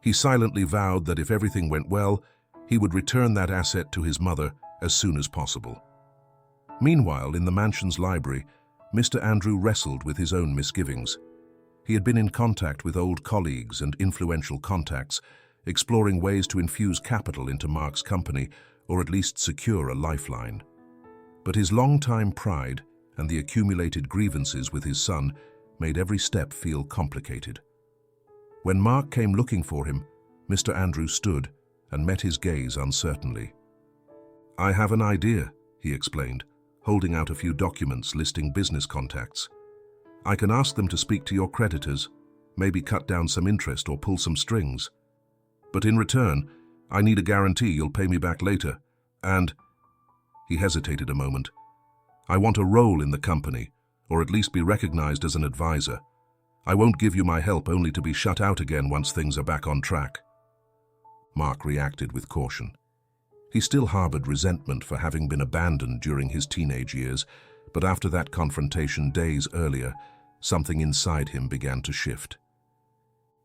He silently vowed that if everything went well, he would return that asset to his mother as soon as possible. Meanwhile, in the mansion's library, Mr. Andrew wrestled with his own misgivings. He had been in contact with old colleagues and influential contacts, exploring ways to infuse capital into Mark's company or at least secure a lifeline. But his long-time pride and the accumulated grievances with his son made every step feel complicated. When Mark came looking for him, Mr. Andrew stood and met his gaze uncertainly. "I have an idea," he explained, holding out a few documents listing business contacts. "I can ask them to speak to your creditors, maybe cut down some interest or pull some strings. But in return, I need a guarantee you'll pay me back later. And—" he hesitated a moment. "I want a role in the company, or at least be recognized as an advisor. I won't give you my help only to be shut out again once things are back on track." Mark reacted with caution. He still harbored resentment for having been abandoned during his teenage years, but after that confrontation days earlier, something inside him began to shift.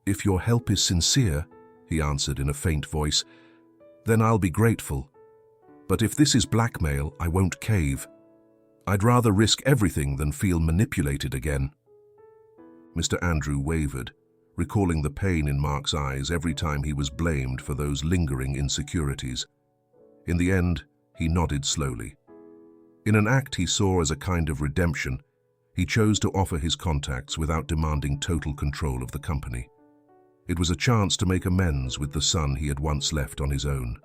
"If your help is sincere," he answered in a faint voice, "then I'll be grateful. But if this is blackmail, I won't cave. I'd rather risk everything than feel manipulated again." Mr. Andrew wavered, recalling the pain in Mark's eyes every time he was blamed for those lingering insecurities. In the end, he nodded slowly. In an act he saw as a kind of redemption, he chose to offer his contacts without demanding total control of the company. It was a chance to make amends with the son he had once left on his own.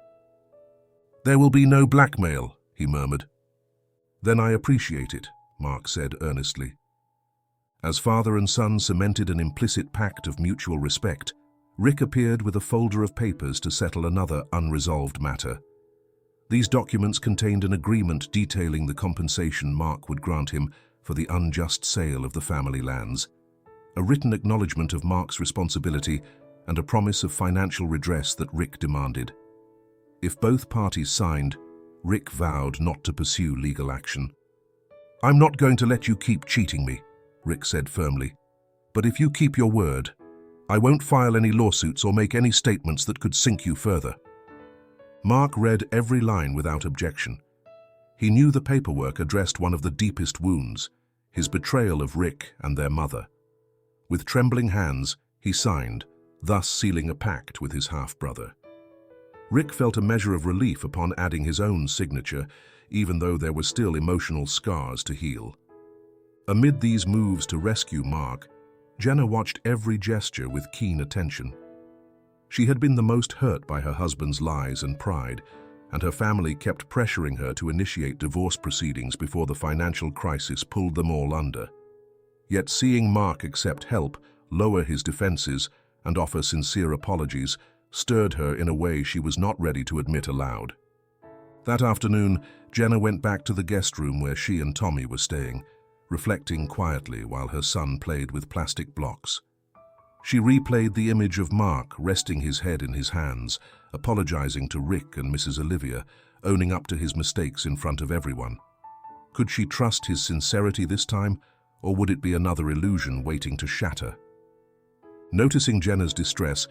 "There will be no blackmail," he murmured. "Then I appreciate it," Mark said earnestly. As father and son cemented an implicit pact of mutual respect, Rick appeared with a folder of papers to settle another unresolved matter. These documents contained an agreement detailing the compensation Mark would grant him for the unjust sale of the family lands, a written acknowledgement of Mark's responsibility, and a promise of financial redress that Rick demanded. If both parties signed, Rick vowed not to pursue legal action. "I'm not going to let you keep cheating me," Rick said firmly. "But if you keep your word, I won't file any lawsuits or make any statements that could sink you further." Mark read every line without objection. He knew the paperwork addressed one of the deepest wounds, his betrayal of Rick and their mother. With trembling hands, he signed, thus sealing a pact with his half-brother. Rick felt a measure of relief upon adding his own signature, even though there were still emotional scars to heal. Amid these moves to rescue Mark, Jenna watched every gesture with keen attention. She had been the most hurt by her husband's lies and pride, and her family kept pressuring her to initiate divorce proceedings before the financial crisis pulled them all under. Yet seeing Mark accept help, lower his defenses, and offer sincere apologies stirred her in a way she was not ready to admit aloud. That afternoon, Jenna went back to the guest room where she and Tommy were staying, reflecting quietly while her son played with plastic blocks. She replayed the image of Mark resting his head in his hands, apologizing to Rick and Mrs. Olivia, owning up to his mistakes in front of everyone. Could she trust his sincerity this time, or would it be another illusion waiting to shatter? Noticing Jenna's distress,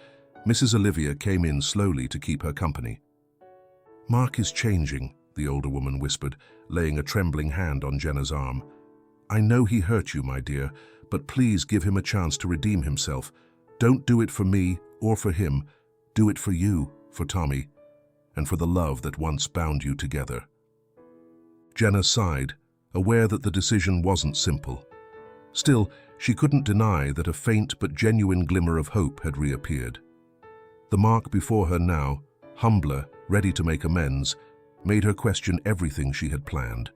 Mrs. Olivia came in slowly to keep her company. "Mark is changing," the older woman whispered, laying a trembling hand on Jenna's arm. "I know he hurt you, my dear, but please give him a chance to redeem himself. Don't do it for me or for him. Do it for you, for Tommy, and for the love that once bound you together." Jenna sighed, aware that the decision wasn't simple. Still, she couldn't deny that a faint but genuine glimmer of hope had reappeared. The Mark before her now, humbler, ready to make amends, made her question everything she had planned.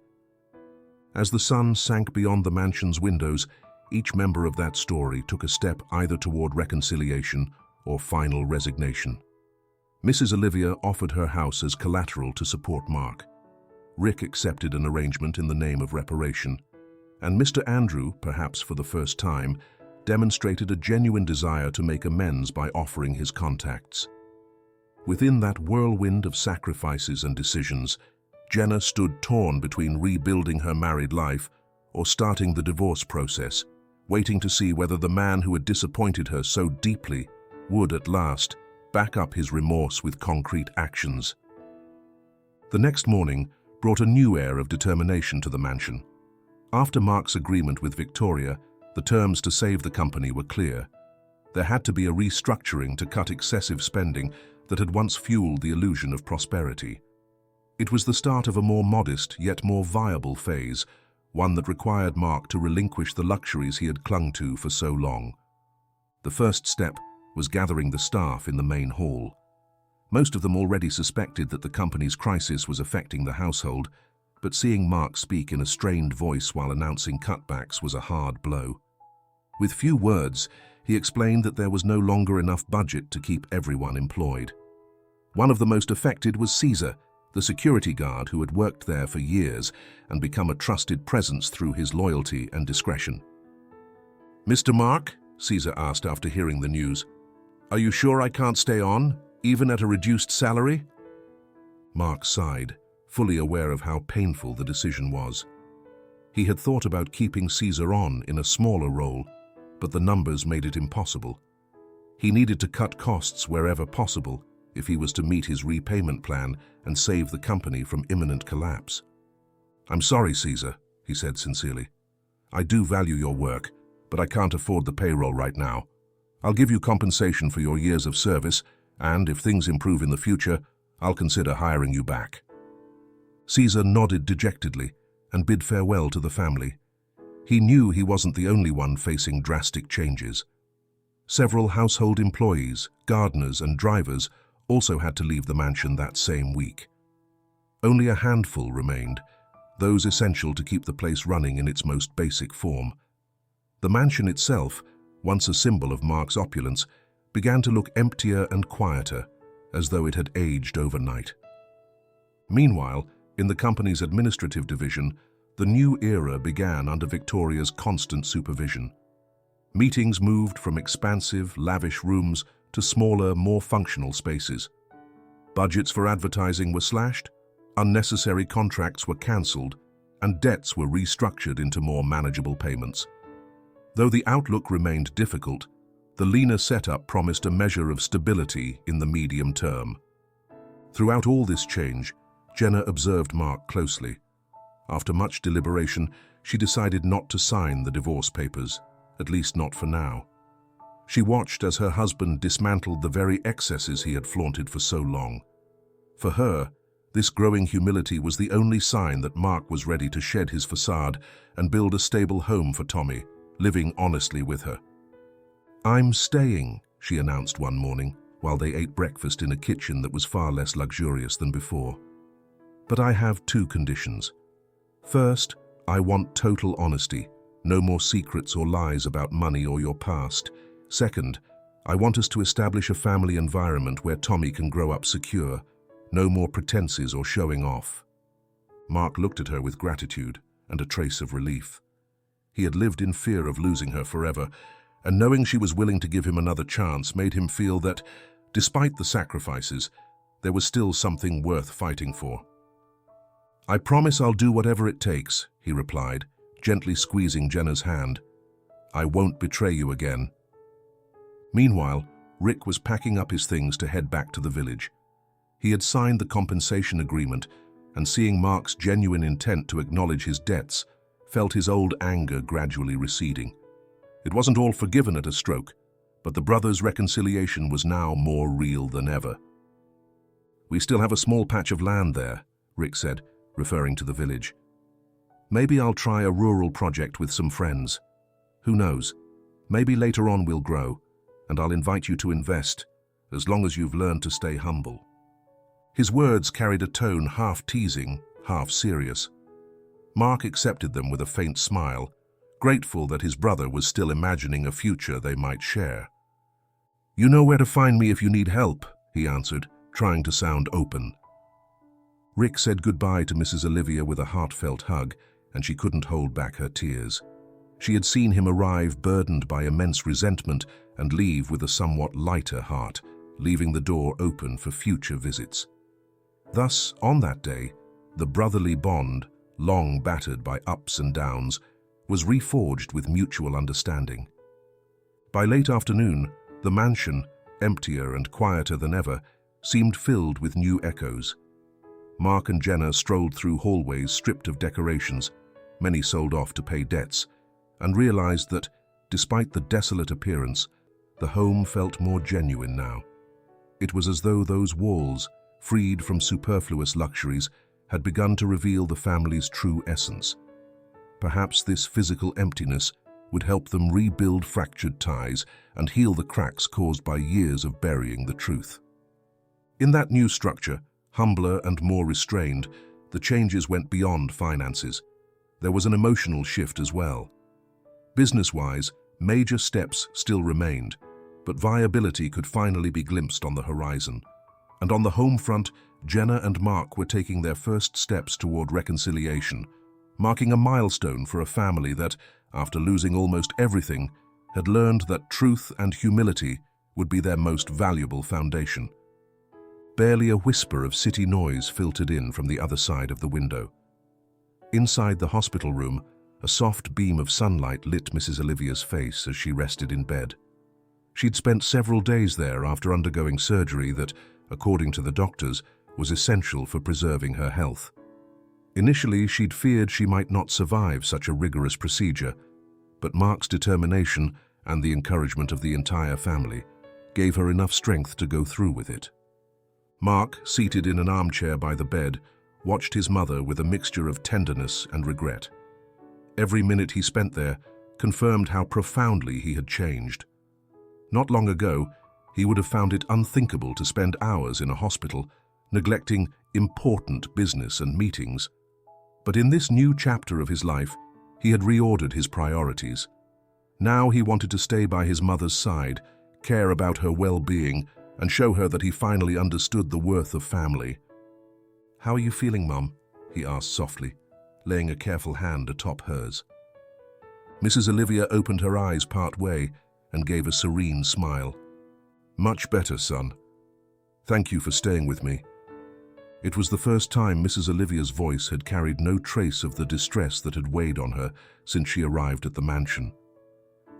As the sun sank beyond the mansion's windows, each member of that story took a step either toward reconciliation or final resignation. Mrs. Olivia offered her house as collateral to support Mark. Rick accepted an arrangement in the name of reparation, and Mr. Andrew, perhaps for the first time, demonstrated a genuine desire to make amends by offering his contacts. Within that whirlwind of sacrifices and decisions, Jenna stood torn between rebuilding her married life or starting the divorce process, waiting to see whether the man who had disappointed her so deeply would, at last, back up his remorse with concrete actions. The next morning brought a new air of determination to the mansion. After Mark's agreement with Victoria, the terms to save the company were clear. There had to be a restructuring to cut excessive spending that had once fueled the illusion of prosperity. It was the start of a more modest yet more viable phase, one that required Mark to relinquish the luxuries he had clung to for so long. The first step was gathering the staff in the main hall. Most of them already suspected that the company's crisis was affecting the household, but seeing Mark speak in a strained voice while announcing cutbacks was a hard blow. With few words, he explained that there was no longer enough budget to keep everyone employed. One of the most affected was Caesar, the security guard who had worked there for years and become a trusted presence through his loyalty and discretion. "Mr. Mark," Caesar asked after hearing the news, "are you sure I can't stay on, even at a reduced salary?" Mark sighed, fully aware of how painful the decision was. He had thought about keeping Caesar on in a smaller role, but the numbers made it impossible. He needed to cut costs wherever possible if he was to meet his repayment plan and save the company from imminent collapse. "I'm sorry, Caesar," he said sincerely. "I do value your work, but I can't afford the payroll right now. I'll give you compensation for your years of service, and if things improve in the future, I'll consider hiring you back." Caesar nodded dejectedly and bid farewell to the family. He knew he wasn't the only one facing drastic changes. Several household employees, gardeners, and drivers also had to leave the mansion that same week. Only a handful remained, those essential to keep the place running in its most basic form. The mansion itself, once a symbol of Mark's opulence, began to look emptier and quieter, as though it had aged overnight. Meanwhile, in the company's administrative division, the new era began under Victoria's constant supervision. Meetings moved from expansive, lavish rooms to smaller, more functional spaces. Budgets for advertising were slashed, unnecessary contracts were cancelled, and debts were restructured into more manageable payments. Though the outlook remained difficult, the leaner setup promised a measure of stability in the medium term. Throughout all this change, Jenna observed Mark closely. After much deliberation, she decided not to sign the divorce papers, at least not for now. She watched as her husband dismantled the very excesses he had flaunted for so long. For her, This growing humility was the only sign that Mark was ready to shed his facade and build a stable home for Tommy, living honestly with her. "I'm staying," she announced one morning, while they ate breakfast in a kitchen that was far less luxurious than before. "But I have two conditions. First, I want total honesty, no more secrets or lies about money or your past. Second, I want us to establish a family environment where Tommy can grow up secure, no more pretenses or showing off." Mark looked at her with gratitude and a trace of relief. He had lived in fear of losing her forever, and knowing she was willing to give him another chance made him feel that, despite the sacrifices, there was still something worth fighting for. "I promise I'll do whatever it takes," he replied, gently squeezing Jenna's hand. "I won't betray you again." Meanwhile, Rick was packing up his things to head back to the village. He had signed the compensation agreement, and seeing Mark's genuine intent to acknowledge his debts, felt his old anger gradually receding. It wasn't all forgiven at a stroke, but the brothers' reconciliation was now more real than ever. "We still have a small patch of land there," Rick said, referring to the village. "Maybe I'll try a rural project with some friends. Who knows? Maybe later on we'll grow, and I'll invite you to invest, as long as you've learned to stay humble." His words carried a tone half teasing, half serious. Mark accepted them with a faint smile, grateful that his brother was still imagining a future they might share. "You know where to find me if you need help," he answered, trying to sound open. Rick said goodbye to Mrs. Olivia with a heartfelt hug, and she couldn't hold back her tears. She had seen him arrive burdened by immense resentment and leave with a somewhat lighter heart, leaving the door open for future visits. Thus, on that day, the brotherly bond, long battered by ups and downs, was reforged with mutual understanding. By late afternoon, the mansion, emptier and quieter than ever, seemed filled with new echoes. Mark and Jenna strolled through hallways stripped of decorations, many sold off to pay debts, and realized that, despite the desolate appearance, the home felt more genuine now. It was as though those walls, freed from superfluous luxuries, had begun to reveal the family's true essence. Perhaps this physical emptiness would help them rebuild fractured ties and heal the cracks caused by years of burying the truth. In that new structure, humbler and more restrained, the changes went beyond finances. There was an emotional shift as well. Business-wise, major steps still remained, but viability could finally be glimpsed on the horizon. And on the home front, Jenna and Mark were taking their first steps toward reconciliation, marking a milestone for a family that, after losing almost everything, had learned that truth and humility would be their most valuable foundation. Barely a whisper of city noise filtered in from the other side of the window. Inside the hospital room, a soft beam of sunlight lit Mrs. Olivia's face as she rested in bed. She'd spent several days there after undergoing surgery that, according to the doctors, was essential for preserving her health. Initially, she'd feared she might not survive such a rigorous procedure, but Mark's determination and the encouragement of the entire family gave her enough strength to go through with it. Mark, seated in an armchair by the bed, watched his mother with a mixture of tenderness and regret. Every minute he spent there confirmed how profoundly he had changed. Not long ago, he would have found it unthinkable to spend hours in a hospital, neglecting important business and meetings. But in this new chapter of his life, he had reordered his priorities. Now he wanted to stay by his mother's side, care about her well-being, and show her that he finally understood the worth of family. "How are you feeling, Mum?" he asked softly, laying a careful hand atop hers. Mrs. Olivia opened her eyes part way and gave a serene smile. "Much better, son. Thank you for staying with me." It was the first time Mrs. Olivia's voice had carried no trace of the distress that had weighed on her since she arrived at the mansion.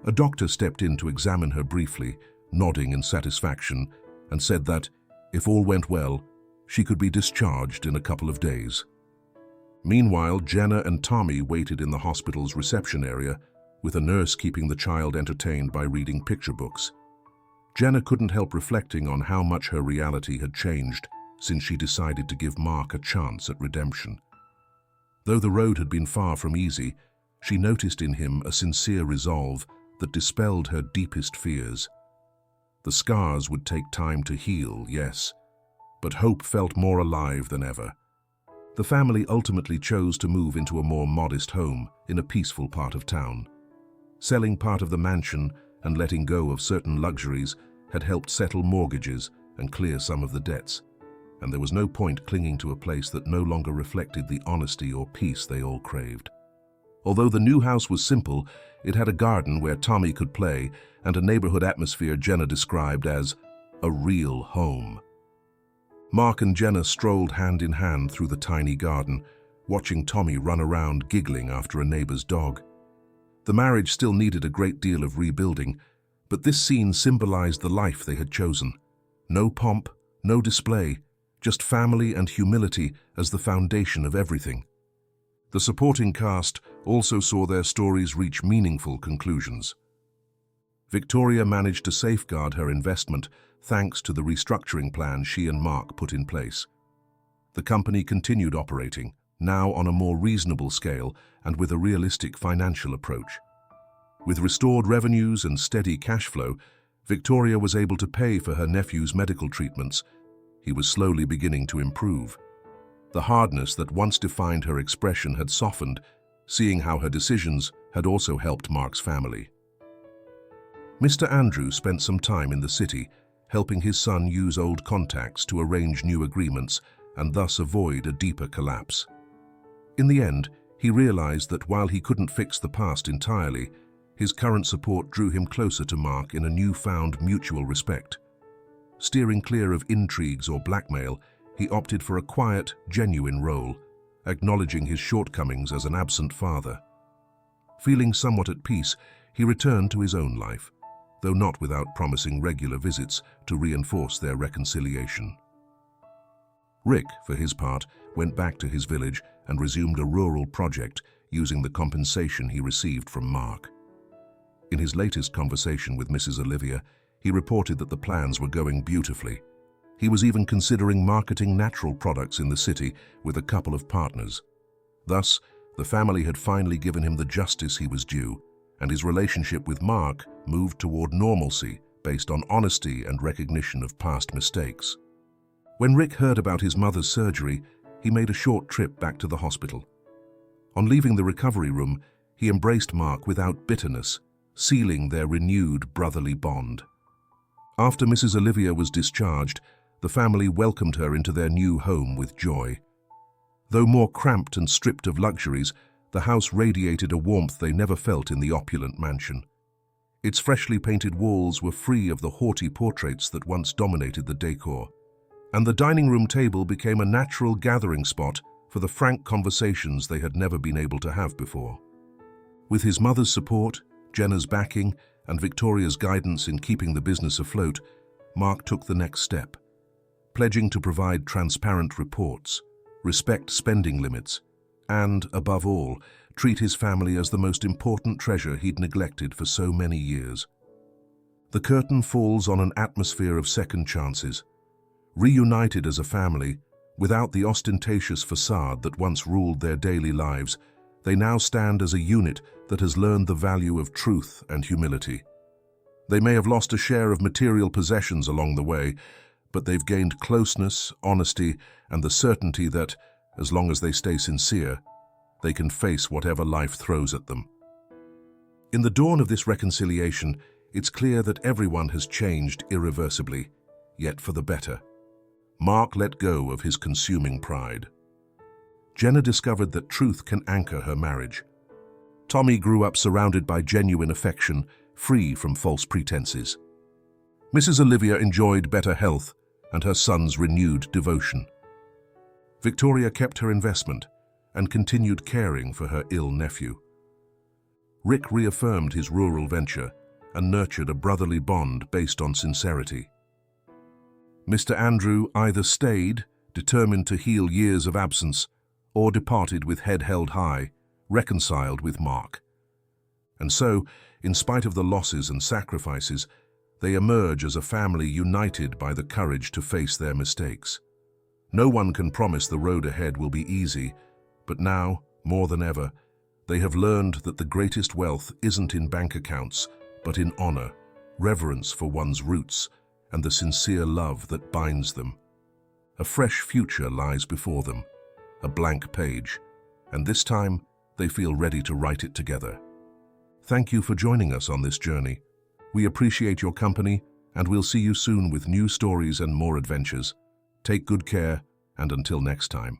A doctor stepped in to examine her briefly, nodding in satisfaction, and said that, if all went well, she could be discharged in a couple of days. Meanwhile, Jenna and Tommy waited in the hospital's reception area, with a nurse keeping the child entertained by reading picture books. Jenna couldn't help reflecting on how much her reality had changed since she decided to give Mark a chance at redemption. Though the road had been far from easy, she noticed in him a sincere resolve that dispelled her deepest fears. The scars would take time to heal, yes, but hope felt more alive than ever. The family ultimately chose to move into a more modest home in a peaceful part of town. Selling part of the mansion and letting go of certain luxuries had helped settle mortgages and clear some of the debts, and there was no point clinging to a place that no longer reflected the honesty or peace they all craved. Although the new house was simple, it had a garden where Tommy could play and a neighborhood atmosphere Jenna described as a real home. Mark and Jenna strolled hand in hand through the tiny garden, watching Tommy run around giggling after a neighbor's dog. The marriage still needed a great deal of rebuilding, but this scene symbolized the life they had chosen. No pomp, no display, just family and humility as the foundation of everything. The supporting cast also saw their stories reach meaningful conclusions. Victoria managed to safeguard her investment thanks to the restructuring plan she and Mark put in place. The company continued operating, now on a more reasonable scale and with a realistic financial approach. With restored revenues and steady cash flow, Victoria was able to pay for her nephew's medical treatments. He was slowly beginning to improve. The hardness that once defined her expression had softened, seeing how her decisions had also helped Mark's family. Mr. Andrew spent some time in the city, helping his son use old contacts to arrange new agreements and thus avoid a deeper collapse. In the end, he realized that while he couldn't fix the past entirely, his current support drew him closer to Mark in a newfound mutual respect. Steering clear of intrigues or blackmail, he opted for a quiet, genuine role, acknowledging his shortcomings as an absent father. Feeling somewhat at peace, he returned to his own life, though not without promising regular visits to reinforce their reconciliation. Rick, for his part, went back to his village and resumed a rural project using the compensation he received from Mark. In his latest conversation with Mrs. Olivia, he reported that the plans were going beautifully. He was even considering marketing natural products in the city with a couple of partners. Thus, the family had finally given him the justice he was due, and his relationship with Mark moved toward normalcy based on honesty and recognition of past mistakes. When Rick heard about his mother's surgery, he made a short trip back to the hospital. On leaving the recovery room, he embraced Mark without bitterness, sealing their renewed brotherly bond. After Mrs. Olivia was discharged, the family welcomed her into their new home with joy. Though more cramped and stripped of luxuries, the house radiated a warmth they never felt in the opulent mansion. Its freshly painted walls were free of the haughty portraits that once dominated the decor, and the dining room table became a natural gathering spot for the frank conversations they had never been able to have before. With his mother's support, Jenna's backing, and Victoria's guidance in keeping the business afloat, Mark took the next step, pledging to provide transparent reports, respect spending limits, and, above all, treat his family as the most important treasure he'd neglected for so many years. The curtain falls on an atmosphere of second chances. Reunited as a family, without the ostentatious facade that once ruled their daily lives, they now stand as a unit that has learned the value of truth and humility. They may have lost a share of material possessions along the way, but they've gained closeness, honesty, and the certainty that, as long as they stay sincere, they can face whatever life throws at them. In the dawn of this reconciliation, it's clear that everyone has changed irreversibly, yet for the better. Mark let go of his consuming pride. Jenna discovered that truth can anchor her marriage. Tommy grew up surrounded by genuine affection, free from false pretenses. Mrs. Olivia enjoyed better health and her son's renewed devotion. Victoria kept her investment and continued caring for her ill nephew. Rick reaffirmed his rural venture and nurtured a brotherly bond based on sincerity. Mr. Andrew either stayed, determined to heal years of absence, or departed with head held high, reconciled with Mark. And so, in spite of the losses and sacrifices, they emerge as a family united by the courage to face their mistakes. No one can promise the road ahead will be easy, but now, more than ever, they have learned that the greatest wealth isn't in bank accounts, but in honor, reverence for one's roots, and the sincere love that binds them. A fresh future lies before them, a blank page, and this time they feel ready to write it together. Thank you for joining us on this journey. We appreciate your company, and we'll see you soon with new stories and more adventures. Take good care, and until next time.